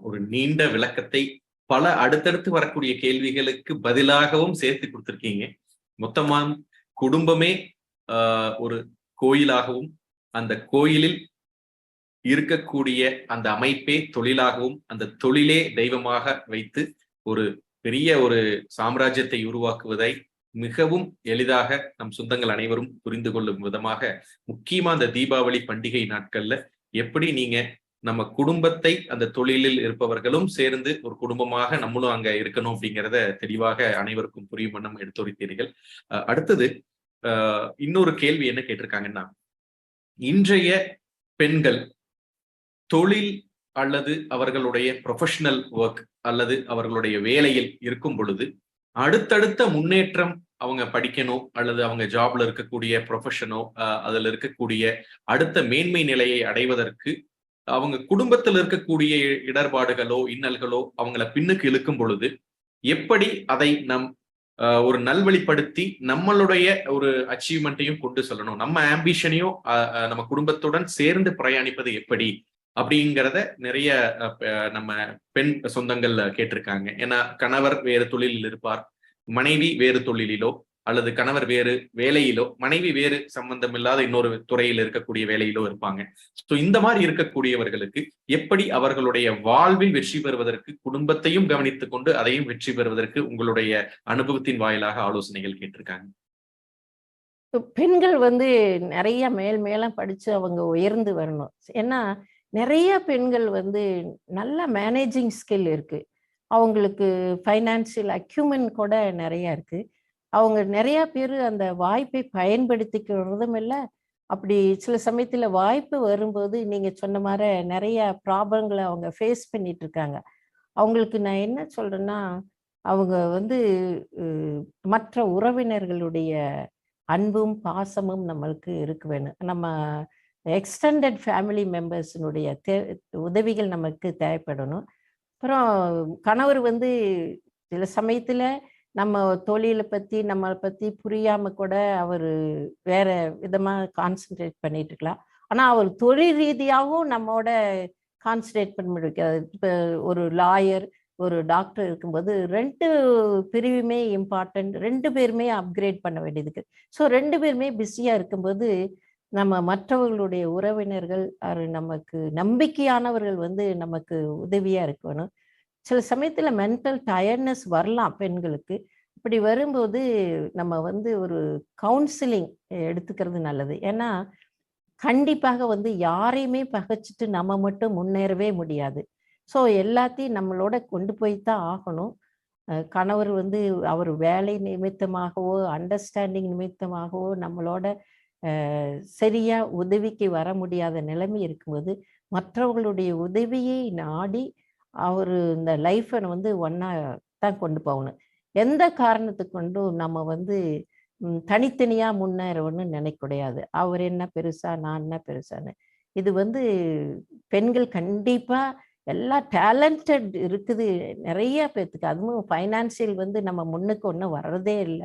ஒரு நீண்ட விளக்கத்தை பல அடுத்தடுத்து வரக்கூடிய கேள்விகளுக்கு பதிலாகவும் சேர்த்து கொடுத்திருக்கீங்க. மொத்தமா குடும்பமே ஒரு கோயிலாகவும், அந்த கோயிலில் இருக்கக்கூடிய அந்த அமைப்பே தொழிலாகவும், அந்த தொழிலே தெய்வமாக வைத்து ஒரு பெரிய ஒரு சாம்ராஜ்யத்தை உருவாக்குவதை மிகவும் எளிதாக நம் சொந்தங்கள் அனைவரும் புரிந்து கொள்ளும் விதமாக, முக்கியமா அந்த தீபாவளி பண்டிகை நாட்கள்ல எப்படி நீங்க நம்ம குடும்பத்தை அந்த தொழிலில் இருப்பவர்களும் சேர்ந்து ஒரு குடும்பமாக நம்மளும் அங்க இருக்கணும் அப்படிங்கிறத தெளிவாக அனைவருக்கும் புரியும் வண்ணம் எடுத்துரைத்தீர்கள். அடுத்தது இன்னொரு கேள்வி என்ன கேட்டிருக்காங்கன்னா, இன்றைய பெண்கள் தொழில் அல்லது அவர்களுடைய ப்ரொஃபஷனல் ஒர்க் அல்லது அவர்களுடைய வேலையில் இருக்கும் பொழுது அடுத்தடுத்த முன்னேற்றம் அவங்க படிக்கணும் அல்லது அவங்க ஜாப்ல இருக்கக்கூடிய ப்ரொஃபஷனோ அதுல இருக்கக்கூடிய அடுத்த மேன்மை நிலையை அடைவதற்கு அவங்க குடும்பத்தில் இருக்கக்கூடிய இடர்பாடுகளோ இன்னல்களோ அவங்கள பின்னுக்கு இழுக்கும் பொழுது எப்படி அதை நம் ஒரு நல்வழிப்படுத்தி நம்மளுடைய ஒரு அச்சீவ்மெண்ட்டையும் கொண்டு சொல்லணும், நம்ம ஆம்பிஷனையும் நம்ம குடும்பத்துடன் சேர்ந்து பிரயாணிப்பது எப்படி அப்படிங்கிறத நிறைய நம்ம பெண் சொந்தங்கள் கேட்டிருக்காங்க. ஏன்னா கணவர் வேறு தொழிலில் இருப்பார், மனைவி வேறு தொழிலிலோ அல்லது கணவர் வேறு வேலையிலோ, மனைவி வேறு சம்பந்தம் இல்லாத இன்னொரு துறையில் இருக்கக்கூடிய வேலையிலோ இருப்பாங்க. ஸோ இந்த மாதிரி இருக்கக்கூடியவர்களுக்கு எப்படி அவர்களுடைய வாழ்வில் வெற்றி பெறுவதற்கு, குடும்பத்தையும் கவனித்துக் கொண்டு அதையும் வெற்றி பெறுவதற்கு உங்களுடைய அனுபவத்தின் வாயிலாக ஆலோசனைகள் கேட்டிருக்காங்க. பெண்கள் வந்து நிறைய மேலும் படிச்சு அவங்க உயர்ந்து வரணும். ஏன்னா நிறைய பெண்கள் வந்து நல்ல மேனேஜிங் ஸ்கில் இருக்கு, அவங்களுக்கு ஃபைனான்சியல் அக்யூமெண்ட் கூட நிறைய இருக்கு. அவங்க நிறைய பேர் அந்த வாய்ப்பை பயன்படுத்திக்கிறதும் இல்லை. அப்படி சில சமயத்துல வாய்ப்பு வரும்போது நீங்க சொன்ன மாதிரி நிறைய ப்ராப்ளங்களை அவங்க ஃபேஸ் பண்ணிட்டு இருக்காங்க. அவங்களுக்கு நான் என்ன சொல்றேன்னா, அவங்க வந்து மற்ற உறவினர்களுடைய அன்பும் பாசமும் நம்மளுக்கு இருக்க வேணும். நம்ம எக்ஸ்டெண்டட் ஃபேமிலி மெம்பர்ஸினுடைய உதவிகள் நமக்கு தேவைப்படணும். அப்புறம் கணவர் வந்து சில சமயத்தில் நம்ம தொழிலை பற்றி நம்மளை பற்றி புரியாமல் கூட அவர் வேற விதமாக கான்சன்ட்ரேட் பண்ணிட்டு இருக்கலாம். ஆனால் அவர் தொழில் ரீதியாகவும் நம்மோட கான்சன்ட்ரேட் பண்ண முடியாது. இப்போ ஒரு லாயர், ஒரு டாக்டர் இருக்கும்போது 2 பிரிவுமே இம்பார்ட்டன்ட், 2 பேருமே அப்கிரேட் பண்ண வேண்டியது இருக்கு. ஸோ 2 பேருமே பிஸியாக இருக்கும்போது நம்ம மற்றவர்களுடைய உறவினர்கள் நமக்கு நம்பிக்கையானவர்கள் வந்து நமக்கு உதவியாக இருக்கணும். சில சமயத்தில் மென்டல் டயர்ட்னஸ் வரலாம் பெண்களுக்கு. இப்படி வரும்போது நம்ம வந்து ஒரு கவுன்சிலிங் எடுத்துக்கிறது நல்லது. ஏன்னா கண்டிப்பாக வந்து யாரையுமே பகைச்சிட்டு நம்ம மட்டும் முன்னேறவே முடியாது. ஸோ எல்லாத்தையும் நம்மளோட கொண்டு போய் தான் ஆகணும். கணவர் வந்து அவர் வேலை நிமித்தமாகவோ, அண்டர்ஸ்டாண்டிங் நிமித்தமாகவோ நம்மளோட சரியா உதவிக்கு வர முடியாத நிலைமை இருக்கும்போது, மற்றவர்களுடைய உதவியை நாடி அவரு இந்த லைஃப்ப வந்து ஒண்ணா தான் கொண்டு போகணும். எந்த காரணத்துக்கு கொண்டும் நம்ம வந்து தனித்தனியா முன்னேறணும்னு நினைக்கக்கூடாது. அவர் என்ன பெருசா, நான் என்ன பெருசான்னு. இது வந்து பெண்கள் கண்டிப்பா எல்லா டேலண்டட் இருக்குது நிறைய பேத்துக்கு. அதுவும் ஃபைனான்சியல் வந்து நம்ம முன்னுக்கு ஒண்ணும் வர்றதே இல்ல.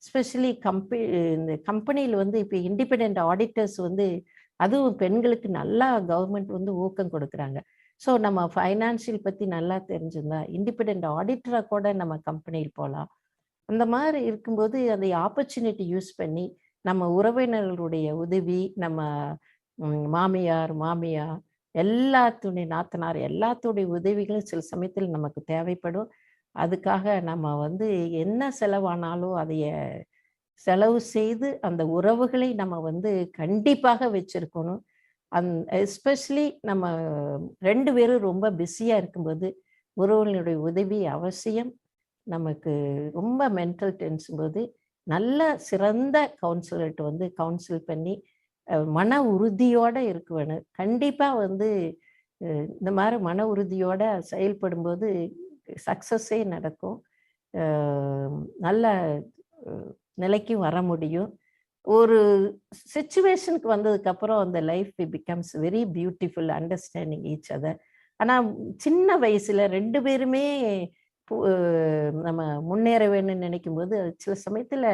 எஸ்பெஷலி இந்த கம்பெனியில வந்து இப்ப இண்டிபெண்டன்ட் ஆடிட்டர்ஸ் வந்து அதுவும் பெண்களுக்கு நல்லா கவர்மெண்ட் வந்து ஊக்கம் கொடுக்குறாங்க. ஸோ நம்ம ஃபைனான்சியல் பத்தி நல்லா தெரிஞ்சிருந்தா இண்டிபெண்டன்ட் ஆடிட்டரா கூட நம்ம கம்பெனியில் போகலாம். அந்த மாதிரி இருக்கும்போது அந்த ஆப்பர்ச்சுனிட்டி யூஸ் பண்ணி நம்ம உறவினர்களுடைய உதவி, நம்ம மாமியார், மாமியார் எல்லாத்துடைய நாத்தனார் எல்லாத்துடைய உதவிகளும் சில சமயத்தில் நமக்கு தேவைப்படும். அதுக்காக நம்ம வந்து என்ன செலவானாலும் அதைய செலவு செய்து அந்த உறவுகளை நம்ம வந்து கண்டிப்பாக வச்சிருக்கணும். எஸ்பெஷலி நம்ம 2 பேரும் ரொம்ப பிஸியா இருக்கும்போது உறவுகளுடைய உதவி அவசியம். நமக்கு ரொம்ப மென்டல் டென்ஷன் போது நல்ல சிறந்த கவுன்சிலர்கிட்ட வந்து கவுன்சில் பண்ணி மன உறுதியோட இருக்க வேணும். கண்டிப்பா வந்து இந்த மாதிரி மன உறுதியோட செயல்படும்போது சக்சஸே நடக்கும். நல்ல நிலைக்கும் வர முடியும். ஒரு சிச்சுவேஷனுக்கு வந்ததுக்கு அப்புறம் அந்த life becomes very beautiful understanding each other. ஆனா சின்ன வயசுல 2 பேருமே நம்ம முன்னேற வேணும்னு நினைக்கும் போது சில சமயத்துல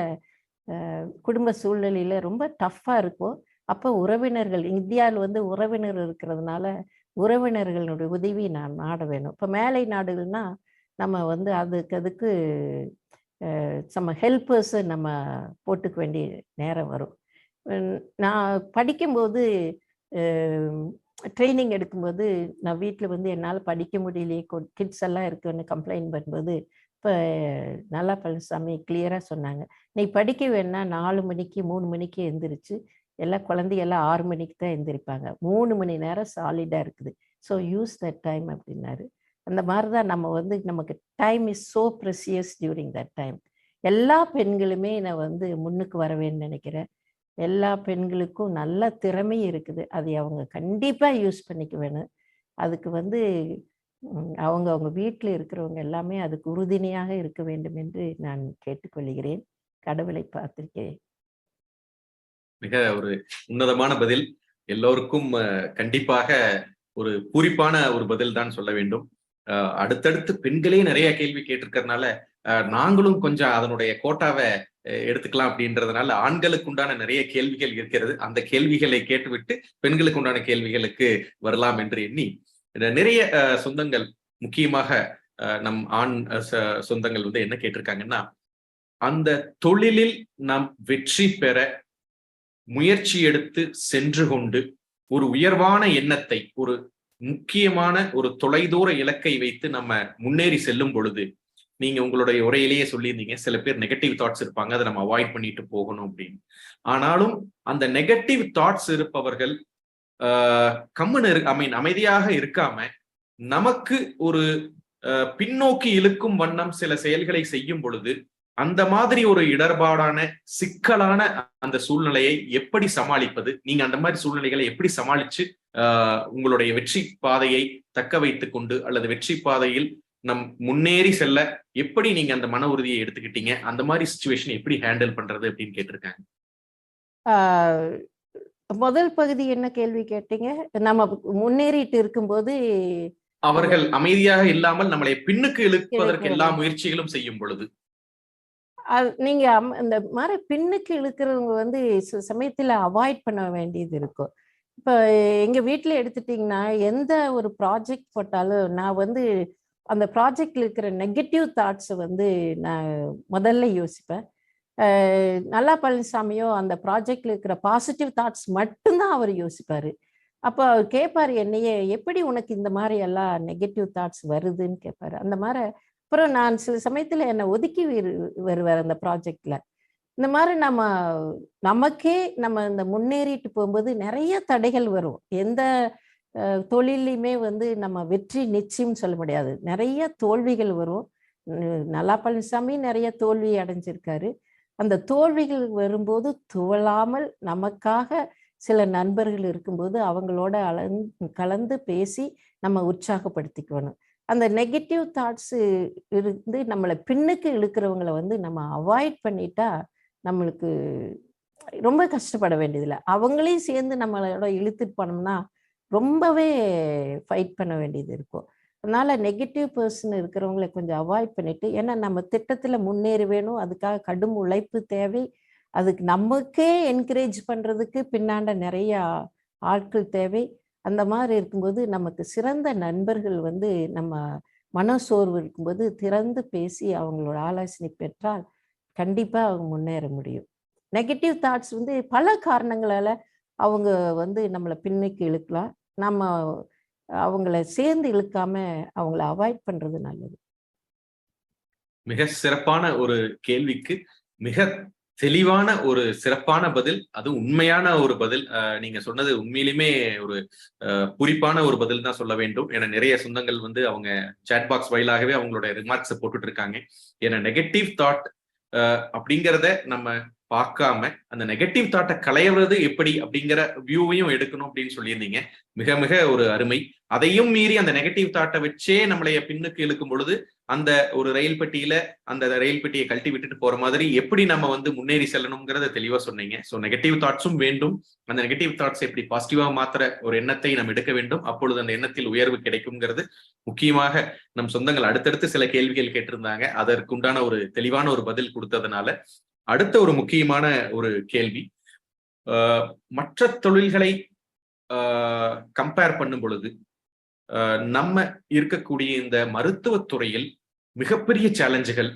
குடும்ப சூழ்நிலையில ரொம்ப டஃப்பா இருக்கும். அப்போ உறவினர்கள் இந்தியாவில் வந்து உறவினர் இருக்கிறதுனால உறவினர்களுடைய உதவி நான் நாட வேணும். இப்போ மேலை நாடுகள்னா நம்ம வந்து அதுக்கு நம்ம ஹெல்ப்பர்ஸை நம்ம போட்டுக்க வேண்டிய நேரம் வரும். நான் படிக்கும்போது ட்ரைனிங் எடுக்கும்போது நான் வீட்டில் வந்து என்னால் படிக்க முடியலையே, கிட்ஸ் எல்லாம் இருக்குன்னு கம்ப்ளைண்ட் பண்ணும்போது இப்போ நல்லா பழனிசாமி கிளியராக சொன்னாங்க, நீ படிக்க வேணா 4 மணிக்கு 3 மணிக்கு எந்திரிச்சு எல்லாம் குழந்தையெல்லாம் 6 மணிக்கு தான் எந்திரிப்பாங்க. 3 மணி நேரம் சாலிடாக இருக்குது. ஸோ யூஸ் தட் டைம் அப்படின்னாரு. அந்த மாதிரி தான் நம்ம வந்து நமக்கு time is so precious during that time. எல்லா பெண்களுமே நான் வந்து முன்னுக்கு வரவேன்னு நினைக்கிறேன். எல்லா பெண்களுக்கும் நல்ல திறமை இருக்குது. அதை அவங்க கண்டிப்பாக யூஸ் பண்ணிக்க வேணும். அதுக்கு வந்து அவங்க வீட்டில் இருக்கிறவங்க எல்லாமே அதுக்கு உறுதுணையாக இருக்க வேண்டும் என்று நான் கேட்டுக்கொள்கிறேன். கடவுளை பார்த்திருக்கிறேன். மிக ஒரு உன்னதமான பதில். எல்லோருக்கும் கண்டிப்பாக ஒரு பூரிப்பான ஒரு பதில் தான் சொல்ல வேண்டும். அடுத்தடுத்து பெண்களே நிறைய கேள்வி கேட்டிருக்கிறதுனால நாங்களும் கொஞ்சம் அதனுடைய கோட்டாவை எடுத்துக்கலாம் அப்படின்றதுனால ஆண்களுக்கு உண்டான நிறைய கேள்விகள் இருக்கிறது. அந்த கேள்விகளை கேட்டுவிட்டு பெண்களுக்கு உண்டான கேள்விகளுக்கு வரலாம் என்று எண்ணி, நிறைய சொந்தங்கள் முக்கியமாக நம் ஆண் சொந்தங்கள் வந்து என்ன கேட்டிருக்காங்கன்னா, அந்த தொழிலில் நாம் வெற்றி பெற முயற்சி எடுத்து சென்று கொண்டு ஒரு உயர்வான எண்ணத்தை, ஒரு முக்கியமான ஒரு தொலைதூர இலக்கை வைத்து நம்ம முன்னேறி செல்லும் பொழுது, நீங்க உங்களுடைய உரையிலேயே சொல்லியிருந்தீங்க, சில பேர் நெகட்டிவ் தாட்ஸ் இருப்பாங்க, அதை நம்ம அவாய்ட் பண்ணிட்டு போகணும் அப்படின்னு. ஆனாலும் அந்த நெகட்டிவ் தாட்ஸ் இருப்பவர்கள் அமைதியாக இருக்காம நமக்கு ஒரு பின்னோக்கி இழுக்கும் வண்ணம் சில செயல்களை செய்யும் பொழுது, அந்த மாதிரி ஒரு இடர்பாடான சிக்கலான அந்த சூழ்நிலையை எப்படி சமாளிப்பது? நீங்க அந்த மாதிரி சூழ்நிலைகளை எப்படி சமாளிச்சு உங்களுடைய வெற்றி பாதையை தக்க வைத்துக் கொண்டு அல்லது வெற்றி பாதையில் நம் முன்னேறி செல்ல எப்படி நீங்க அந்த மன உறுதியை எடுத்துக்கிட்டீங்க? அந்த மாதிரி சிச்சுவேஷன் எப்படி ஹேண்டில் பண்றது அப்படின்னு கேட்டிருக்காங்க. முதல் பகுதி என்ன கேள்வி கேட்டீங்க? நம்ம முன்னேறிட்டு இருக்கும்போது அவர்கள் அமைதியாக இல்லாமல் நம்மளை பின்னுக்கு இழுப்பதற்கு எல்லா முயற்சிகளும் செய்யும் பொழுது, நீங்க இந்த மாதிரி பின்னுக்கு இழுக்கிறவங்க வந்து சில சமயத்துல அவாய்ட் பண்ண வேண்டியது இருக்கும். இப்போ எங்க வீட்டுல எடுத்துட்டீங்கன்னா எந்த ஒரு ப்ராஜெக்ட் போட்டாலும் நான் வந்து அந்த ப்ராஜெக்ட்ல இருக்கிற நெகட்டிவ் தாட்ஸை வந்து நான் முதல்ல யோசிப்பேன். நல்லா பழனிசாமியோ அந்த ப்ராஜெக்ட்ல இருக்கிற பாசிட்டிவ் தாட்ஸ் மட்டும்தான் அவர் யோசிப்பாரு. அப்போ அவர் கேட்பாரு என்னையே, எப்படி உனக்கு இந்த மாதிரி எல்லாம் நெகட்டிவ் தாட்ஸ் வருதுன்னு கேட்பாரு. அந்த மாதிரி அப்புறம் நான் சில சமயத்துல என்னை ஒதுக்கி வருவார் அந்த ப்ராஜெக்ட்ல. இந்த மாதிரி நமக்கே நம்ம இந்த முன்னேறிட்டு போகும்போது நிறைய தடைகள் வரும். எந்த தொழிலையுமே வந்து நம்ம வெற்றி நிச்சயம் சொல்ல முடியாது. நிறைய தோல்விகள் வரும். நல்லா பழனிசாமி நிறைய தோல்வி அடைஞ்சிருக்காரு. அந்த தோல்விகள் வரும்போது துவளாமல் நமக்காக சில நண்பர்கள் இருக்கும்போது அவங்களோட கலந்து பேசி நம்ம உற்சாகப்படுத்திக்கணும். அந்த நெகட்டிவ் தாட்ஸ் இருந்து நம்மளை பின்னுக்கு இழுக்கிறவங்களை வந்து நம்ம அவாய்ட் பண்ணிட்டா நம்மளுக்கு ரொம்ப கஷ்டப்பட வேண்டியதில்லை. அவங்களையும் சேர்ந்து நம்மளோட இழுத்துட்டு போனோம்னா ரொம்பவே ஃபைட் பண்ண வேண்டியது இருக்கும். அதனால நெகட்டிவ் பர்சன் இருக்கிறவங்களை கொஞ்சம் அவாய்ட் பண்ணிட்டு, ஏன்னா நம்ம திட்டத்துல முன்னேற வேணும், அதுக்காக கடும் உழைப்பு தேவை. அதுக்கு நமக்கே என்கரேஜ் பண்றதுக்கு பின்னாண்ட நிறைய ஆட்கள் தேவை. அந்த மாதிரி இருக்கும்போது நமக்கு சிறந்த நண்பர்கள் வந்து நம்ம மனசோர்வு இருக்கும்போது திறந்து பேசி அவங்களோட ஆலோசனை பெற்றால் கண்டிப்பா அவங்க முன்னேற முடியும். நெகட்டிவ் தாட்ஸ் வந்து பல காரணங்களால அவங்க வந்து நம்மளை பின்னுக்கு இழுக்கலாம். நம்ம அவங்கள சேர்ந்து இழுக்காம அவங்கள அவாய்ட் பண்றது நல்லது. மிக சிறப்பான ஒரு கேள்விக்கு மிக தெளிவான ஒரு சிறப்பான பதில், அது உண்மையான ஒரு பதில். நீங்க சொன்னது உண்மையிலுமே ஒரு குறிப்பான ஒரு பதில் தான் சொல்ல வேண்டும். ஏன்னா நிறைய சொந்தங்கள் வந்து அவங்க சாட் பாக்ஸ் வாயிலாகவே அவங்களோட ரிமார்க்ஸை போட்டுட்டு இருக்காங்க. ஏன்னா நெகட்டிவ் தாட் அப்படிங்கிறத நம்ம பார்க்காம அந்த நெகட்டிவ் தாட்டை களையிறது எப்படி அப்படிங்கிற வியூவையும் எடுக்கணும் அப்படின்னு சொல்லியிருந்தீங்க. மிக மிக ஒரு அருமை. அதையும் மீறி அந்த நெகட்டிவ் தாட்டை வச்சே நம்மளைய பின்னுக்கு இழுக்கும் பொழுது அந்த ஒரு ரயில் பெட்டியில அந்த ரயில் பெட்டியை கழட்டி விட்டுட்டு போற மாதிரி எப்படி நம்ம வந்து முன்னேறி செல்லணுங்கிறத தெளிவா சொன்னீங்க. ஸோ நெகட்டிவ் தாட்ஸும் வேண்டும். அந்த நெகட்டிவ் தாட்ஸ் எப்படி பாசிட்டிவா மாத்திர ஒரு எண்ணத்தை நம்ம எடுக்க வேண்டும். அப்பொழுது அந்த எண்ணத்தில் உயர்வு கிடைக்கும்ங்கிறது முக்கியமாக நம் சொந்தங்கள் அடுத்தடுத்து சில கேள்விகள் கேட்டிருந்தாங்க. அதற்குண்டான ஒரு தெளிவான ஒரு பதில் கொடுத்ததுனால அடுத்த ஒரு முக்கியமான ஒரு கேள்வி, மற்ற தொழில்களை கம்பேர் பண்ணும் பொழுது நம்ம இருக்கக்கூடிய இந்த மருத்துவத்துறையில் மிகப்பெரிய சேலஞ்சுகள்,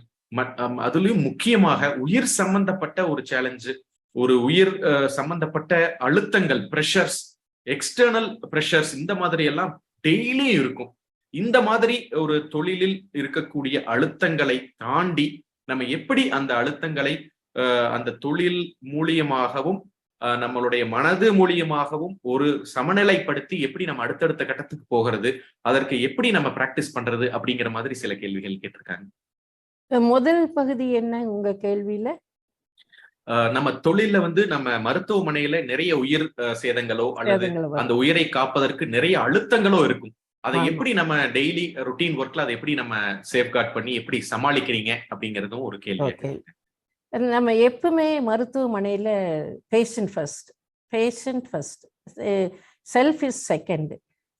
அதுலயும் முக்கியமாக உயிர் சம்பந்தப்பட்ட ஒரு சேலஞ்சு, ஒரு உயிர் சம்பந்தப்பட்ட அழுத்தங்கள், பிரஷர்ஸ், எக்ஸ்டர்னல் பிரஷர்ஸ், இந்த மாதிரி எல்லாம் டெய்லியும் இருக்கும். இந்த மாதிரி ஒரு தொழிலில் இருக்கக்கூடிய அழுத்தங்களை தாண்டி நம்ம எப்படி அந்த அழுத்தங்களை அந்த தொழில் மூலியமாகவும் நம்மளுடைய மனது மூலியமாகவும் ஒரு சமநிலைப்படுத்தி எப்படி நம்ம அடுத்தடுத்த கட்டத்துக்கு போகிறது, அதற்கு எப்படி நம்ம பிராக்டிஸ் பண்றது அப்படிங்கிற மாதிரி சில கேள்விகள் கேட்டிருக்காங்க. முதல் பகுதி என்ன உங்க கேள்வியில? நம்ம தொழில வந்து நம்ம மருத்துவமனையில நிறைய உயிர் சேதங்களோ அல்லது அந்த உயிரை காப்பதற்கு நிறைய அழுத்தங்களோ இருக்கும். அதை எப்படி நம்ம டெய்லி ரொட்டீன் ஒர்க்ல அதை எப்படி நம்ம சேஃப்கார்ட் பண்ணி எப்படி சமாளிக்கிறீங்க அப்படிங்கிறதும் ஒரு கேள்வி. நம்ம எப்பவுமே மருத்துவமனையில patient first, self is second.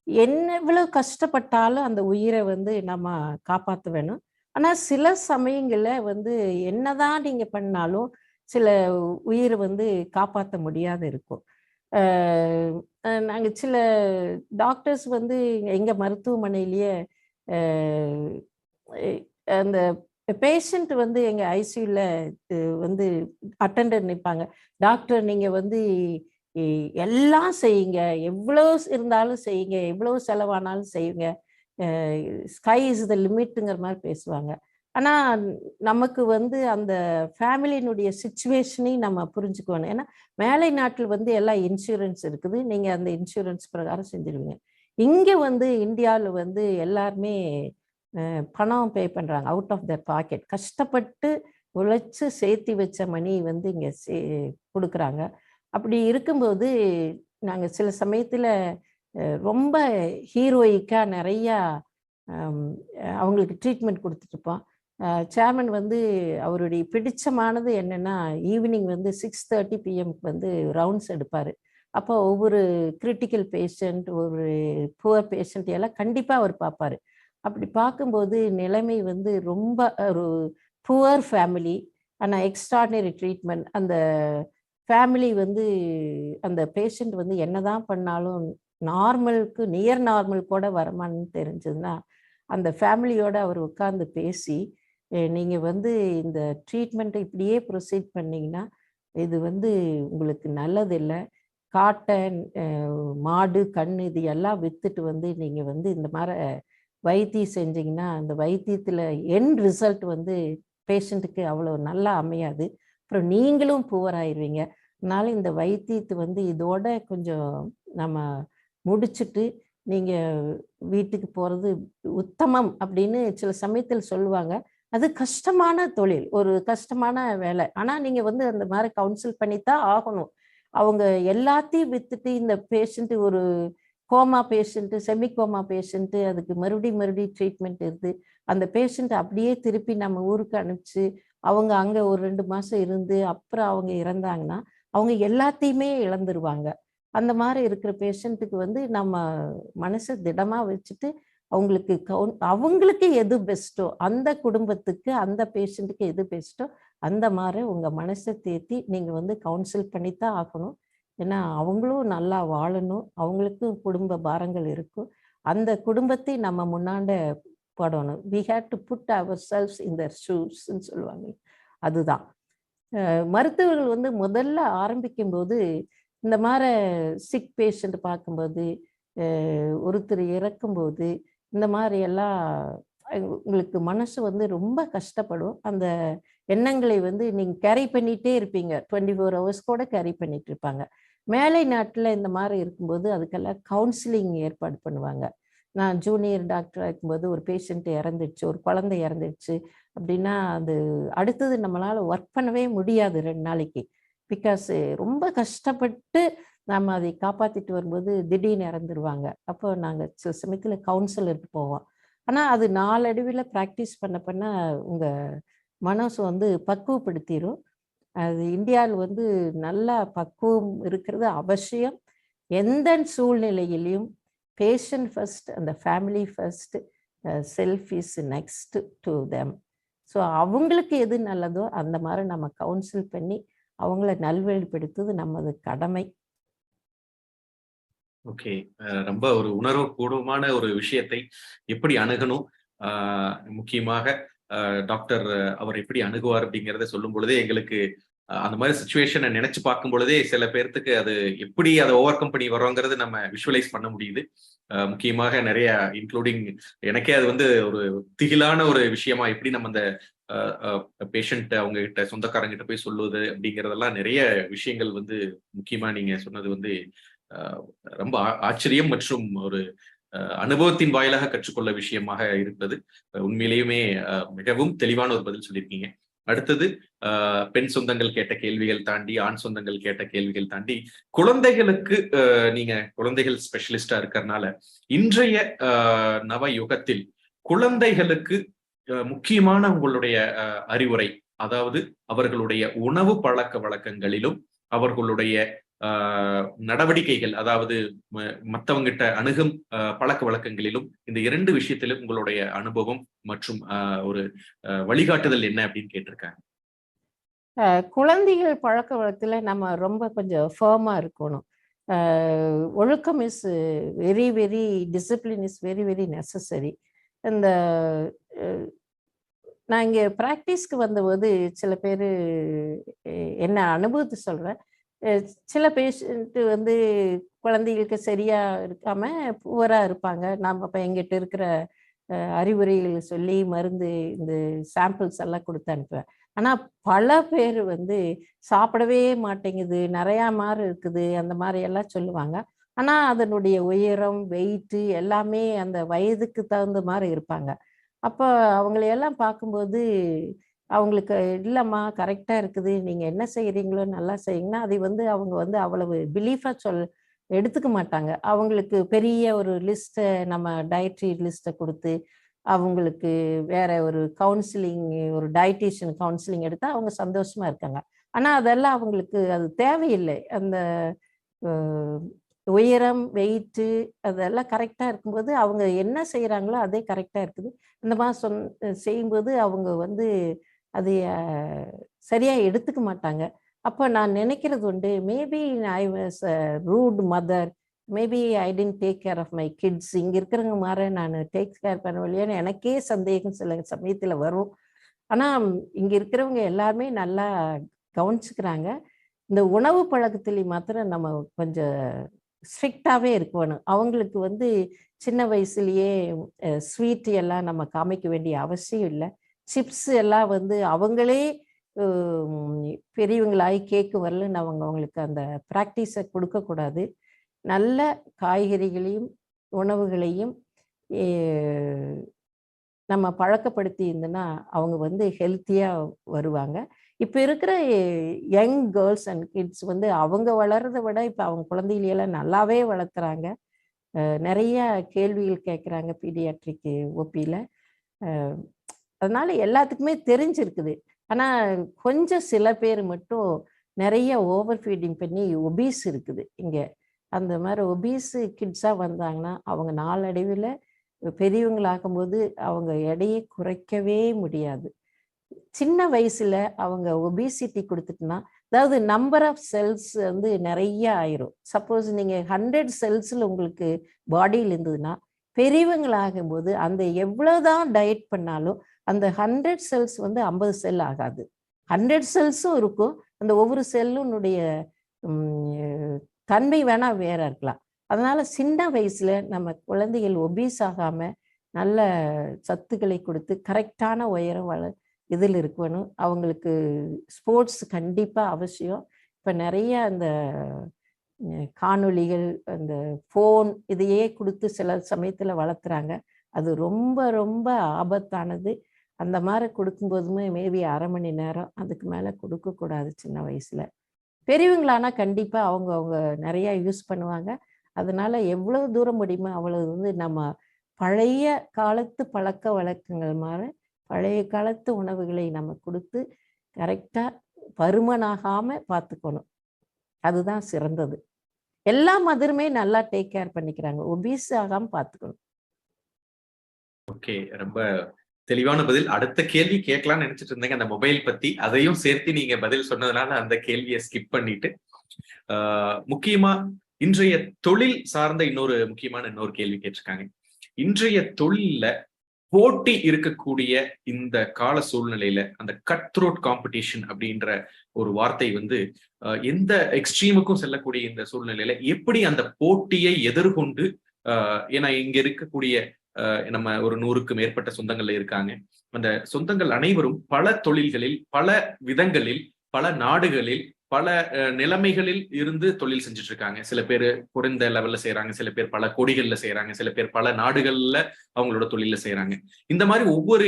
எவ்வளவு கஷ்டப்பட்டாலும் அந்த உயிரை வந்து நம்ம காப்பாற்ற வேணும். ஆனா சில சமயங்கள்ல வந்து என்னதான் நீங்க பண்ணாலும் சில உயிரை வந்து காப்பாற்ற முடியாத இருக்கும். நாங்க சில டாக்டர்ஸ் வந்து எங்க மருத்துவமனையிலேயே அந்த பேஷண்ட் வந்து எங்க ஐசியூல வந்து அட்டெண்டர் நிற்பாங்க. டாக்டர் நீங்க வந்து எல்லாம் செய்யுங்க, எவ்வளவு இருந்தாலும் செய்யுங்க, எவ்வளவு செலவானாலும் செய்யுங்க, ஸ்கை இஸ் த லிமிட்டுங்கிற மாதிரி பேசுவாங்க. ஆனா நமக்கு வந்து அந்த ஃபேமிலியினுடைய சிச்சுவேஷனையும் நம்ம புரிஞ்சுக்கணும். ஏன்னா மேலை நாட்டில் வந்து எல்லாம் இன்சூரன்ஸ் இருக்குது, நீங்க அந்த இன்சூரன்ஸ் பிரகாரம் செஞ்சிருவீங்க. இங்க வந்து இந்தியாவில் வந்து எல்லாருமே பணம் பே பண்றாங்க, அவுட் ஆஃப் தர் பாக்கெட். கஷ்டப்பட்டு உழைச்சு சேர்த்து வச்ச மணி வந்து இங்க கொடுக்குறாங்க. அப்படி இருக்கும்போது நாங்க சில சமயத்துல ரொம்ப ஹீரோயிக்கா நிறையா அவங்களுக்கு ட்ரீட்மெண்ட் கொடுத்துட்டு இருப்போம். சேர்மன் வந்து அவருடைய பிடிச்சமானது என்னன்னா ஈவினிங் வந்து 6:30 PM வந்து ரவுண்ட்ஸ் எடுப்பாரு. அப்போ ஒவ்வொரு கிரிட்டிக்கல் பேஷண்ட், ஒரு புவர் பேஷண்ட் எல்லாம் கண்டிப்பா அவர் பார்ப்பாரு. அப்படி பார்க்கும்போது நிலைமை வந்து ரொம்ப ஒரு புவர் ஃபேமிலி, ஆனால் எக்ஸ்ட்ராடினரி ட்ரீட்மெண்ட். அந்த ஃபேமிலி வந்து அந்த பேஷண்ட் வந்து என்னதான் பண்ணாலும் நார்மலுக்கு நியர் நார்மல் கூட வரமான்னு தெரிஞ்சதுன்னா அந்த ஃபேமிலியோட அவர் உட்கார்ந்து பேசி, நீங்கள் வந்து இந்த ட்ரீட்மெண்ட்டை இப்படியே ப்ரொசீட் பண்ணிங்கன்னா இது வந்து உங்களுக்கு நல்லதில்லை, காட்டை மாடு கண் இது எல்லாம் விற்றுட்டு வந்து நீங்கள் வந்து இந்த மாதிரி வைத்தியம் செஞ்சீங்கன்னா அந்த வைத்தியத்தில் எண்ட் ரிசல்ட் வந்து பேஷண்ட்டுக்கு அவ்வளோ நல்லா அமையாது. அப்புறம் நீங்களும் புவர் ஆயிடுவீங்க. அதனால இந்த வைத்தியத்தை வந்து இதோட கொஞ்சம் நம்ம முடிச்சுட்டு நீங்கள் வீட்டுக்கு போகிறது உத்தமம் அப்படின்னு சில சமயத்தில் சொல்லுவாங்க. அது கஷ்டமான தொழில், ஒரு கஷ்டமான வேலை. ஆனால் நீங்கள் வந்து அந்த மாதிரி கவுன்சில் பண்ணித்தான் ஆகணும். அவங்க எல்லாத்தையும் வித்துட்டு இந்த பேஷண்ட்டு ஒரு coma patient, semi coma patient, அதுக்கு மறுபடியும் ட்ரீட்மெண்ட் இருக்குது. அந்த பேஷண்ட் அப்படியே திருப்பி நம்ம ஊருக்கு அனுப்பிச்சு அவங்க அங்கே ஒரு 2 மாதம் இருந்து அப்புறம் அவங்க இறந்தாங்கன்னா அவங்க எல்லாத்தையுமே இழந்துருவாங்க. அந்த மாதிரி இருக்கிற பேஷண்ட்டுக்கு வந்து நம்ம மனசை திடமாக வச்சுட்டு அவங்களுக்கு அவங்களுக்கு எது பெஸ்ட்டோ, அந்த குடும்பத்துக்கு அந்த பேஷண்ட்டுக்கு எது பெஸ்ட்டோ அந்த மாதிரி உங்கள் மனசை தேத்தி நீங்கள் வந்து கவுன்சில் பண்ணித்தான் ஆகணும். ஏன்னா அவங்களும் நல்லா வாழணும், அவங்களுக்கும் குடும்ப பாரங்கள் இருக்கும். அந்த குடும்பத்தை நம்ம முன்னாண்ட படணும். We have to put ourselves in their ஷூஸ்ன்னு சொல்லுவாங்க. அதுதான் மருத்துவர்கள் வந்து முதல்ல ஆரம்பிக்கும் போது இந்த மாதிரி சிக் பேஷண்ட் பார்க்கும்போது, ஒருத்தர் இறக்கும்போது இந்த மாதிரி எல்லாம் உங்களுக்கு மனசு வந்து ரொம்ப கஷ்டப்படும். அந்த எண்ணங்களை வந்து நீங்கள் கேரி பண்ணிகிட்டே இருப்பீங்க. 24 hours கூட கேரி பண்ணிட்டு இருப்பாங்க. மேலை நாட்டில் இந்த மாதிரி இருக்கும்போது அதுக்கெல்லாம் கவுன்சிலிங் ஏற்பாடு பண்ணுவாங்க. நான் ஜூனியர் டாக்டராக இருக்கும்போது ஒரு பேஷண்ட் இறந்துடுச்சு, ஒரு குழந்தை இறந்துடுச்சு அப்படின்னா அது அடுத்தது நம்மளால் ஒர்க் பண்ணவே முடியாது 2 நாளைக்கு. பிகாஸ் ரொம்ப கஷ்டப்பட்டு நம்ம அதை காப்பாற்றிட்டு வரும்போது திடீர்னு இறந்துருவாங்க. அப்போ நாங்கள் சில சமயத்தில் கவுன்சிலருக்கு போவோம். ஆனால் அது நாளடைவில் ப்ராக்டிஸ் பண்ண உங்கள் மனசு வந்து பக்குவப்படுத்திடும். அது இந்தியாவில் வந்து நல்லா பக்குவம் இருக்கிறது அவசியம். எந்த சூழ்நிலையிலையும் பேஷண்ட் ஃபர்ஸ்ட், அந்த family first, self is next to them. So அவங்களுக்கு எது நல்லதோ அந்த மாதிரி நம்ம கவுன்சில் பண்ணி அவங்கள நல்வழிப்படுத்துவது நமது கடமை. ஓகே. ரொம்ப ஒரு உணர்வுபூர்வமான ஒரு விஷயத்தை எப்படி அணுகணும், முக்கியமாக டாக்டர் அவர் எப்படி அணுகுவார் அப்படிங்கிறத சொல்லும் பொழுதே எங்களுக்கு அந்த மாதிரி சுச்சுவேஷனை நினைச்சு பார்க்கும் பொழுதே சில பேர்த்துக்கு அது எப்படி அதை ஓவர் கம் பண்ணி வரோங்கிறது நம்ம விஷுவலைஸ் பண்ண முடியுது. முக்கியமாக நிறைய இன்க்ளூடிங் எனக்கே அது வந்து ஒரு திகிலான ஒரு விஷயமா, எப்படி நம்ம அந்த பேஷண்ட் அவங்க கிட்ட சொந்தக்காரங்க கிட்ட போய் சொல்லுவது அப்படிங்கிறதெல்லாம் நிறைய விஷயங்கள் வந்து முக்கியமா நீங்க சொன்னது வந்து ரொம்ப ஆச்சரியம் மற்றும் ஒரு அனுபவத்தின் வாயிலாக கற்றுக்கொள்ள விஷயமாக இருப்பது. உண்மையிலேயுமே மிகவும் தெளிவான ஒரு பதில் சொல்லியிருக்கீங்க. அடுத்தது பெண் சொந்தங்கள் கேட்ட கேள்விகள் தாண்டி, ஆண் சொந்தங்கள் கேட்ட கேள்விகள் தாண்டி, குழந்தைகளுக்கு நீங்க குழந்தைகள் ஸ்பெஷலிஸ்டா இருக்கிறதுனால இன்றைய நவ யுகத்தில் குழந்தைகளுக்கு முக்கியமான உங்களுடைய அறிவுரை, அதாவது அவர்களுடைய உணவு பழக்க வழக்கங்களிலும் அவர்களுடைய நடவடிக்கைகள், அதாவது மற்றவங்கிட்ட அணுகும் பழக்க வழக்கங்களிலும் இந்த 2 விஷயத்திலும் உங்களுடைய அனுபவம் மற்றும் ஒரு வழிகாட்டுதல் என்ன அப்படின்னு கேட்டிருக்காங்க. குழந்தைகள் பழக்க வழக்கத்துல நம்ம ரொம்ப கொஞ்சம் ஃபர்மா இருக்கணும். ஒழுக்கம் is very very, discipline is very very necessary. இந்த நான் இங்கே ப்ராக்டிஸ்க்கு வந்தபோது சில பேர் என்ன அனுபவத்தை சொல்கிறேன். சில பேஷண்ட்டு வந்து குழந்தைகளுக்கு சரியாக இருக்காமல் புவராக இருப்பாங்க. நாம் அப்போ எங்கிட்ட இருக்கிற அறிவுரைகள் சொல்லி மருந்து இந்த சாம்பிள்ஸ் எல்லாம் கொடுத்து அனுப்புவேன். ஆனால் பல பேர் வந்து சாப்பிடவே மாட்டேங்குது, நிறையா மாதிரி இருக்குது, அந்த மாதிரி எல்லாம் சொல்லுவாங்க. ஆனால் அதனுடைய உயரம், வெயிட்டு எல்லாமே அந்த வயதுக்கு தகுந்த மாதிரி இருப்பாங்க. அப்போ அவங்களையெல்லாம் பார்க்கும்போது அவங்களுக்கு இல்லைம்மா கரெக்டாக இருக்குது, நீங்கள் என்ன செய்கிறீங்களோ நல்லா செய்யுங்கன்னா அதை வந்து அவங்க வந்து அவ்வளவு பிலீஃபாக எடுத்துக்க மாட்டாங்க. அவங்களுக்கு பெரிய ஒரு லிஸ்ட்டை, நம்ம டயட்ரி லிஸ்ட்டை கொடுத்து அவங்களுக்கு வேற ஒரு கவுன்சிலிங், ஒரு டயட்டீஷியன் கவுன்சிலிங் எடுத்தால் அவங்க சந்தோஷமாக இருக்காங்க. ஆனால் அதெல்லாம் அவங்களுக்கு அது தேவையில்லை. அந்த உயரம், வெயிட்டு அதெல்லாம் கரெக்டாக இருக்கும்போது அவங்க என்ன செய்கிறாங்களோ அதே கரெக்டாக இருக்குது. இந்த மாதிரி செய்யும்போது அவங்க வந்து அதை சரியாக எடுத்துக்க மாட்டாங்க. அப்போ நான் நினைக்கிறது உண்டு, maybe I was a root mother, maybe I tend take care of my kids. இங்கே இருக்கிறவங்க மாதிரி நான் டேக் கேர் பண்ணவில்லையான்னு எனக்கே சந்தேகம் சில சமயத்தில் வரும். ஆனால் இங்கே இருக்கிறவங்க எல்லாருமே நல்லா கவனிச்சுக்கிறாங்க. இந்த உணவு பழக்கத்தில் மாத்திரம் நம்ம கொஞ்சம் ஸ்ட்ரிக்டாகவே இருக்கணும். அவங்களுக்கு வந்து சின்ன வயசுலயே ஸ்வீட் எல்லாம் நம்ம காமிக்க வேண்டிய அவசியம் இல்லை. சிப்ஸ் எல்லாம் வந்து அவங்களே பெரியவங்களாகி கேக்கு வரலன்னு அவங்களுக்கு அந்த ப்ராக்டிஸை கொடுக்கக்கூடாது. நல்ல காய்கறிகளையும் உணவுகளையும் நம்ம பழக்கப்படுத்தி இருந்தோன்னா அவங்க வந்து ஹெல்த்தியாக வருவாங்க. இப்போ இருக்கிற யங் கேர்ள்ஸ் அண்ட் கிட்ஸ் வந்து அவங்க வளர்றதை விட இப்போ அவங்க குழந்தைகளெல்லாம் நல்லாவே வளர்த்துறாங்க. நிறைய கேள்விகள் கேட்குறாங்க பீடியாட்ரிக் ஓபியில். அதனால எல்லாத்துக்குமே தெரிஞ்சிருக்குது. ஆனால் கொஞ்சம் சில பேர் மட்டும் நிறைய ஓவர் ஃபீடிங் பண்ணி ஒபீஸ் இருக்குது இங்கே. அந்த மாதிரி ஒபீஸ் கிட்ஸாக வந்தாங்கன்னா அவங்க நாளடைவில் பெரியவங்களாகும்போது அவங்க எடையை குறைக்கவே முடியாது. சின்ன வயசுல அவங்க ஒபிசிட்டி கொடுத்துட்டுனா, அதாவது நம்பர் ஆஃப் செல்ஸ் வந்து நிறைய ஆயிரும். சப்போஸ் நீங்க 100 செல்ஸ்ல உங்களுக்கு பாடியில் இருந்ததுன்னா, பெரியவங்களாகும்போது அந்த எவ்வளவுதான் டயட் பண்ணாலும் அந்த 100 செல்ஸ் வந்து 50 செல் ஆகாது. 100 செல்ஸும் இருக்கும். அந்த ஒவ்வொரு செல்லுனுடைய தன்மை வேணா வேற இருக்கலாம். அதனால சின்ன வயசுல நம்ம குழந்தைகள் ஒபீஸ் ஆகாம நல்ல சத்துக்களை கொடுத்து கரெக்டான உயரம் இதில் இருக்கணும். அவங்களுக்கு ஸ்போர்ட்ஸ் கண்டிப்பாக அவசியம். இப்போ நிறைய அந்த காணொளிகள், அந்த ஃபோன் இதையே கொடுத்து சில சமயத்தில் வளர்த்துறாங்க. அது ரொம்ப ரொம்ப ஆபத்தானது. அந்த மாதிரி கொடுக்கும்போதுமே மேபி 1/2 மணி நேரம், அதுக்கு மேலே கொடுக்கக்கூடாது சின்ன வயசில். பெரியவங்களானா கண்டிப்பாக அவங்க நிறையா யூஸ் பண்ணுவாங்க. அதனால எவ்வளவு தூரம் முடியுமோ அவ்வளவு வந்து நம்ம பழைய காலத்து பழக்க வழக்கங்கள் மாதிரி பழைய காலத்து உணவுகளை நம்ம கொடுத்து கரெக்டாக பருமனாகாம பார்த்துக்கணும். அதுதான் சிறந்தது. எல்லா மதருமே நல்லா டேக் கேர் பண்ணிக்கிறாங்க. ஒபீஸ் ஆகாம பார்த்துக்கணும். ஓகே, ரொம்ப தெளிவான பதில். அடுத்த கேள்வி கேட்கலாம்னு நினைச்சிட்டு இருந்தேங்க அந்த மொபைல் பத்தி. அதையும் சேர்த்து நீங்க பதில் சொன்னதுனால அந்த கேள்வியை ஸ்கிப் பண்ணிட்டு முக்கியமா இன்றைய தொழில் சார்ந்த இன்னொரு கேள்வி கேட்டிருக்காங்க. இன்றைய தொழில்ல போட்டி இருக்கக்கூடிய இந்த கால சூழ்நிலையில அந்த கட் த்ரோட் காம்படிஷன் அப்படின்ற ஒரு வார்த்தை வந்து எந்த எக்ஸ்ட்ரீமுக்கும் செல்லக்கூடிய இந்த சூழ்நிலையில எப்படி அந்த போட்டியை எதிர்கொண்டு ஏன்னா இங்க இருக்கக்கூடிய நம்ம ஒரு 100க்கு மேற்பட்ட சொந்தங்கள்ல இருக்காங்க. அந்த சொந்தங்கள் அனைவரும் பல தொழில்களில், பல விதங்களில், பல நாடுகளில், பல நிலைமைகளில் இருந்து தொழில் செஞ்சுட்டு இருக்காங்க. சில பேர் குறைந்த லெவல்ல செய்யறாங்க, சில பேர் பல கோடிகள்ல செய்யறாங்க, சில பேர் பல நாடுகள்ல அவங்களோட தொழில செய்யறாங்க. இந்த மாதிரி ஒவ்வொரு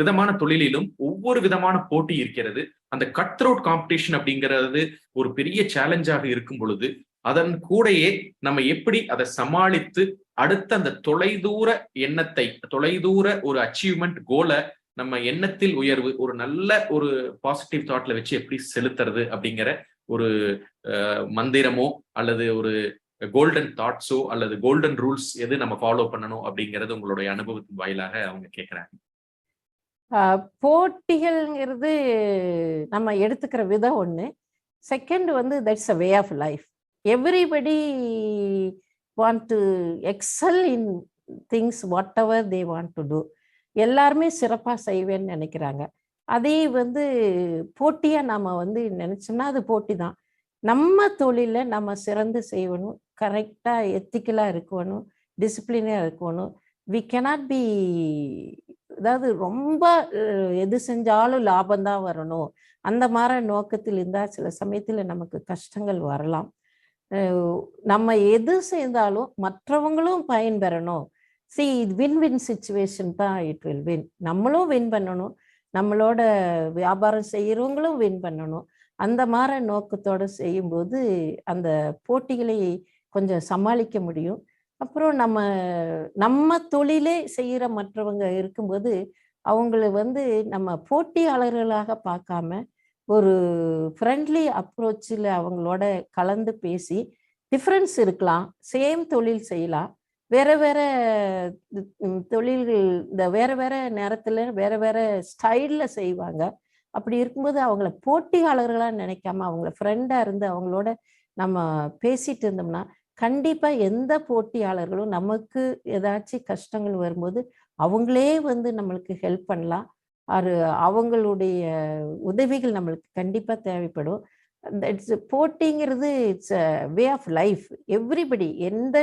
விதமான தொழிலிலும் ஒவ்வொரு விதமான போட்டி இருக்கிறது. அந்த கட் த்ரோட் காம்படிஷன் அப்படிங்கிறது ஒரு பெரிய சேலஞ்சாக இருக்கும் பொழுது அதன் கூடயே நம்ம எப்படி அதை சமாளித்து அடுத்த அந்த தொலைதூர எண்ணத்தை, தொலைதூர ஒரு அச்சீவ்மெண்ட் கோலை நம்ம எண்ணத்தில் உயர்வு, ஒரு நல்ல ஒரு பாசிட்டிவ் தாட்ல வச்சு எப்படி செலுத்துறது அப்படிங்கிற ஒரு மந்திரமோ அல்லது ஒரு கோல்டன் தாட்ஸோ அல்லது கோல்டன் ரூல்ஸ் எது நம்ம ஃபாலோ பண்ணணும் அப்படிங்கிறது உங்களுடைய அனுபவத்தின் வாயிலாக அவங்க கேட்கிறாங்க. போட்டிகள்ங்கிறது நம்ம எடுத்துக்கிற விதம் ஒண்ணு. செகண்ட் வந்து that's a way of life. Everybody want to excel in things whatever they want to do. எல்லாருமே சிறப்பா செய்வேன்னு நினைக்கிறாங்க. அதே வந்து போட்டியா நாம வந்து நினைச்சோம்னா அது போட்டி தான். நம்ம தொழில நம்ம சிறந்து செய்யணும், கரெக்டா எத்திக்கலா இருக்கணும், டிசிப்ளினா இருக்கணும். வி cannot be, அதாவது ரொம்ப எது செஞ்சாலும் லாபம் தான் வரணும் அந்த மாதிரி நோக்கத்தில் இருந்தால் சில சமயத்துல நமக்கு கஷ்டங்கள் வரலாம். நம்ம எது செய்தாலும் மற்றவங்களும் பயன்பெறணும். வின் வின் சிச்சுவேஷன் தான் இட் வில் வின். நம்மளும் வின் பண்ணணும், நம்மளோட வியாபாரம் செய்யறவங்களும் வின் பண்ணணும். அந்த மாதிரி நோக்கத்தோடு செய்யும்போது அந்த போட்டிகளை கொஞ்சம் சமாளிக்க முடியும். அப்புறம் நம்ம தொழிலே செய்யற மற்றவங்க இருக்கும்போது அவங்கள வந்து நம்ம போட்டியாளர்களாக பார்க்காம ஒரு ஃப்ரெண்ட்லி அப்ரோச்சில் அவங்களோட கலந்து பேசி, டிஃப்ரென்ஸ் இருக்கலாம், சேம் தொழில் செய்யலாம், வேற வேற தொழில்கள் இந்த வேற வேற நேரத்தில் வேற வேற ஸ்டைலில் செய்வாங்க. அப்படி இருக்கும்போது அவங்கள போட்டியாளர்களாக நினைக்காம அவங்கள ஃப்ரெண்டாக இருந்து அவங்களோட நம்ம பேசிட்டு இருந்தோம்னா கண்டிப்பாக எந்த போட்டியாளர்களும் நமக்கு ஏதாச்சும் கஷ்டங்கள் வரும்போது அவங்களே வந்து நம்மளுக்கு ஹெல்ப் பண்ணலாம். அவங்களுடைய உதவிகள் நம்மளுக்கு கண்டிப்பாக தேவைப்படும். இட்ஸ் போட்டிங்கிறது it's a way of life. Everybody எந்த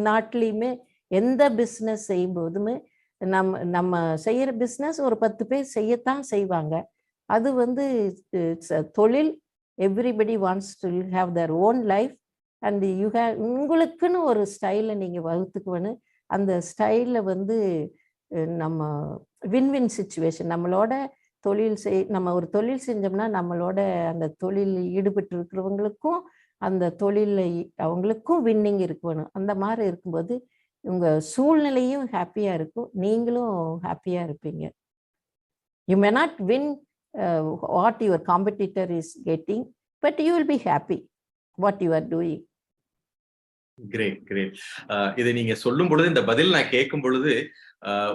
நாட்டிலையுமே எந்த பிஸ்னஸ் செய்யும்போதுமே நம்ம நம்ம செய்யற பிஸ்னஸ் ஒரு 10 பேர் செய்யத்தான் செய்வாங்க. அது வந்து இட்ஸ் தொழில். Everybody wants to have their own life and you have உங்களுக்குன்னு ஒரு ஸ்டைலை நீங்கள் வகுத்துக்குவேன்னு அந்த ஸ்டைலில் வந்து நம்ம வின்வின் சுச்சுவேஷன் நம்மளோட நம்ம ஒரு தொழில் செஞ்சோம்னா நம்மளோட அந்த தொழிலில் ஈடுபட்டு இருக்கிறவங்களுக்கும் அந்த தொழிலில் அவங்களுக்கும் வின்னிங் இருக்கணும். அந்த மாதிரி இருக்கும்போது உங்கள் சூழ்நிலையும் ஹாப்பியாக இருக்கும், நீங்களும் ஹாப்பியாக இருப்பீங்க. You may not win what your competitor is getting, but you will be happy what you are doing. Great great. இதை நீங்க சொல்லும் பொழுது, இந்த பதில் நான் கேட்கும் பொழுது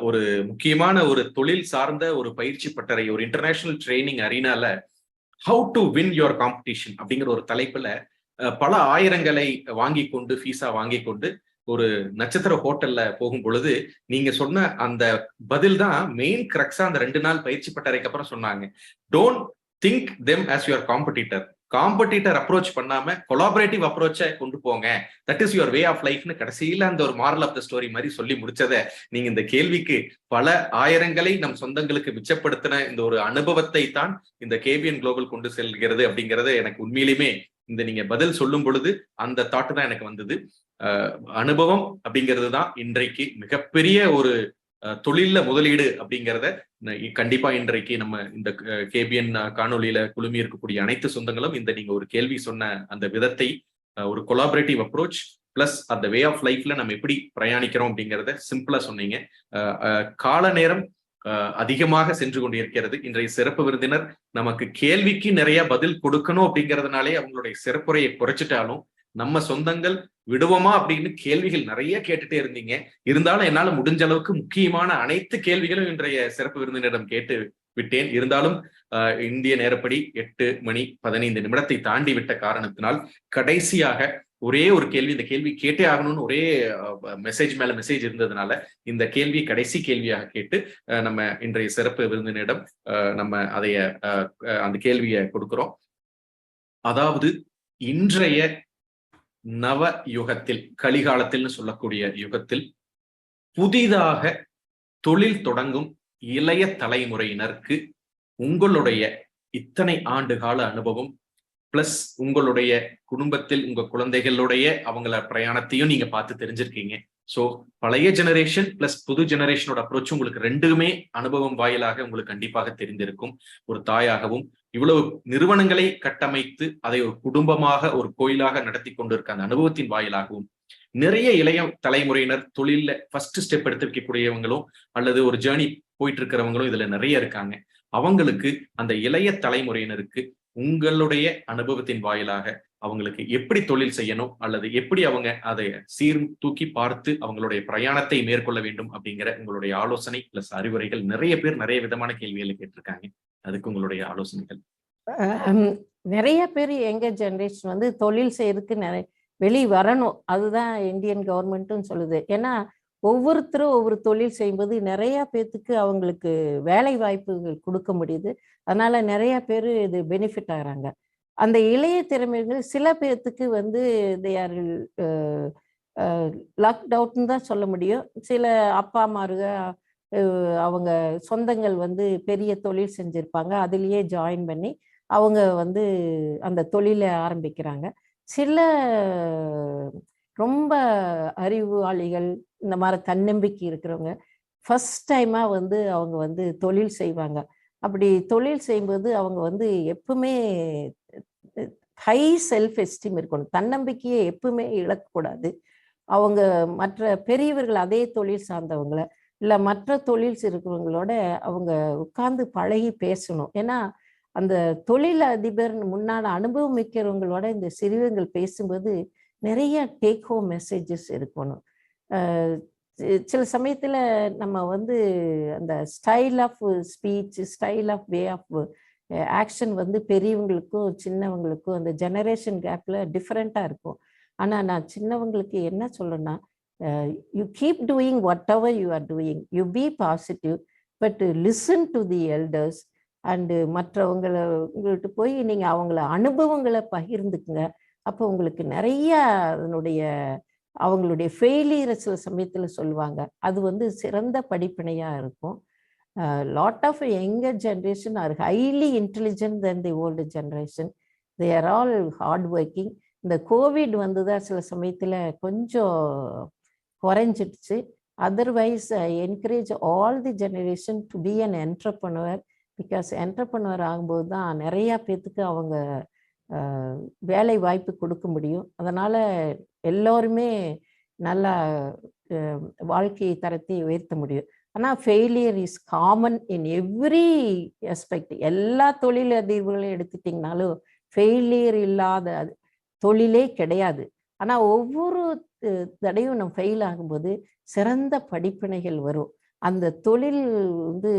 ஒரு முக்கியமான ஒரு தொழில் சார்ந்த ஒரு பயிற்சி பட்டறை, ஒரு இன்டர்நேஷனல் ட்ரைனிங் அரீனால how to win your competition அப்படிங்கிற ஒரு தலைப்புல பல ஆயிரங்களை வாங்கி கொண்டு ஃபீஸா வாங்கி கொண்டு ஒரு நட்சத்திர ஹோட்டல்ல போகும் பொழுது நீங்க சொன்ன அந்த பதில் தான் மெயின் கிரக்ஸா அந்த 2 நாள் பயிற்சி பட்டறைக்கு அப்புறம் சொன்னாங்க. Don't think them as your competitor approach பண்ணாம கொலாபரேட்டிவ் அப்ரோச்சை கொண்டு போங்க. That is your way of லைஃப்னு கடைசியில அந்த ஒரு மாரல் ஆஃப் த ஸ்டோரி மாதிரி சொல்லி முடிச்சதை நீங்க இந்த கேள்விக்கு பல ஆயிரங்களை நம் சொந்தங்களுக்கு மிச்சப்படுத்தின இந்த ஒரு அனுபவத்தை தான் இந்த கேபிஎன் குளோபல் கொண்டு செல்கிறது அப்படிங்கறது எனக்கு உண்மையிலுமே இந்த நீங்க பதில் சொல்லும் பொழுது அந்த தாட்டு தான் எனக்கு வந்தது. அனுபவம் அப்படிங்கிறது தான் இன்றைக்கு மிகப்பெரிய ஒரு தொழில்ல முதலீடு அப்படிங்கிறத கண்டிப்பா இன்றைக்கு நம்ம இந்த கேபிஎன் காணொலியில குழுமி இருக்கக்கூடிய அனைத்து சொந்தங்களும் இந்த நீங்க ஒரு கேள்வி சொன்ன அந்த விதத்தை, ஒரு கொலாபரேட்டிவ் அப்ரோச் பிளஸ் அந்த வே ஆஃப் லைஃப்ல நம்ம எப்படி பிரயாணிக்கிறோம் அப்படிங்கிறத சிம்பிளா சொன்னீங்க. கால நேரம் அதிகமாக சென்று கொண்டிருக்கிறது. இன்றைய சிறப்பு விருந்தினர் நமக்கு கேள்விக்கு நிறைய பதில் கொடுக்கணும் அப்படிங்கிறதுனாலே அவங்களுடைய சிறப்புரையை குறைச்சிட்டாலும் நம்ம சொந்தங்கள் விடுவோமா அப்படின்னு கேள்விகள் நிறைய கேட்டுட்டே இருந்தீங்க. இருந்தாலும் என்னால முடிஞ்ச அளவுக்கு முக்கியமான அனைத்து கேள்விகளும் இன்றைய சிறப்பு விருந்தினரிடம் கேட்டு விட்டேன். இருந்தாலும் இந்திய நேரப்படி 8:15 தாண்டி விட்ட காரணத்தினால் கடைசியாக ஒரே ஒரு கேள்வி, இந்த கேள்வி கேட்டே ஆகணும்னு ஒரே மெசேஜ் மேல மெசேஜ் இருந்ததுனால இந்த கேள்வி கடைசி கேள்வியாக கேட்டு நம்ம இன்றைய சிறப்பு விருந்தினரிடம் நம்ம அந்த கேள்வியை கொடுக்கிறோம். அதாவது இன்றைய நவ யுகத்தில், கலிகாலத்தில் சொல்லக்கூடிய யுகத்தில் புதிதாக தொழில் தொடங்கும் இளைய தலைமுறையினருக்கு உங்களுடைய இத்தனை ஆண்டு கால அனுபவம் பிளஸ் உங்களுடைய குடும்பத்தில் உங்க குழந்தைகளுடைய அவங்கள பிரயாணத்தையும் நீங்க பார்த்து தெரிஞ்சிருக்கீங்க. சோ பழைய ஜெனரேஷன் பிளஸ் புது ஜெனரேஷனோட அப்ரோச் உங்களுக்கு ரெண்டுமே அனுபவம் வாயிலாக உங்களுக்கு கண்டிப்பாக தெரிந்திருக்கும். ஒரு தாயாகவும் இவ்வளவு நிறுவனங்களை கட்டமைத்து அதை ஒரு குடும்பமாக ஒரு கோயிலாக நடத்தி கொண்டிருக்க அந்த அனுபவத்தின் வாயிலாகவும் நிறைய இளைய தலைமுறையினர் தொழில ஃபர்ஸ்ட் ஸ்டெப் எடுத்து வைக்கக்கூடியவங்களும் அல்லது ஒரு ஜேர்னி போயிட்டு இருக்கிறவங்களும் இதுல நிறைய இருக்காங்க. அவங்களுக்கு அந்த இளைய தலைமுறையினருக்கு உங்களுடைய அனுபவத்தின் வாயிலாக அவங்களுக்கு எப்படி தொழில் செய்யணும் அல்லது எப்படி அவங்க அதை தூக்கி பார்த்து அவங்களுடைய பிரயாணத்தை மேற்கொள்ள வேண்டும் அப்படிங்கிற உங்களுடைய ஆலோசனை பிளஸ் அறிவுரைகள். நிறைய பேர் நிறைய விதமான கேள்விகளை கேட்டிருக்காங்க, அதுக்கு உங்களுடைய ஆலோசனைகள். நிறைய பேர் எங்க ஜெனரேஷன் வந்து தொழில் செய்யறதுக்கு வெளியே வரணும், அதுதான் இந்தியன் கவர்மெண்ட்டும் சொல்லுது. ஏன்னா ஒவ்வொருத்தரும் ஒவ்வொரு தொழில் செய்யும்போது நிறைய பேர்த்துக்கு அவங்களுக்கு வேலை வாய்ப்புகள் கொடுக்க முடியுது. அதனால நிறைய பேர் இது பெனிஃபிட் ஆகிறாங்க. அந்த இளைய திறமைகள் சில பேர்த்துக்கு வந்து லாக்ட் அவுட்னு தான் சொல்ல முடியும். சில அப்பா அம்மாருங்க அவங்க சொந்தங்கள் வந்து பெரிய தொழில் செஞ்சிருப்பாங்க, அதுலேயே ஜாயின் பண்ணி அவங்க வந்து அந்த தொழிலை ஆரம்பிக்கிறாங்க. சில ரொம்ப அறிவாளிகள் இந்த மாதிரி தன்னம்பிக்கை இருக்கிறவங்க ஃபர்ஸ்ட் டைமாக வந்து அவங்க வந்து தொழில் செய்வாங்க. அப்படி தொழில் செய்யும்போது அவங்க வந்து எப்பவுமே ஹை செல்ஃப் எஸ்டீம் இருக்கணும், தன்னம்பிக்கையை எப்பவுமே இழக்கக்கூடாது. அவங்க மற்ற பெரியவர்கள் அதே தொழில் சார்ந்தவங்களை இல்லை மற்ற தொழில் இருக்கிறவங்களோட அவங்க உட்கார்ந்து பழகி பேசணும். ஏன்னா அந்த தொழில் அதிபர் முன்னாடி அனுபவம் மிக்கிறவங்களோட இந்த சிறுவங்கள் பேசும்போது நிறைய டேக் ஹோம் மெசேஜஸ் இருக்கணும். சில சமயத்தில் நம்ம வந்து அந்த style of speech, style of way of action வந்து பெரியவங்களுக்கும் சின்னவங்களுக்கும் அந்த ஜெனரேஷன் கேப்பில் டிஃப்ரெண்ட்டாக இருக்கும். ஆனால் நான் சின்னவங்களுக்கு என்ன சொல்லணும்னா, you keep doing whatever you are doing, you be positive, but listen to the elders and உங்கள்கிட்ட போய் நீங்கள் அவங்கள அனுபவங்களை பகிர்ந்துக்குங்க. அப்போ உங்களுக்கு நிறைய அதனுடைய அவங்களுடைய ஃபெயிலியரை சில சமயத்தில் சொல்லுவாங்க. அது வந்து சிறந்த படிப்பினையாக இருக்கும். Lot of younger generation are highly intelligent than the old generation. They are all hard working. இந்த கோவிட் வந்துதான் சில சமயத்தில் கொஞ்சம் குறைஞ்சிடுச்சு. Otherwise I encourage all the generation to be an entrepreneur. Because entrepreneur ஆகும்போது தான் நிறையா பேர்த்துக்கு அவங்க வேலை வாய்ப்பு கொடுக்க முடியும். அதனால் எல்லோருமே நல்லா வாழ்க்கை தரத்தை உயர்த்த முடியும். ஆனால் failure is common in every aspect. எல்லா தொழிலதிபர்களையும் எடுத்துட்டிங்கனாலும் ஃபெயிலியர் இல்லாத தொழிலே கிடையாது. ஆனால் ஒவ்வொரு தடையும் நம்ம ஃபெயில் ஆகும்போது சிறந்த படிப்பினைகள் வரும். அந்த தொழில் வந்து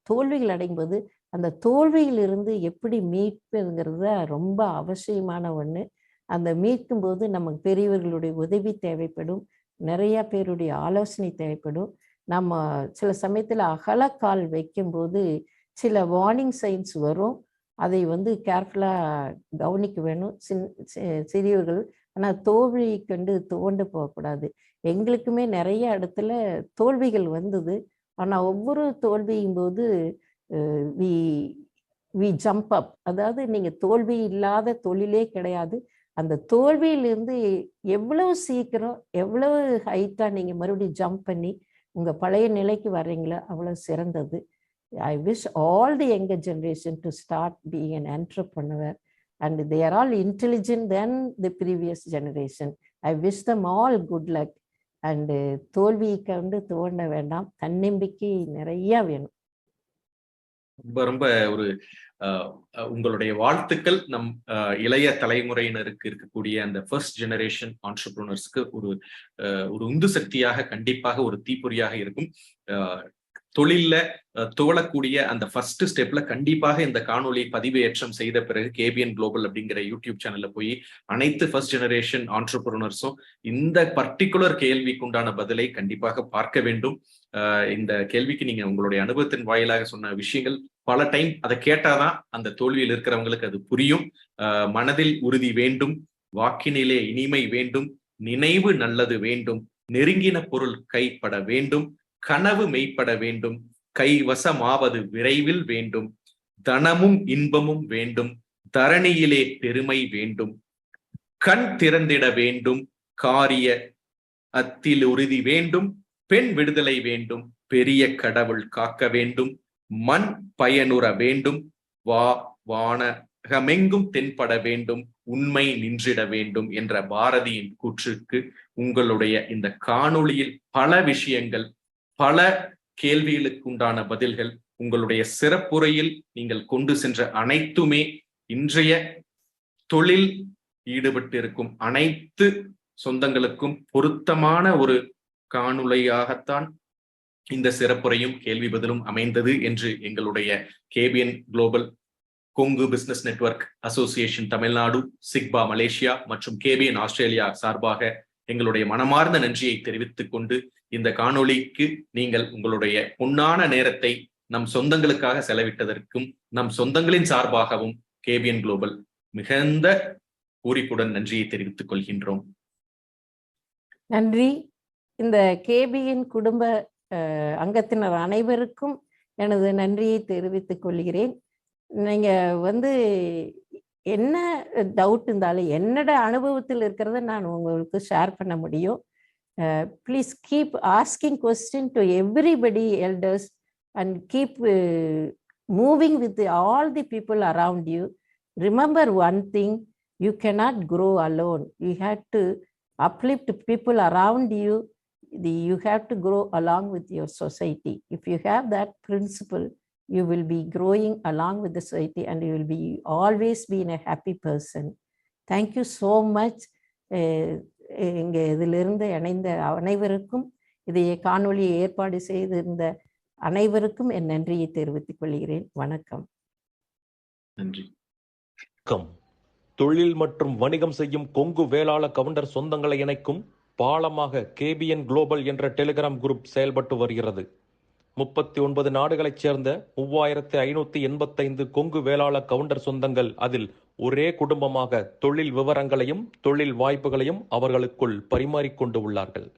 தோல்விகள் அடையும்போது அந்த தோல்வியிலிருந்து எப்படி மீட்புங்கிறது ரொம்ப அவசியமான ஒன்று. அந்த மீட்கும்போது நமக்கு பெரியவர்களுடைய உதவி தேவைப்படும், நிறைய பேருடைய ஆலோசனை தேவைப்படும். நம்ம சில சமயத்தில் அகலக்கால் வைக்கும்போது சில வார்னிங் சைன்ஸ் வரும். அதை வந்து கேர்ஃபுல்லாக கவனிக்க வேணும் சிறியவர்கள். ஆனால் தோல்வி கண்டு துவண்டு போகக்கூடாது. எங்களுக்குமே நிறைய இடத்துல தோல்விகள் வந்தது. ஆனால் ஒவ்வொரு தோல்வியும் போது வி ஜம்ப் அப். அதாவது நீங்கள் தோல்வி இல்லாத தொழிலே கிடையாது. அந்த தோல்வியிலிருந்து எவ்வளவு சீக்கிரம் எவ்வளவு ஹைட்டாக நீங்கள் மறுபடியும் ஜம்ப் பண்ணி உங்கள் பழைய நிலைக்கு வர்றீங்களோ அவ்வளோ சிறந்தது. I wish all the younger generation to start being an entrepreneur, and they are all intelligent than the previous generation. I wish them all good luck. And தோல்வியை கண்டு துவண்ட வேண்டாம், தன்னம்பிக்கை நிறைய வேணும். ரொம்ப ரொம்ப ஒரு உங்களுடைய வாழ்த்துக்கள் நம் இளைய தலைமுறையினருக்கு இருக்கக்கூடிய அந்த ஃபர்ஸ்ட் ஜெனரேஷன் ஆண்டர்பிரினர்ஸ்க்கு ஒரு உந்து சக்தியாக, கண்டிப்பாக ஒரு தீப்பொறியாக இருக்கும். தொழில்ல துவளக்கூடிய அந்த ஃபர்ஸ்ட் ஸ்டெப்ல கண்டிப்பாக இந்த காணொலி பதிவேற்றம் செய்த பிறகு கேபிஎன் குளோபல் அப்படிங்கிற யூடியூப் சேனல்ல போய் அனைத்து ஃபர்ஸ்ட் ஜெனரேஷன் ஆண்டர்பிரினர்ஸும் இந்த பர்டிகுலர் கேள்விக்கு உண்டான பதிலை கண்டிப்பாக பார்க்க வேண்டும். இந்த கேள்விக்கு நீங்க உங்களுடைய அனுபவத்தின் வாயிலாக சொன்ன விஷயங்கள் பல டைம் அதை கேட்டாதான் அந்த தோல்வியில் இருக்கிறவங்களுக்கு அது புரியும். மனதில் உறுதி வேண்டும், வாக்கினிலே இனிமை வேண்டும், நினைவு நல்லது வேண்டும், நெருங்கின பொருள் கைப்பட வேண்டும், கனவு மெய்ப்பட வேண்டும், கைவசமாவது விரைவில் வேண்டும், தனமும் இன்பமும் வேண்டும், தரணியிலே பெருமை வேண்டும், கண் திறந்திட வேண்டும், காரிய அத்தில் உறுதி வேண்டும், பெண் விடுதலை வேண்டும், பெரிய கடவுள் காக்க வேண்டும், மண் பயனுற வேண்டும், வானகமெங்கும் தென்பட வேண்டும், உண்மை நின்றிட வேண்டும் என்ற பாரதியின் கூற்றுக்கு உங்களுடைய இந்த காணொளியில் பல விஷயங்கள், பல கேள்விகளுக்கு உண்டான பதில்கள், உங்களுடைய சிறப்புரையில் நீங்கள் கொண்டு சென்ற அனைத்துமே இன்றைய தொழில் ஈடுபட்டிருக்கும் அனைத்து சொந்தங்களுக்கும் பொருத்தமான ஒரு காணொளியாகத்தான் இந்த சிறப்புரையும் கேள்வி பதிலும் அமைந்தது என்று எங்களுடைய KBN global, Kongu business network association Tamil Nadu, சிக்பா மலேசியா மற்றும் கேபிஎன் ஆஸ்திரேலியா சார்பாக எங்களுடைய மனமார்ந்த நன்றியை தெரிவித்துக் கொண்டு, இந்த காணொளிக்கு நீங்கள் உங்களுடைய பொன்னான நேரத்தை நம் சொந்தங்களுக்காக செலவிட்டதற்கும் நம் சொந்தங்களின் சார்பாகவும் கேபிஎன் குளோபல் மிகுந்த பூரிப்புடன் நன்றியை தெரிவித்துக் கொள்கின்றோம். நன்றி. இந்த கேபிஎன் குடும்ப அங்கத்தினர் அனைவருக்கும் எனது நன்றியை தெரிவித்துக் கொள்கிறேன். நீங்க என்ன டவுட் இருந்தாலும் என்னோட அனுபவத்தில் இருக்கிறத நான் உங்களுக்கு ஷேர் பண்ண முடியும். Please keep asking question to everybody elders and keep moving with all the people around you. Remember one thing, you cannot grow alone. You have to uplift people around you. You have to grow along with your society. If you have that principle, you will be growing along with the society and you will be always be a happy person. Thank you so much. இங்கே இதிலிருந்து இணைந்த அனைவருக்கும், இதை காணொளியை ஏற்பாடு செய்திருந்த அனைவருக்கும் என் நன்றியை தெரிவித்துக் கொள்கிறேன். வணக்கம். நன்றி. தொழில் மற்றும் வணிகம் செய்யும் கொங்கு வேளாள கவுண்டர் சொந்தங்களை இணைக்கும் பாலமாக கேபிஎன் குளோபல் என்ற டெலிகிராம் குரூப் செயல்பட்டு வருகிறது. 39 நாடுகளைச் சேர்ந்த 3585 கொங்கு வேளாள கவுண்டர் சொந்தங்கள் அதில் ஒரே குடும்பமாக தொழில் விவரங்களையும் தொழில் வாய்ப்புகளையும் அவர்களுக்குள் பரிமாறிக்கொண்டு உள்ளார்கள்.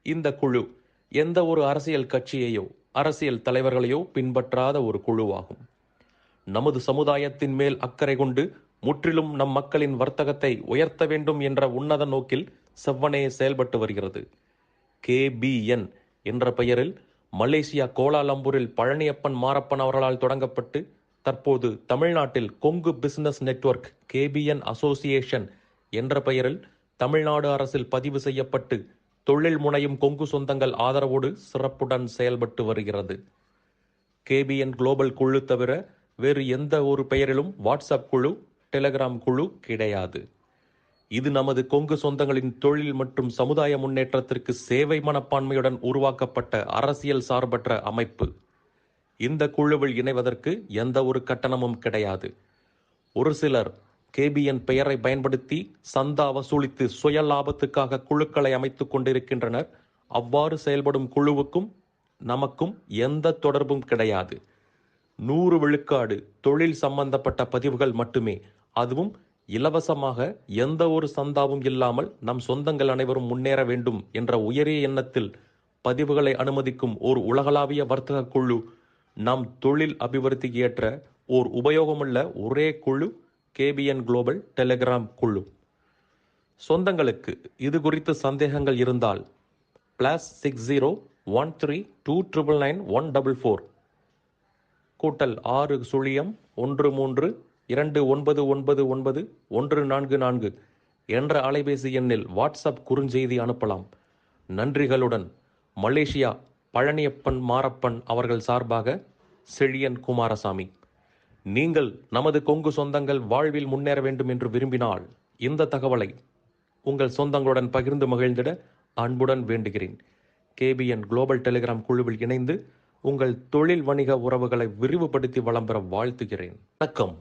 இந்த குழு எந்த ஒரு அரசியல் கட்சியையோ அரசியல் தலைவர்களையோ பின்பற்றாத ஒரு குழுவாகும். நமது சமுதாயத்தின் மேல் அக்கறை கொண்டு முற்றிலும் நம் மக்களின் வர்த்தகத்தை உயர்த்த வேண்டும் என்ற உன்னத நோக்கில் செவ்வனே செயல்பட்டு வருகிறது. KBN என்ற பெயரில் மலேசியா கோலாலம்பூரில் பழனியப்பன் மாரப்பன் அவர்களால் தொடங்கப்பட்டு தற்போது தமிழ்நாட்டில் Kongu business network KBN association என்ற பெயரில் தமிழ்நாடு அரசில் பதிவு செய்யப்பட்டு தொழில் முனையும் கொங்கு சொந்தங்கள் ஆதரவோடு சிறப்புடன் செயல்பட்டு வருகிறது. KBN குளோபல் குழு தவிர வேறு எந்த ஒரு பெயரிலும் வாட்ஸ்அப் குழு, டெலிகிராம் குழு கிடையாது. இது நமது கொங்கு சொந்தங்களின் தொழில் மற்றும் சமுதாய முன்னேற்றத்திற்கு சேவை மனப்பான்மையுடன் உருவாக்கப்பட்ட அரசியல் சார்பற்ற அமைப்பு. இந்த குழுவில் இணைவதற்கு எந்த ஒரு கட்டணமும் கிடையாது. ஒரு சிலர் KBN பெயரை பயன்படுத்தி சந்தா வசூலித்து சுய லாபத்துக்காக குழுக்களை அமைத்துக் கொண்டிருக்கின்றனர். அவ்வாறு செயல்படும் குழுவுக்கும் நமக்கும் எந்த தொடர்பும் கிடையாது. 100 விழுக்காடு தொழில் சம்பந்தப்பட்ட பதிவுகள் மட்டுமே, அதுவும் இலவசமாக, எந்த ஒரு சந்தாவும் இல்லாமல் நம் சொந்தங்கள் அனைவரும் முன்னேற வேண்டும் என்ற உயரிய எண்ணத்தில் பதிவுகளை அனுமதிக்கும் ஓர் உலகளாவிய வர்த்தக குழு, நம் தொழில் அபிவிருத்திக்கு ஏற்ற ஓர் உபயோகமுள்ள ஒரே குழு KBN குளோபல் டெலிகிராம் குழு. சொந்தங்களுக்கு இது குறித்து சந்தேகங்கள் இருந்தால் +60 13299144 +6 13299144 என்ற அலைபேசி எண்ணில் வாட்ஸ்அப் குறுஞ்செய்தி அனுப்பலாம். நன்றிகளுடன் மலேசியா பழனியப்பன் மாரப்பன் அவர்கள் சார்பாக செழியன் குமாரசாமி. நீங்கள் நமது கொங்கு சொந்தங்கள் வாழ்வில் முன்னேற வேண்டும் என்று விரும்பினால் இந்த தகவலை உங்கள் சொந்தங்களுடன் பகிர்ந்து மகிழ்ந்திட அன்புடன் வேண்டுகிறேன். KBN குளோபல் டெலிகிராம் குழுவில் இணைந்து உங்கள் தொழில் வணிக உறவுகளை விரிவுபடுத்தி வளம் பெற வாழ்த்துகிறேன். வணக்கம்.